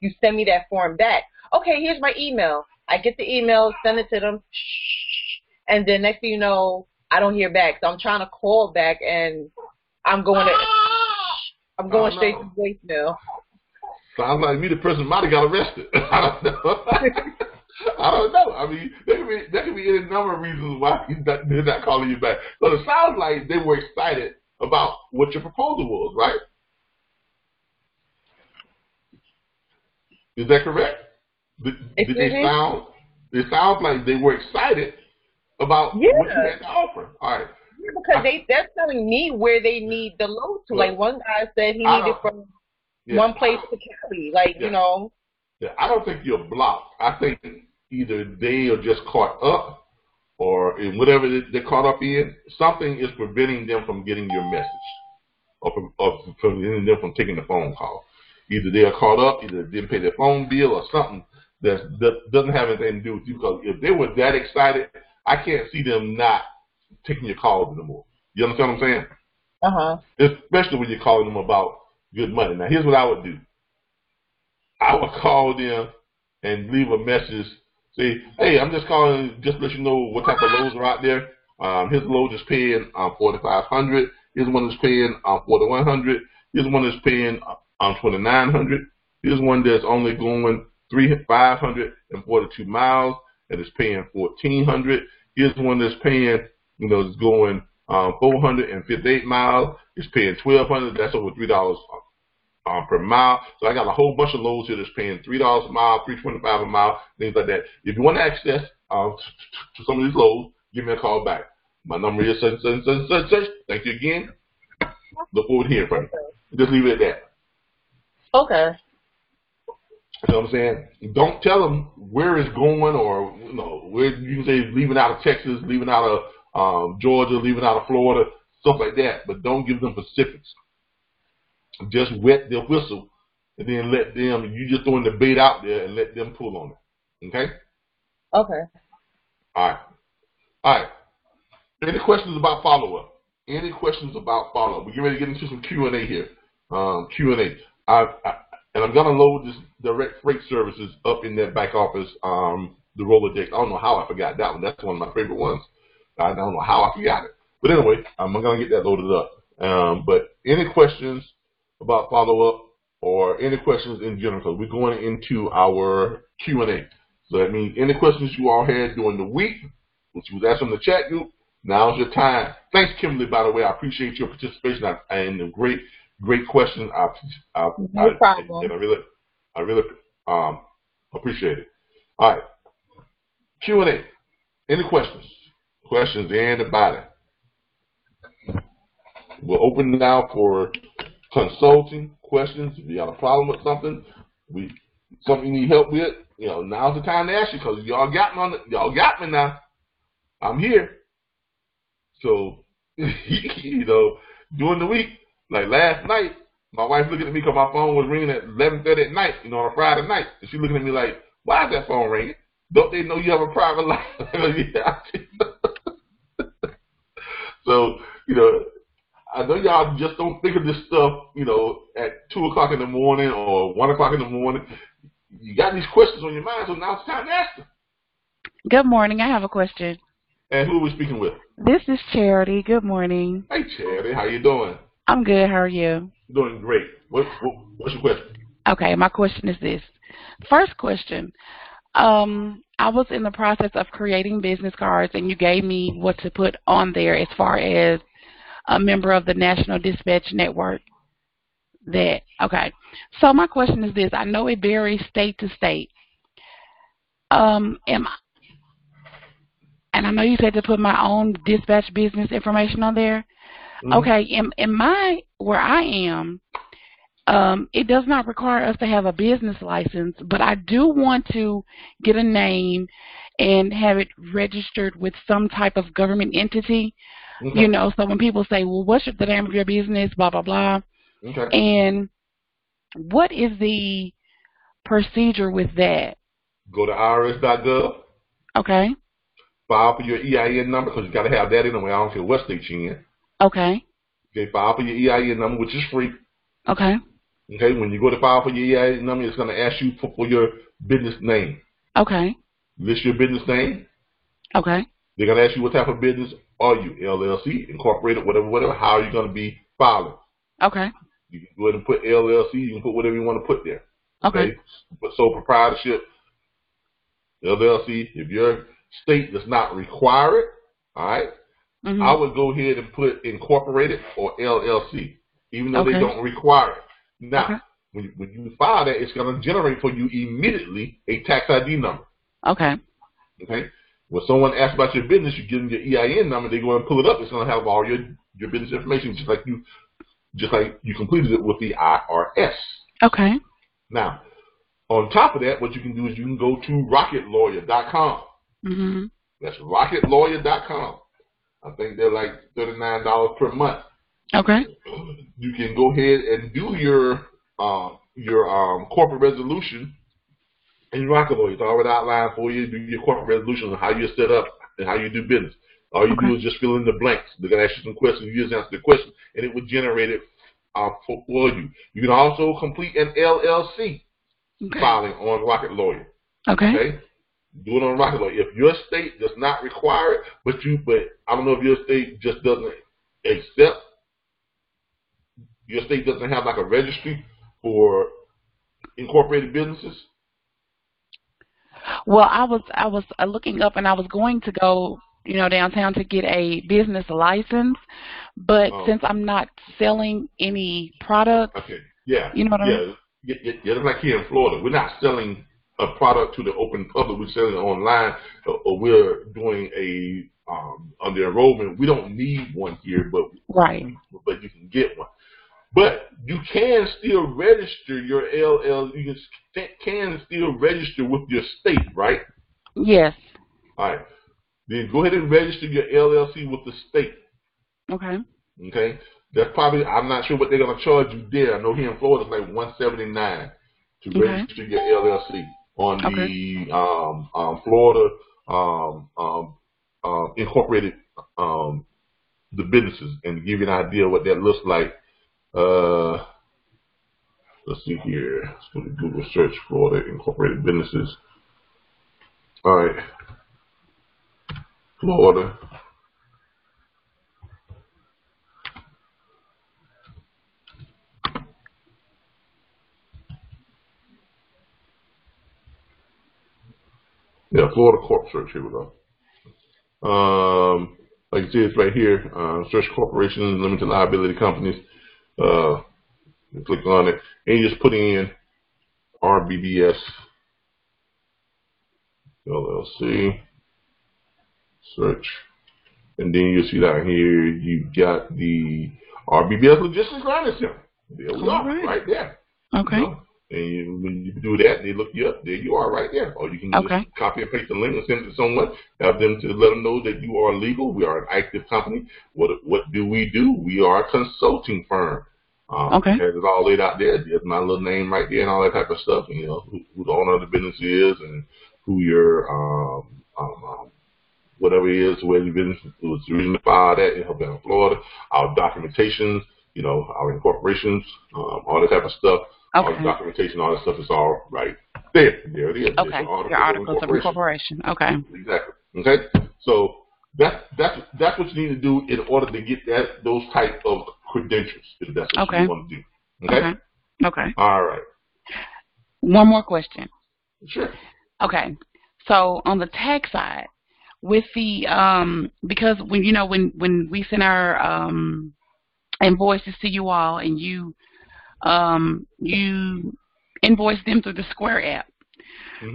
you send me that form back." Okay, here's my email. I get the email, send it to them, and then next thing you know, I don't hear back. So I'm trying to call back, and I'm going straight to voicemail. Sounds like me, the person might have got arrested. I don't know. I don't know. I mean, there could be any number of reasons why they're not calling you back. But it sounds like they were excited about what your proposal was, right? Is that correct? It sounds like they were excited about what you had to offer. All right. Because they're telling me where they need the load to. Like one guy said he needed from one place to Cali. Yeah, I don't think you're blocked. I think either they are just caught up, or in whatever they're caught up in, something is preventing them from getting your message, or from preventing them from taking the phone call. Either they are caught up, either they didn't pay their phone bill, or something that doesn't have anything to do with you. Because if they were that excited, I can't see them not taking your calls anymore. You understand what I'm saying? Especially when you're calling them about good money. Now, here's what I would do. I would call them and leave a message. Say, "Hey, I'm just calling just to let you know what type of loads are out there. Here's a load that's paying $4,500. Here's one that's paying $4,100. Here's one that's paying $2,900. Here's one that's only going 542 miles and it's paying $1,400. Here's one that's paying it's going 458 miles. It's paying $1,200. That's over $3 per mile. So I got a whole bunch of loads here that's paying $3 a mile, $3.25 a mile, things like that. If you want to access to some of these loads, give me a call back. My number is such. Thank you again. Look forward to hearing from you. Just leave it at that. Okay. You know what I'm saying? Don't tell them where it's going, or where you can say leaving out of Texas, leaving out of Georgia, leaving out of Florida, stuff like that. But don't give them specifics. Just wet their whistle, and then let them. You just throwing the bait out there and let them pull on it. Okay. Okay. All right. Any questions about follow-up? Any questions about follow-up? We're getting ready to get into some Q&A here. Q&A. And I'm gonna load this direct freight services up in that back office. The Rolodex. I don't know how I forgot that one. That's one of my favorite ones. I don't know how I forgot it. But anyway, I'm gonna get that loaded up. But any questions about follow-up or any questions in general? So we're going into our Q&A. So that means any questions you all had during the week, which was asked in the chat group, now's your time. Thanks, Kimberly, by the way. I appreciate your participation and the great question. No problem. And I really appreciate it. All right. Q&A. Any questions? Questions, anybody? we're open now for consulting questions. If you got a problem with something, something you need help with, now's the time to ask you, because y'all got me now. I'm here. So, during the week, like last night, my wife looking at me because my phone was ringing at 11:30 at night, on a Friday night. And she's looking at me like, why is that phone ringing? Don't they know you have a private life? So, I know y'all just don't think of this stuff, at 2 o'clock in the morning or 1 o'clock in the morning. You got these questions on your mind, so now it's time to ask them. Good morning. I have a question. And who are we speaking with? This is Charity. Good morning. Hey, Charity. How you doing? I'm good. How are you? Doing great. What's your question? Okay, my question is this. First question. I was in the process of creating business cards, and you gave me what to put on there as far as a member of the National Dispatch Network. Okay. So my question is this. I know it varies state to state. And I know you said to put my own dispatch business information on there. Mm-hmm. Okay, where I am, it does not require us to have a business license, but I do want to get a name and have it registered with some type of government entity, okay. So when people say, well, what's the name of your business, blah, blah, blah, okay. And what is the procedure with that? Go to irs.gov. Okay. File for your EIN number, because you got to have that anyway. I don't care what state you're in. Okay. Okay, file for your EIN number, which is free. Okay. Okay, when you go to file for your EIN number, it's going to ask you for your business name. Okay. List your business name. Okay. They're going to ask you what type of business are you, LLC, incorporated, whatever, how are you going to be filing. Okay. You can go ahead and put LLC, you can put whatever you want to put there. Okay. But sole proprietorship, LLC, if your state does not require it, all right, mm-hmm. I would go ahead and put incorporated or LLC, even though they don't require it. Now, when you file that, it's going to generate for you immediately a tax ID number. Okay. Okay. When someone asks about your business, you give them your EIN number, they go and pull it up. It's going to have all your business information, just like you completed it with the IRS. Okay. Now, on top of that, what you can do is you can go to rocketlawyer.com. Mm-hmm. That's rocketlawyer.com. I think they're like $39 per month. Okay. You can go ahead and do your corporate resolution in Rocket Lawyer. It's already outlined for you. Do your corporate resolution on how you're set up and how you do business. All you do is just fill in the blanks. They're going to ask you some questions. You just answer the question, and it will generate it for you. You can also complete an LLC filing on Rocket Lawyer. Okay. Do it on Rocket Lawyer. If your state does not require it, but I don't know if your state just doesn't accept. Your state doesn't have like a registry for incorporated businesses. Well, I was looking up, and I was going to go, downtown to get a business license, but since I'm not selling any products, okay, yeah, you know what I mean? Yeah, just like here in Florida, we're not selling a product to the open public. We're selling it online, or we're doing under enrollment. We don't need one here, but you can get one. But you can still register your LLC. You can still register with your state, right? Yes. All right. Then go ahead and register your LLC with the state. Okay. Okay. That's probably, I'm not sure what they're going to charge you there. I know here in Florida it's like $179 to register your LLC on the Florida incorporated the businesses, and to give you an idea of what that looks like. Let's see here. Let's go to Google search Florida incorporated businesses. All right. Florida. Yeah, Florida Corp search. Here we go. Like you see, it's right here. Search corporations, limited liability companies. You click on it, and you just put in RBBS LLC. Search. And then you'll see down here, you've got the RBBS Logistics Learning Center. There we are, right there. Okay. You know? And when you do that, they look you up. There you are, right there. Or you can just copy and paste the link and send it to someone. Have them to let them know that you are legal. We are an active company. What do? We are a consulting firm. It has it all laid out there. There's my little name right there and all that type of stuff. And, you know, who the owner of the business is and who your whatever it is, where your business was originally filed at in Havana, Florida. Our documentations, you know, our incorporations, all that type of stuff. All the documentation, all that stuff is all right there. There it is. Okay. Your articles of incorporation. Okay. Exactly. Okay. So that's what you need to do in order to get those type of credentials, if that's what you want to do. Okay. Okay. All right. One more question. Sure. Okay. So on the tax side, with the because when we send our invoices to you all and you invoice them through the Square app.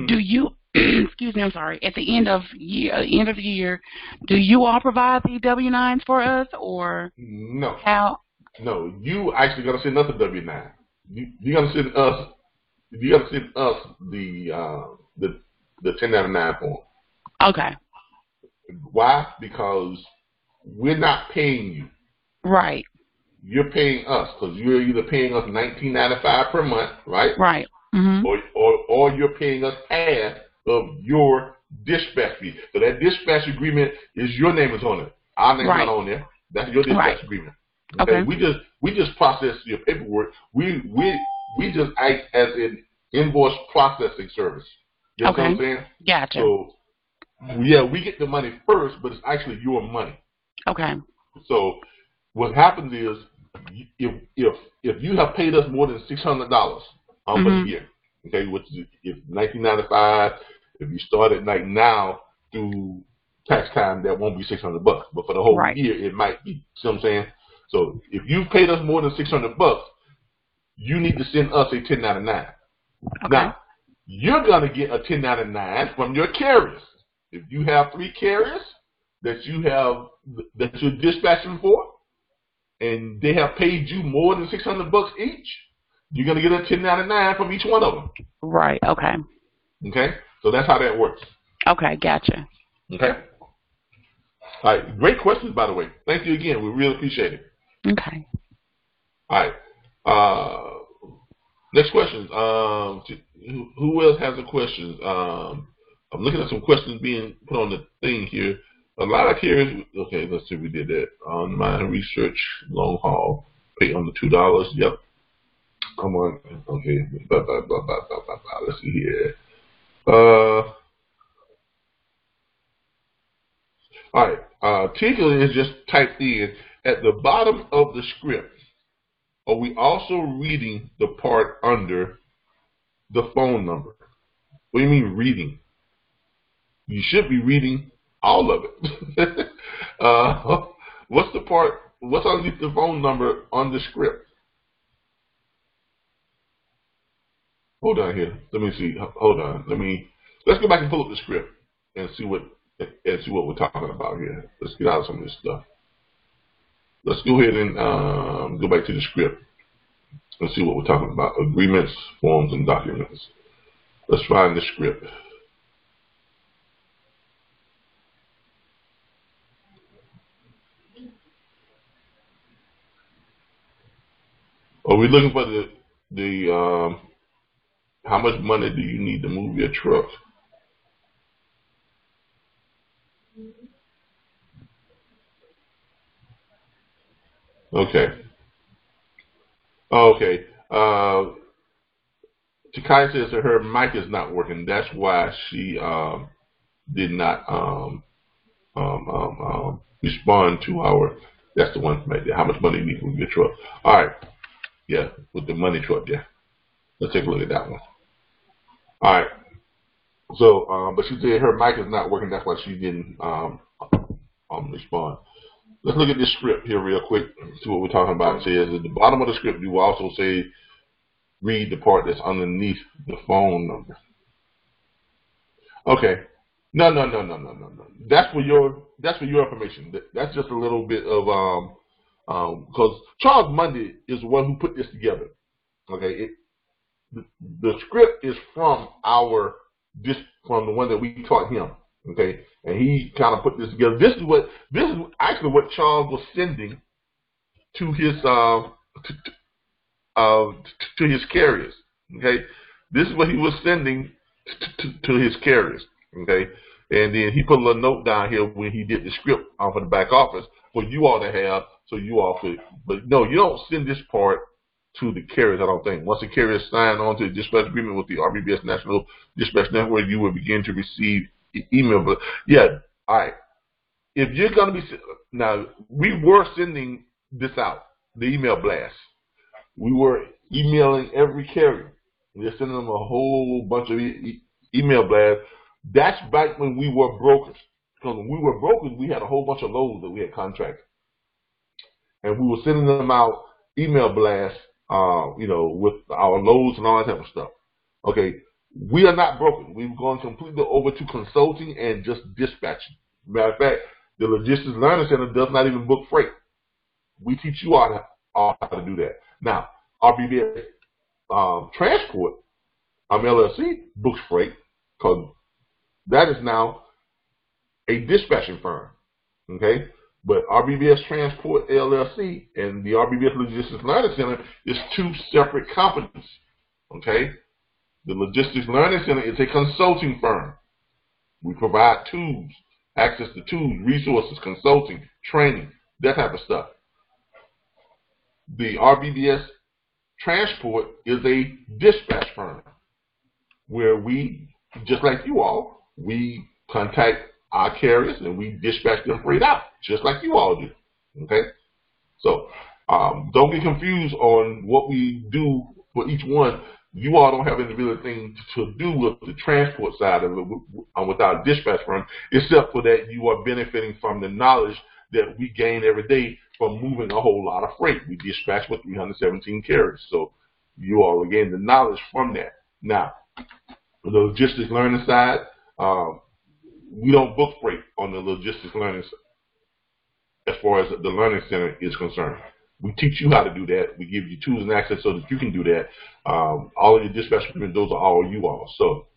Do you excuse me, I'm sorry, at the end of the year, do you all provide the W-9s for us, or no? How? No, you actually gotta send us a W-9. You gotta send us the 1099 form. Okay. Why? Because we're not paying you. Right. You're paying us, because you're either paying us $19.95 per month, right? Right. Or you're paying us half of your dispatch fee. So that dispatch agreement is your name is on it. Our name's not on there. That's your dispatch agreement. Okay. We just process your paperwork. We just act as an invoice processing service. You know what I'm saying? Gotcha. So yeah, we get the money first, but it's actually your money. Okay. So what happens is, if you have paid us more than $600 for the year, okay, which is if $19.95, if you start at like now through tax time, that won't be $600, but for the whole year it might be. See what I'm saying? So if you've paid us more than $600, you need to send us a 1099. Now you're gonna get a 1099 from your carriers. If you have 3 carriers that you're dispatching for, and they have paid you more than $600 each, you're gonna get a 1099 from each one of them. Right. Okay. Okay. So that's how that works. Okay. Gotcha. Okay. All right. Great questions, by the way. Thank you again. We really appreciate it. Okay. All right. Next questions. Who else has a question? I'm looking at some questions being put on the thing here. A lot of carriers. Okay, let's see if we did that. Online research, long haul, pay on the $2. Yep. I'm on. Okay. Let's see here. All right. Tika is just typed in at the bottom of the script. Are we also reading the part under the phone number? What do you mean reading? You should be reading all of it. What's the part? What's underneath the phone number on the script? Hold on here. Let me see. Hold on. Let's go back and pull up the script and see what we're talking about here. Let's get out of some of this stuff. Let's go ahead and go back to the script and see what we're talking about. Agreements, forms, and documents. Let's find the script. Are we looking for the how much money do you need to move your truck? Okay. Okay. Takai says that her mic is not working. That's why she did not respond to our. That's the one right there. How much money you need to move your truck? All right. Yeah, with the money truck. Yeah. Let's take a look at that one. All right. So, but she said her mic is not working. That's why she didn't respond. Let's look at this script here real quick. See what we're talking about. It says at the bottom of the script, you will also say, read the part that's underneath the phone number. Okay. No. That's for your information. That's just a little bit of because Charles Mundy is the one who put this together. Okay, the script is from from the one that we taught him. Okay, and he kind of put this together. This is actually what Charles was sending to his to his carriers. Okay, this is what he was sending to his carriers. Okay, and then he put a little note down here when he did the script for the back office for you all to have, so you all could. But no, you don't send this part to the carriers, I don't think. Once the carriers sign on to the dispatch agreement with the RBBS National Dispatch Network, you will begin to receive email. But yeah, all right. If you're going to be now, we were sending this out, the email blast. We were emailing every carrier. We were sending them a whole bunch of email blasts. That's back when we were brokers. Because when we were brokers, we had a whole bunch of loads that we had contracted, and we were sending them out email blasts. With our loads and all that type of stuff. Okay, we are not broken. We've gone completely over to consulting and just dispatching. Matter of fact, the Logistics Learning Center does not even book freight. We teach you all how to do that. Now, RBBS Transport LLC books freight because that is now a dispatching firm. Okay. But RBBS Transport LLC and the RBBS Logistics Learning Center is two separate companies. Okay? The Logistics Learning Center is a consulting firm. We provide tools, access to tools, resources, consulting, training, that type of stuff. The RBBS Transport is a dispatch firm where we, just like you all, we contact our carriers and we dispatch them freight out, just like you all do. Okay? So don't get confused on what we do for each one. You all don't have any real thing to do with the transport side of it with our dispatch firm, except for that you are benefiting from the knowledge that we gain every day from moving a whole lot of freight. We dispatch with 317 carriers. So you all are getting the knowledge from that. Now, the logistics learning side, we don't book freight on the logistics learning as far as the learning center is concerned. We teach you how to do that. We give you tools and access so that you can do that. All of your dispatch equipment, those are all you all. So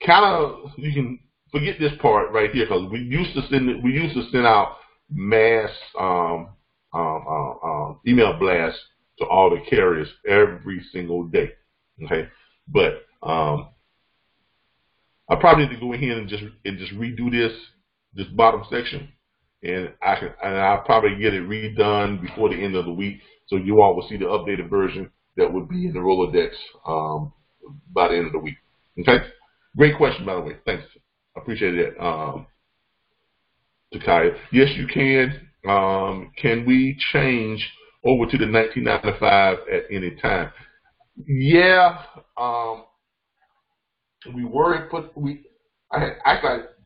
kind of you can forget this part right here because we used to send out mass email blasts to all the carriers every single day. Okay, but I probably need to go ahead and just redo this bottom section, and I'll probably get it redone before the end of the week, so you all will see the updated version that would be in the Rolodex by the end of the week. Okay, great question by the way. Thanks, I appreciate that, Takaya. Yes, you can. Can we change over to the 1995 at any time? Yeah.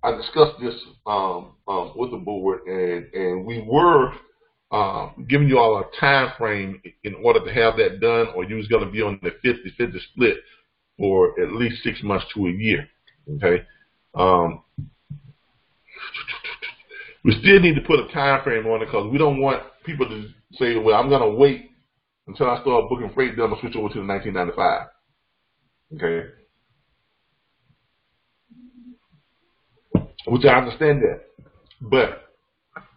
I discussed this with the board, and we were giving you all a time frame in order to have that done, or you was going to be on the 50-50 split for at least 6 months to a year. Okay. We still need to put a time frame on it because we don't want people to say, well, I'm going to wait until I start booking freight, then I'm going to switch over to the 1995. Okay. Which I understand that. But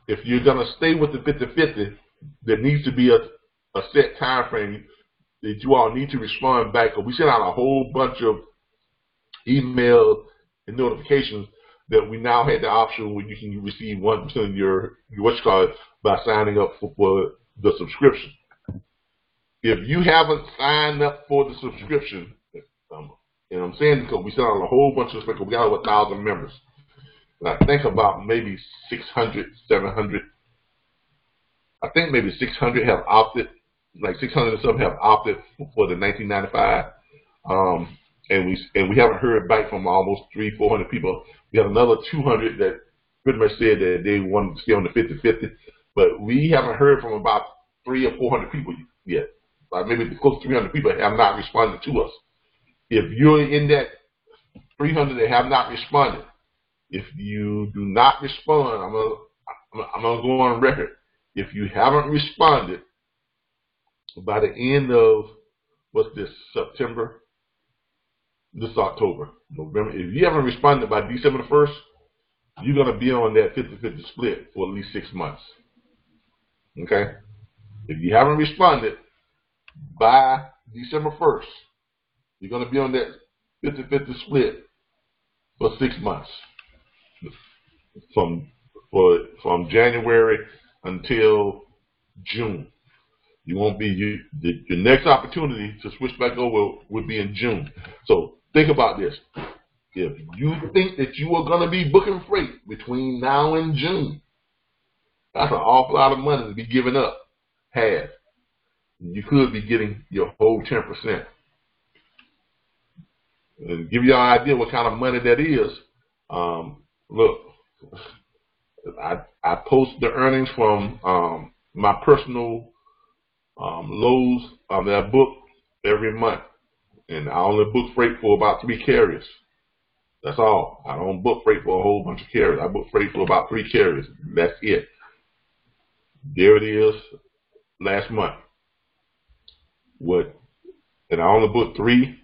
if you're going to stay with the 50-50, there needs to be a set time frame that you all need to respond back. We sent out a whole bunch of emails and notifications that we now had the option where you can receive 1% of your what's called by signing up for the subscription. If you haven't signed up for the subscription, and I'm saying because we sent out a whole bunch of stuff, we got over 1,000 members. And I think about maybe 600, 700. I think maybe 600 have opted, like 600 and some have opted for the 1995. And we haven't heard back from almost 300-400 people. We have another 200 that pretty much said that they wanted to stay on the 50-50, but we haven't heard from about 300 or 400 people yet. Like maybe close to 300 people have not responded to us. If you're in that 300 that have not responded, if you do not respond, I'm gonna go on record. If you haven't responded by the end of what's this, September, this October, November, if you haven't responded by December the 1st, you're gonna be on that 50-50 split for at least 6 months. Okay? If you haven't responded by December 1st, you're gonna be on that 50-50 split for 6 months. From January until June. You won't be your next opportunity to switch back over would be in June. So think about this. If you think that you are going to be booking freight between now and June, that's an awful lot of money to be giving up. Half. You could be getting your whole 10%. And give you an idea what kind of money that is. Look, I post the earnings from my personal loads that I book every month, and I only book freight for about 3 carriers. That's all. I don't book freight for a whole bunch of carriers. I book freight for about 3 carriers. That's it. There it is. Last month. And I only booked 3.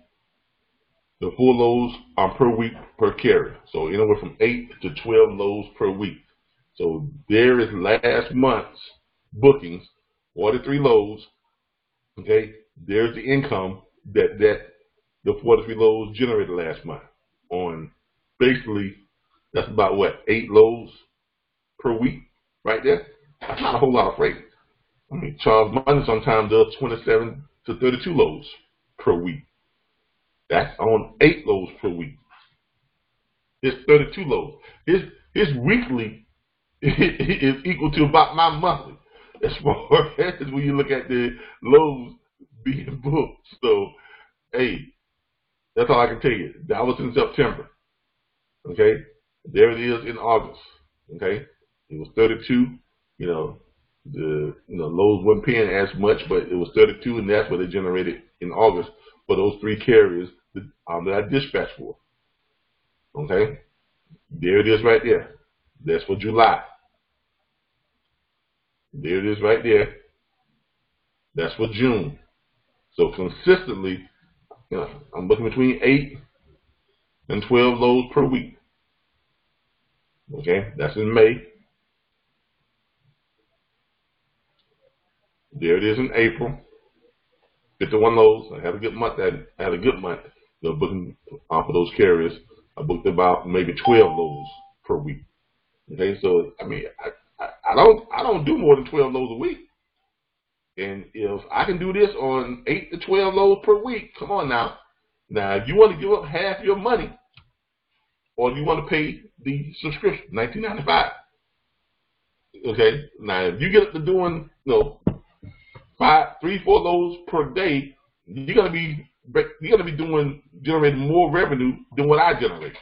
The 4 loads per week per carrier. So anywhere from 8 to 12 loads per week. So there is last month's bookings, 43 loads. Okay, there's the income that the 43 loads generated last month. On basically, that's about what, 8 loads per week, right there. That's not a whole lot of freight. I mean, Charles Money sometimes does 27 to 32 loads per week. That's on 8 loads per week. It's 32 loads. His weekly is equal to about my monthly, as far as when you look at the loads being booked. So, hey, that's all I can tell you. That was in September. Okay, there it is in August. Okay, it was 32. The loads weren't paying as much, but it was 32, and that's what they generated in August for those 3 carriers that I dispatched for. Okay, there it is right there. That's for July. There it is right there. That's for June. So consistently, I'm booking between 8 and 12 loads per week. Okay, that's in May. There it is in April. 51 loads. I had a good month. I had a good month. Booking for those carriers. I booked about maybe 12 loads per week. Okay, so I mean, I don't do more than 12 loads a week. And if I can do this on 8 to 12 loads per week, come on now. Now, if you want to give up half your money, or you want to pay the subscription, $19.95. Okay, now if you get up to doing 3, 4 loads per day, you're gonna be generating more revenue than what I generate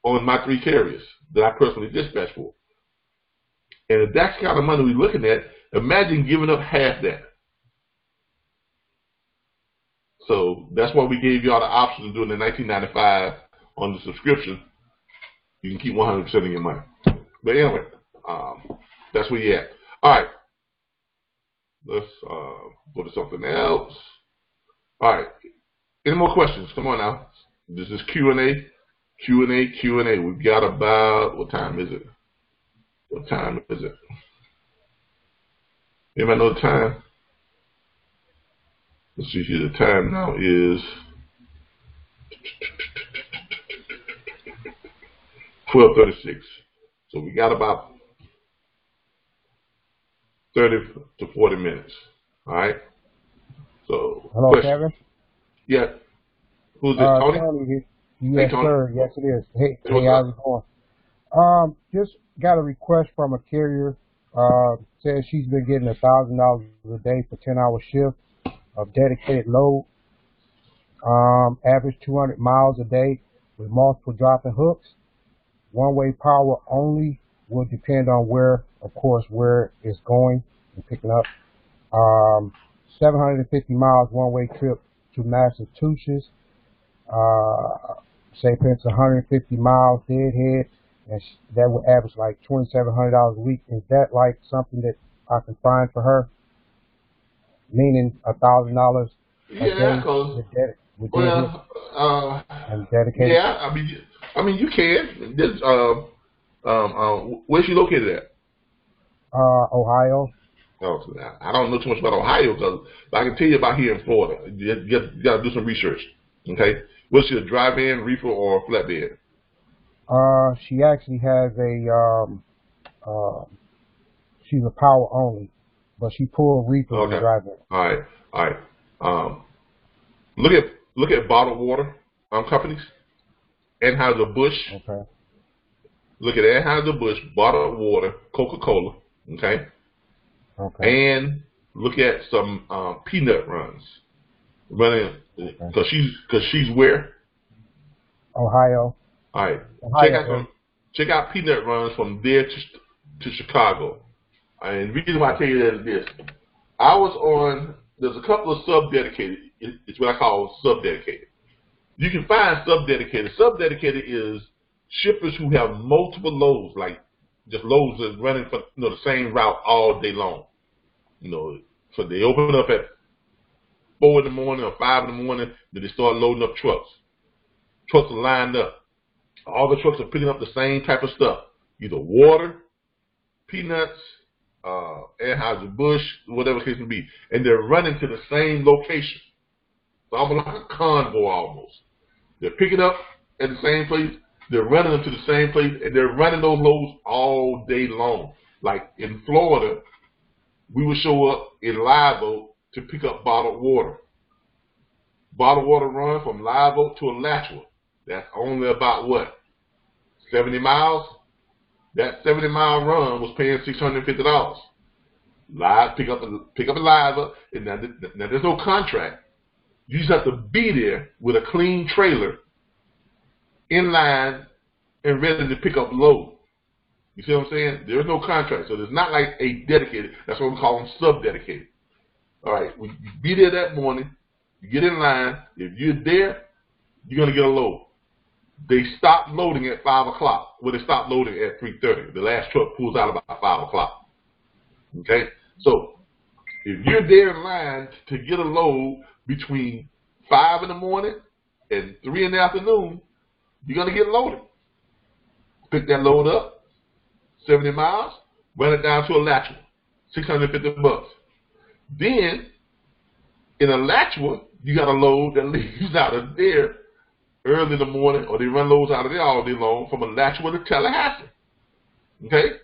on my 3 carriers that I personally dispatch for. And if that's the kind of money we're looking at, imagine giving up half that. So that's why we gave y'all the option of doing the $19.95 on the subscription. You can keep 100% of your money. But anyway, that's where you're at. All right. Let's go to something else. All right. Any more questions? Come on now. This is Q&A. Q&A. We've got about, what time is it? What time is it? Anybody know the time? Let's see here. The time now is 12:36. So we got about 30 to 40 minutes. All right. So, hello, question. Kevin. Yeah. Who's it? Tony? Tony here. Hey, Yes, Tony. sir. Yes, it is. Hey, how's it going? Just got a request from a carrier. Says she's been getting $1,000 a day for 10-hour shift of dedicated load. Average 200 miles a day with multiple dropping hooks. One-way power only. Will depend on where it's going and picking up. 750 miles one-way trip to Massachusetts. say for instance 150 miles deadhead, and that would average like $2,700 a week. Is that like something that I can find for her? Meaning $1,000 a day and dedicated. Yeah, I mean you can. This, where's she located at? Ohio. Oh, I don't know too much about Ohio, but I can tell you about here in Florida. You got to do some research. Okay, what's she, a drive-in, reefer, or flatbed? She actually has she's a power only, but she pulled reefer and drive-in. All right. Look at bottled water companies. Anheuser-Busch. Okay. Look at Anheuser-Busch, bottled water, Coca-Cola. Okay. And look at some peanut runs. Running because she's where? Ohio. All right. Check out peanut runs from there to Chicago. And the reason why I tell you that is this: there's a couple of sub-dedicated. It's what I call sub-dedicated. You can find sub-dedicated. Sub-dedicated is shippers who have multiple loads, like just loads that's running for the same route all day long. So they open up at 4 in the morning or 5 in the morning, then they start loading up trucks. Trucks are lined up. All the trucks are picking up the same type of stuff, either water, peanuts, Anheuser-Busch, whatever the case may be, and they're running to the same location. It's almost like a convoy almost. They're picking up at the same place, they're running them to the same place, and they're running those loads all day long. Like in Florida, we would show up in Live Oak to pick up bottled water. Bottled water run from Live Oak to Alachua. That's only about what? 70 miles? That 70-mile run was paying $650. Pick up a Live Oak, and now there's no contract. You just have to be there with a clean trailer in line and ready to pick up load. You see what I'm saying? There's no contract, so there's not like a dedicated. That's what we call them, sub-dedicated. All right, when you be there that morning, you get in line. If you're there, you're gonna get a load. They stop loading at 5 o'clock. Well, they stop loading at 3:30. The last truck pulls out about 5 o'clock. Okay, so if you're there in line to get a load between 5 in the morning and 3 in the afternoon, you're gonna get loaded. Pick that load up, 70 miles, run it down to Alachua, $650. Then in Alachua, you got a load that leaves out of there early in the morning, or they run loads out of there all day long from Alachua to Tallahassee. Okay,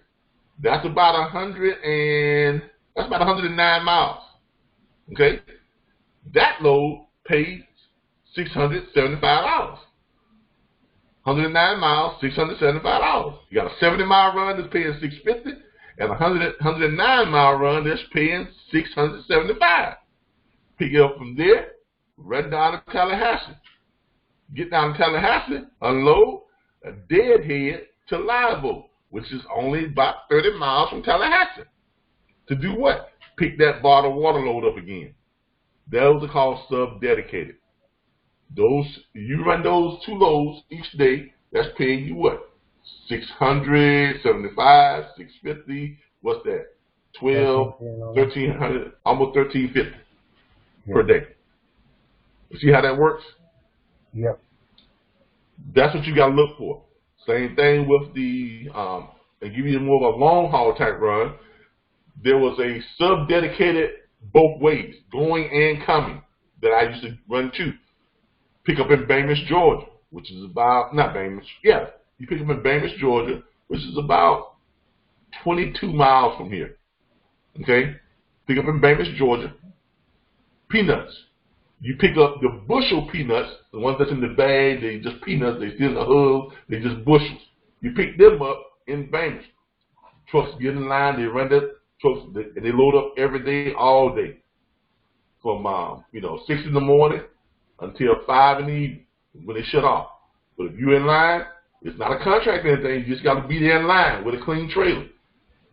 that's about 109 miles. Okay, that load pays $675. 109 miles, $675. You got a 70-mile run that's paying $650, and a 109-mile run that's paying $675. Pick it up from there, run down to Tallahassee. Get down to Tallahassee, unload a deadhead to Live Oak, which is only about 30 miles from Tallahassee. To do what? Pick that bottled water load up again. Those are called sub-dedicated. You run those 2 loads each day, that's paying you what? $675, $650, what's that? 12, 1,300, almost $1,350 per day. You see how that works? Yep. That's what you got to look for. Same thing with the, and give you more of a long haul type run. There was a sub-dedicated both ways, going and coming, that I used to run too. Pick up in Bainbridge, Georgia, which is about, not Bainbridge, yeah. You pick up in Bainbridge, Georgia, which is about 22 miles from here. Okay? Pick up in Bainbridge, Georgia. Peanuts. You pick up the bushel peanuts, the ones that's in the bag, they just peanuts, they still in the hub, they just bushels. You pick them up in Bainbridge. Trucks get in line, they run that trucks, and they load up every day, all day. From 6 in the morning until 5 in the evening when they shut off. But if you're in line, it's not a contract or anything. You just got to be there in line with a clean trailer.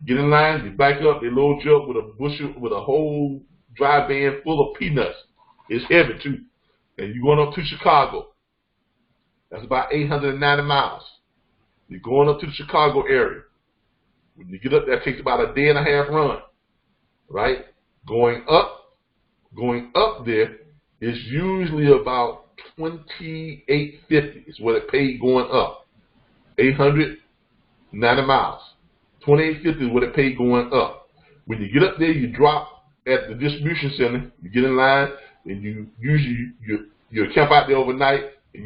Get in line, you back up, they load you up with a bushel, with a whole dry van full of peanuts. It's heavy too. And you're going up to Chicago. That's about 890 miles. You're going up to the Chicago area. When you get up there, it takes about a day and a half run, right? Going up there is usually about $28.50 is what it paid going up. 890 miles. $28.50 is what it paid going up. When you get up there, you drop at the distribution center. You get in line, and you camp out there overnight, and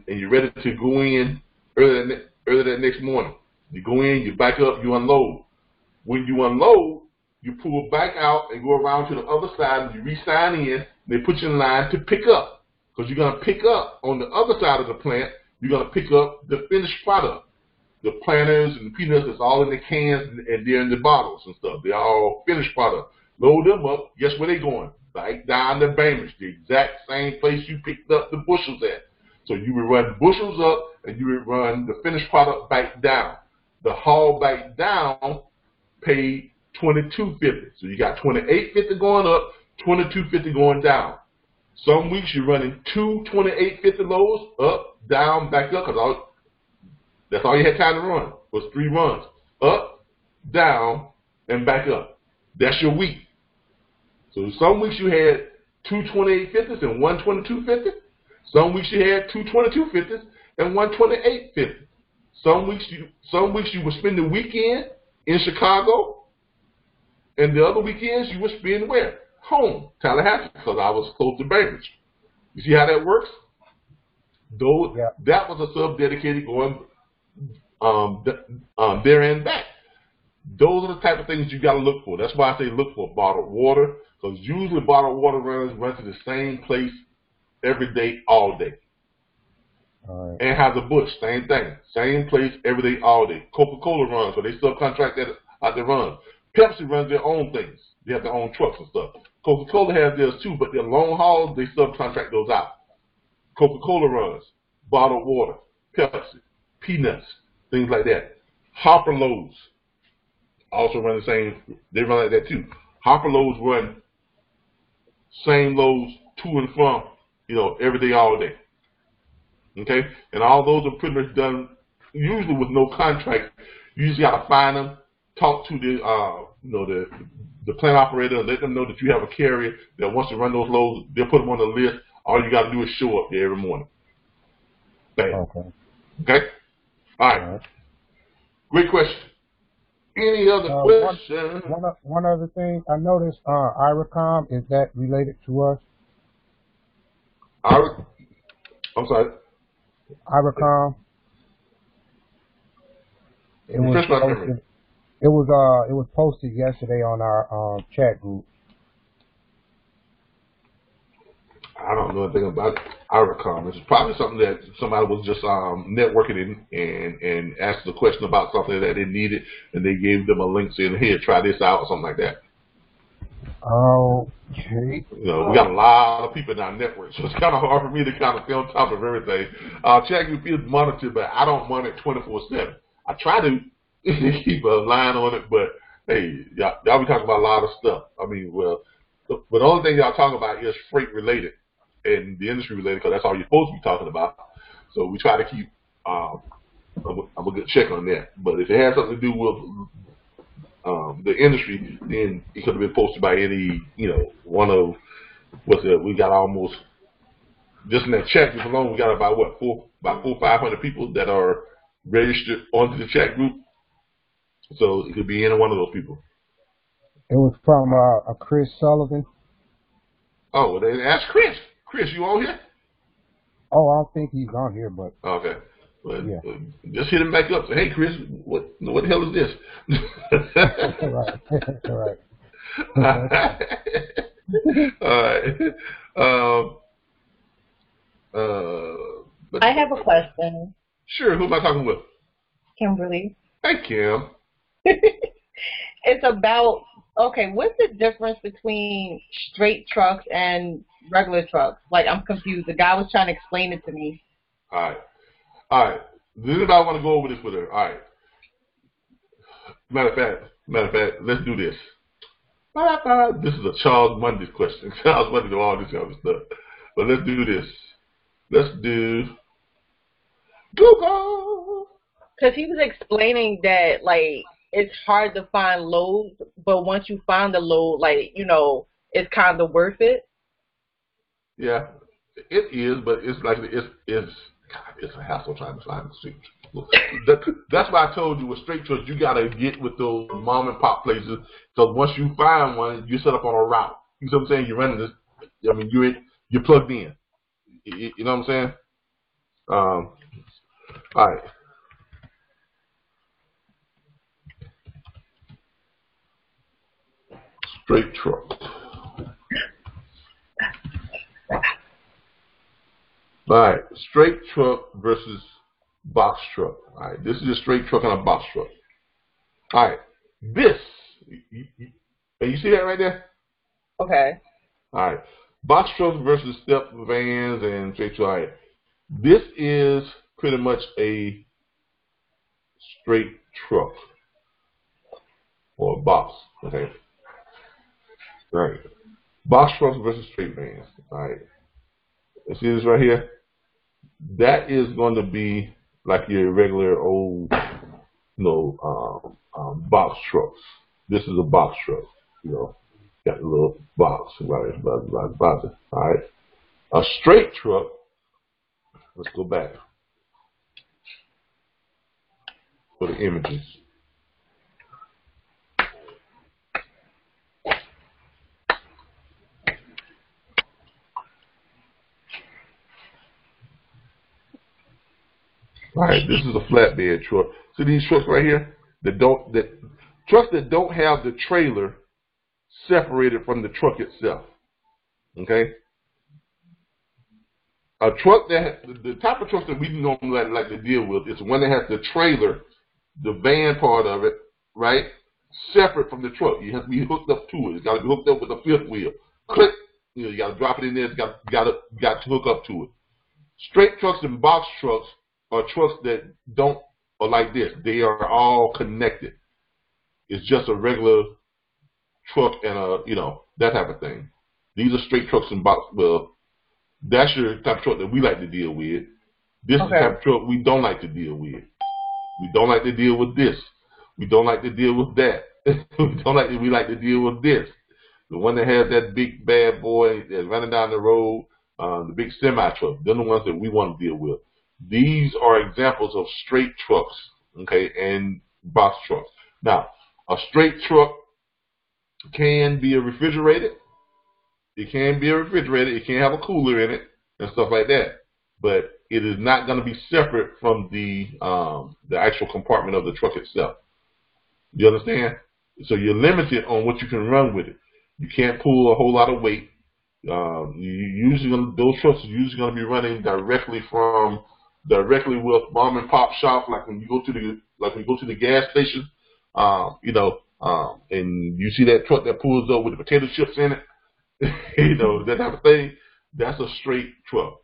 you're ready to go in early that next morning. You go in, you back up, you unload. When you unload, you pull back out and go around to the other side, and you re-sign in. They put you in line to pick up, because you're going to pick up on the other side of the plant. You're going to pick up the finished product. The planters and the peanuts is all in the cans and they're in the bottles and stuff. They're all finished product. Load them up. Guess where they going? Back down to Bainbridge, the exact same place you picked up the bushels at. So you would run bushels up and you would run the finished product back down. The haul back down paid $22.50. So you got $28.50 going up, $22.50 going down. Some weeks you're running two $28.50 loads, up, down, back up, because that's all you had time to run, was 3 runs. Up, down, and back up. That's your week. So some weeks you had two $28.50s and one $22.50. Some weeks you had two $22.50s and one $28.50. Some weeks you would spend the weekend in Chicago, and the other weekends you would spend where? Home, Tallahassee, because I was close to Bainbridge. You see how that works? That was a sub-dedicated going there and back. Those are the type of things you got to look for. That's why I say look for bottled water, because usually bottled water runs to the same place every day, all day. All right. Anheuser-Busch, same thing. Same place every day, all day. Coca-Cola runs, so they subcontract that out their runs. Pepsi runs their own things. They have their own trucks and stuff. Coca-Cola has theirs too, but their long hauls, they subcontract those out. Coca-Cola runs, bottled water, Pepsi, peanuts, things like that. Hopper loads also run the same. They run like that too. Hopper loads run same loads to and from, every day, all day. Okay? And all those are pretty much done usually with no contract. You just got to find them, talk to the plant operator, let them know that you have a carrier that wants to run those loads. They'll put them on the list. All you got to do is show up there every morning. Bam. Okay? All right. Great question. Any other questions? One other thing. I noticed IRACOM, is that related to us? I'm sorry? IRACOM. It was posted yesterday on our chat group. I don't know anything about IRACOM. It's probably something that somebody was just networking and asked a question about something that they needed, and they gave them a link saying, "Here, try this out," or something like that. Okay. We got a lot of people in our network, so it's kind of hard for me to kind of stay on top of everything. Chat group is monitored, but I don't monitor 24/7. I try to keep a line on it, but hey, y'all be talking about a lot of stuff. I mean, but the only thing y'all talking about is freight related and the industry related, because that's all you're supposed to be talking about. So we try to keep I'm a good check on that. But if it has something to do with the industry, then it could have been posted by any, one of we got almost, just in that chat group alone, we got about 500 people that are registered onto the chat group. So it could be any one of those people. It was from Chris Sullivan. Oh, well, then ask Chris. Chris, you on here? Oh, I don't think he's on here, but okay. Well, yeah. Just hit him back up. Say, hey, Chris, what the hell is this? Right. All right. I have a question. Sure. Who am I talking with? Kimberly. Hey, Kim. It's about, what's the difference between straight trucks and regular trucks? Like, I'm confused. The guy was trying to explain it to me. All right. Does anybody want to go over this with her? All right. Matter of fact, let's do this. This is a Charles Monday question. Charles Monday do all this kind of stuff. But let's do this. Let's do Google. Because he was explaining that, like, it's hard to find loads, but once you find the load, like, you know, it's kind of worth it. Yeah, it is, but it's like it's a hassle trying to find the street. That's why I told you with straight trucks, you gotta get with those mom and pop places. So once you find one, you set up on a route. You know what I'm saying? You're running this. I mean, you're plugged in. You know what I'm saying? All right. Straight truck. All right, straight truck versus box truck. All right, this is a straight truck and a box truck. All right, this, you see that right there? Okay. All right, box trucks versus step vans and straight truck. All right, this is pretty much a straight truck or a box. Okay. All right, box trucks versus straight vans. All right, you see this right here? That is going to be like your regular old, box trucks. This is a box truck, got a little box, right? All right. A straight truck. Let's go back for the images. All right, this is a flatbed truck. See these trucks right here? Trucks that don't have the trailer separated from the truck itself. Okay? A truck the type of trucks that we normally like to deal with is one that has the trailer, the van part of it, right, separate from the truck. You have to be hooked up to it. It's got to be hooked up with a fifth wheel. Click. You got to drop it in there. It's got to hook up to it. Straight trucks and box trucks are trucks that are like this. They are all connected. It's just a regular truck and that type of thing. These are straight trucks and box. Well, that's your type of truck that we like to deal with. This is the type of truck we don't like to deal with. We don't like to deal with this. We don't like to deal with that. We like to deal with this. The one that has that big bad boy that's running down the road, the big semi truck. They're the ones that we want to deal with. These are examples of straight trucks, okay, and box trucks. Now, a straight truck can be refrigerated. It can be refrigerated. It can have a cooler in it and stuff like that. But it is not going to be separate from the actual compartment of the truck itself. You understand? So you're limited on what you can run with it. You can't pull a whole lot of weight. Those trucks are usually going to be running directly with mom and pop shop, like when you go to the gas station, and you see that truck that pulls up with the potato chips in it, that type of thing. That's a straight truck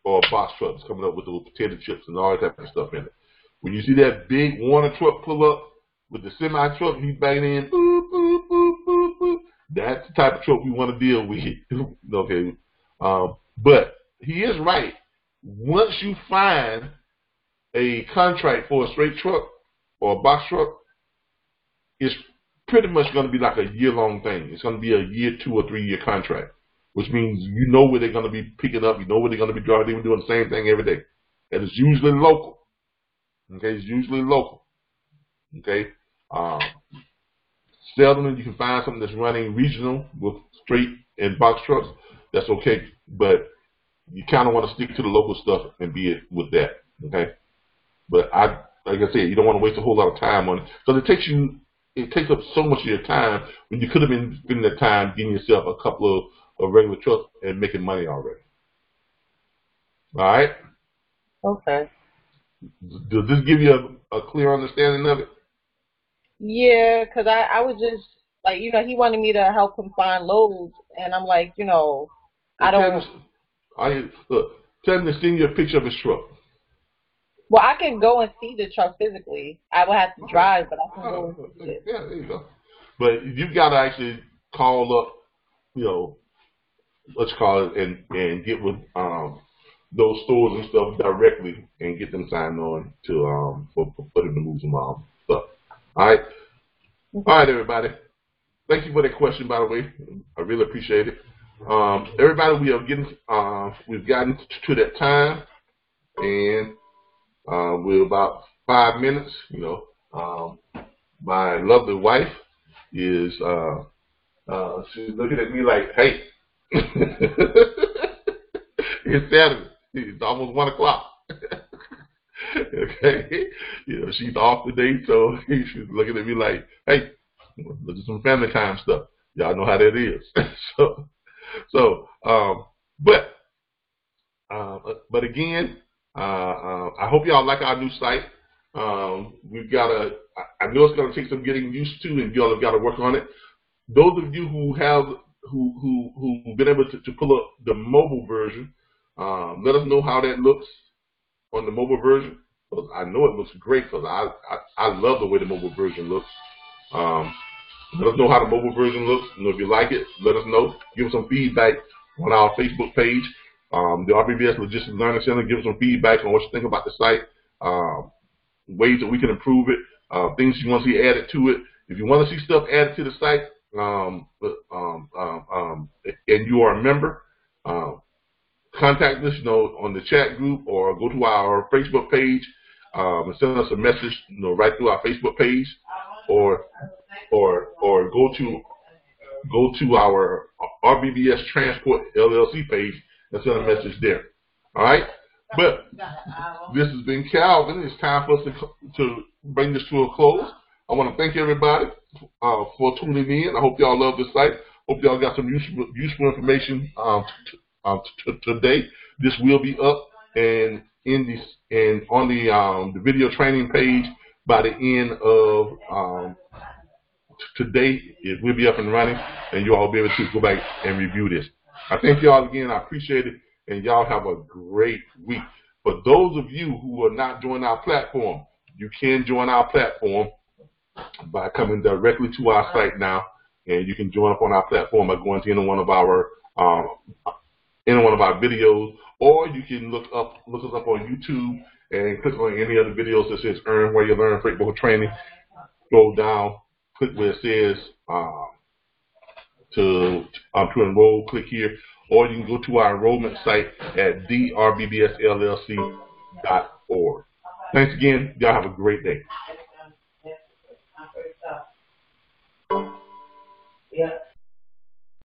or a box truck that's coming up with those potato chips and all that type of stuff in it. When you see that big Warner truck pull up with the semi truck, he's banging in, boop, boop, boop, boop, boop. That's the type of truck we want to deal with. Okay, but he is right. Once you find a contract for a straight truck or a box truck, it's pretty much going to be like a year-long thing. It's going to be a year, 2 or 3 year contract, which means you know where they're going to be picking up, you know where they're going to be driving. They're doing the same thing every day, and it's usually local. Okay, it's usually local. Okay, seldom you can find something that's running regional with straight and box trucks. That's okay, but you kind of want to stick to the local stuff and be it with that. Okay, but like I said, you don't want to waste a whole lot of time on it because it takes up so much of your time when you could have been spending that time getting yourself a couple of regular trucks and making money already. All right. Okay. Does this give you a clear understanding of it? Yeah, because I was just like, he wanted me to help him find loads, and I'm like, I don't. Tell him to send you a picture of his truck. Well, I can go and see the truck physically. I would have to drive, but I can go and see it. Yeah, there you go. But you've got to actually call up, let's call it, and get with those stores and stuff directly and get them signed on to for them to move some stuff. All right, everybody. Thank you for that question, by the way. I really appreciate it. Everybody, we've gotten to that time, and we're about 5 minutes. You know, my lovely wife is she's looking at me like, hey, it's Saturday. It's almost 1 o'clock. Okay, you know, she's off today, so she's looking at me like, hey, look at some family time stuff. Y'all know how that is. But again, I hope y'all like our new site. We've got I know it's going to take some getting used to, and y'all have got to work on it. Those of you who've been able to pull up the mobile version, let us know how that looks on the mobile version. Because I know it looks great, because I love the way the mobile version looks. Let us know how the mobile version looks. You know, if you like it, let us know. Give us some feedback on our Facebook page, the RBBS Logistics Learning Center. Give us some feedback on what you think about the site, ways that we can improve it, things you want to see added to it. If you want to see stuff added to the site, and you are a member, contact us, you know, on the chat group, or go to our Facebook page and send us a message, you know, right through our Facebook page, or go to our RBBS Transport LLC page and send a message there. All right. But this has been Calvin. It's time for us to bring this to a close. I want to thank everybody for tuning in. I hope y'all love this site. Hope y'all got some useful information today. This will be up and on the video training page by the end of today. It will be up and running, and you all will be able to go back and review this. I thank y'all again. I appreciate it, and y'all have a great week. For those of you who are not joining our platform, you can join our platform by coming directly to our site now, and you can join up on our platform by going to any one of our videos, or you can look us up on YouTube and click on any other videos that says "Earn Where You Learn Freight Broker Training." Scroll down, click where it says to enroll. Click here, or you can go to our enrollment site at the RBBS LLC.org. Thanks again. Y'all have a great day.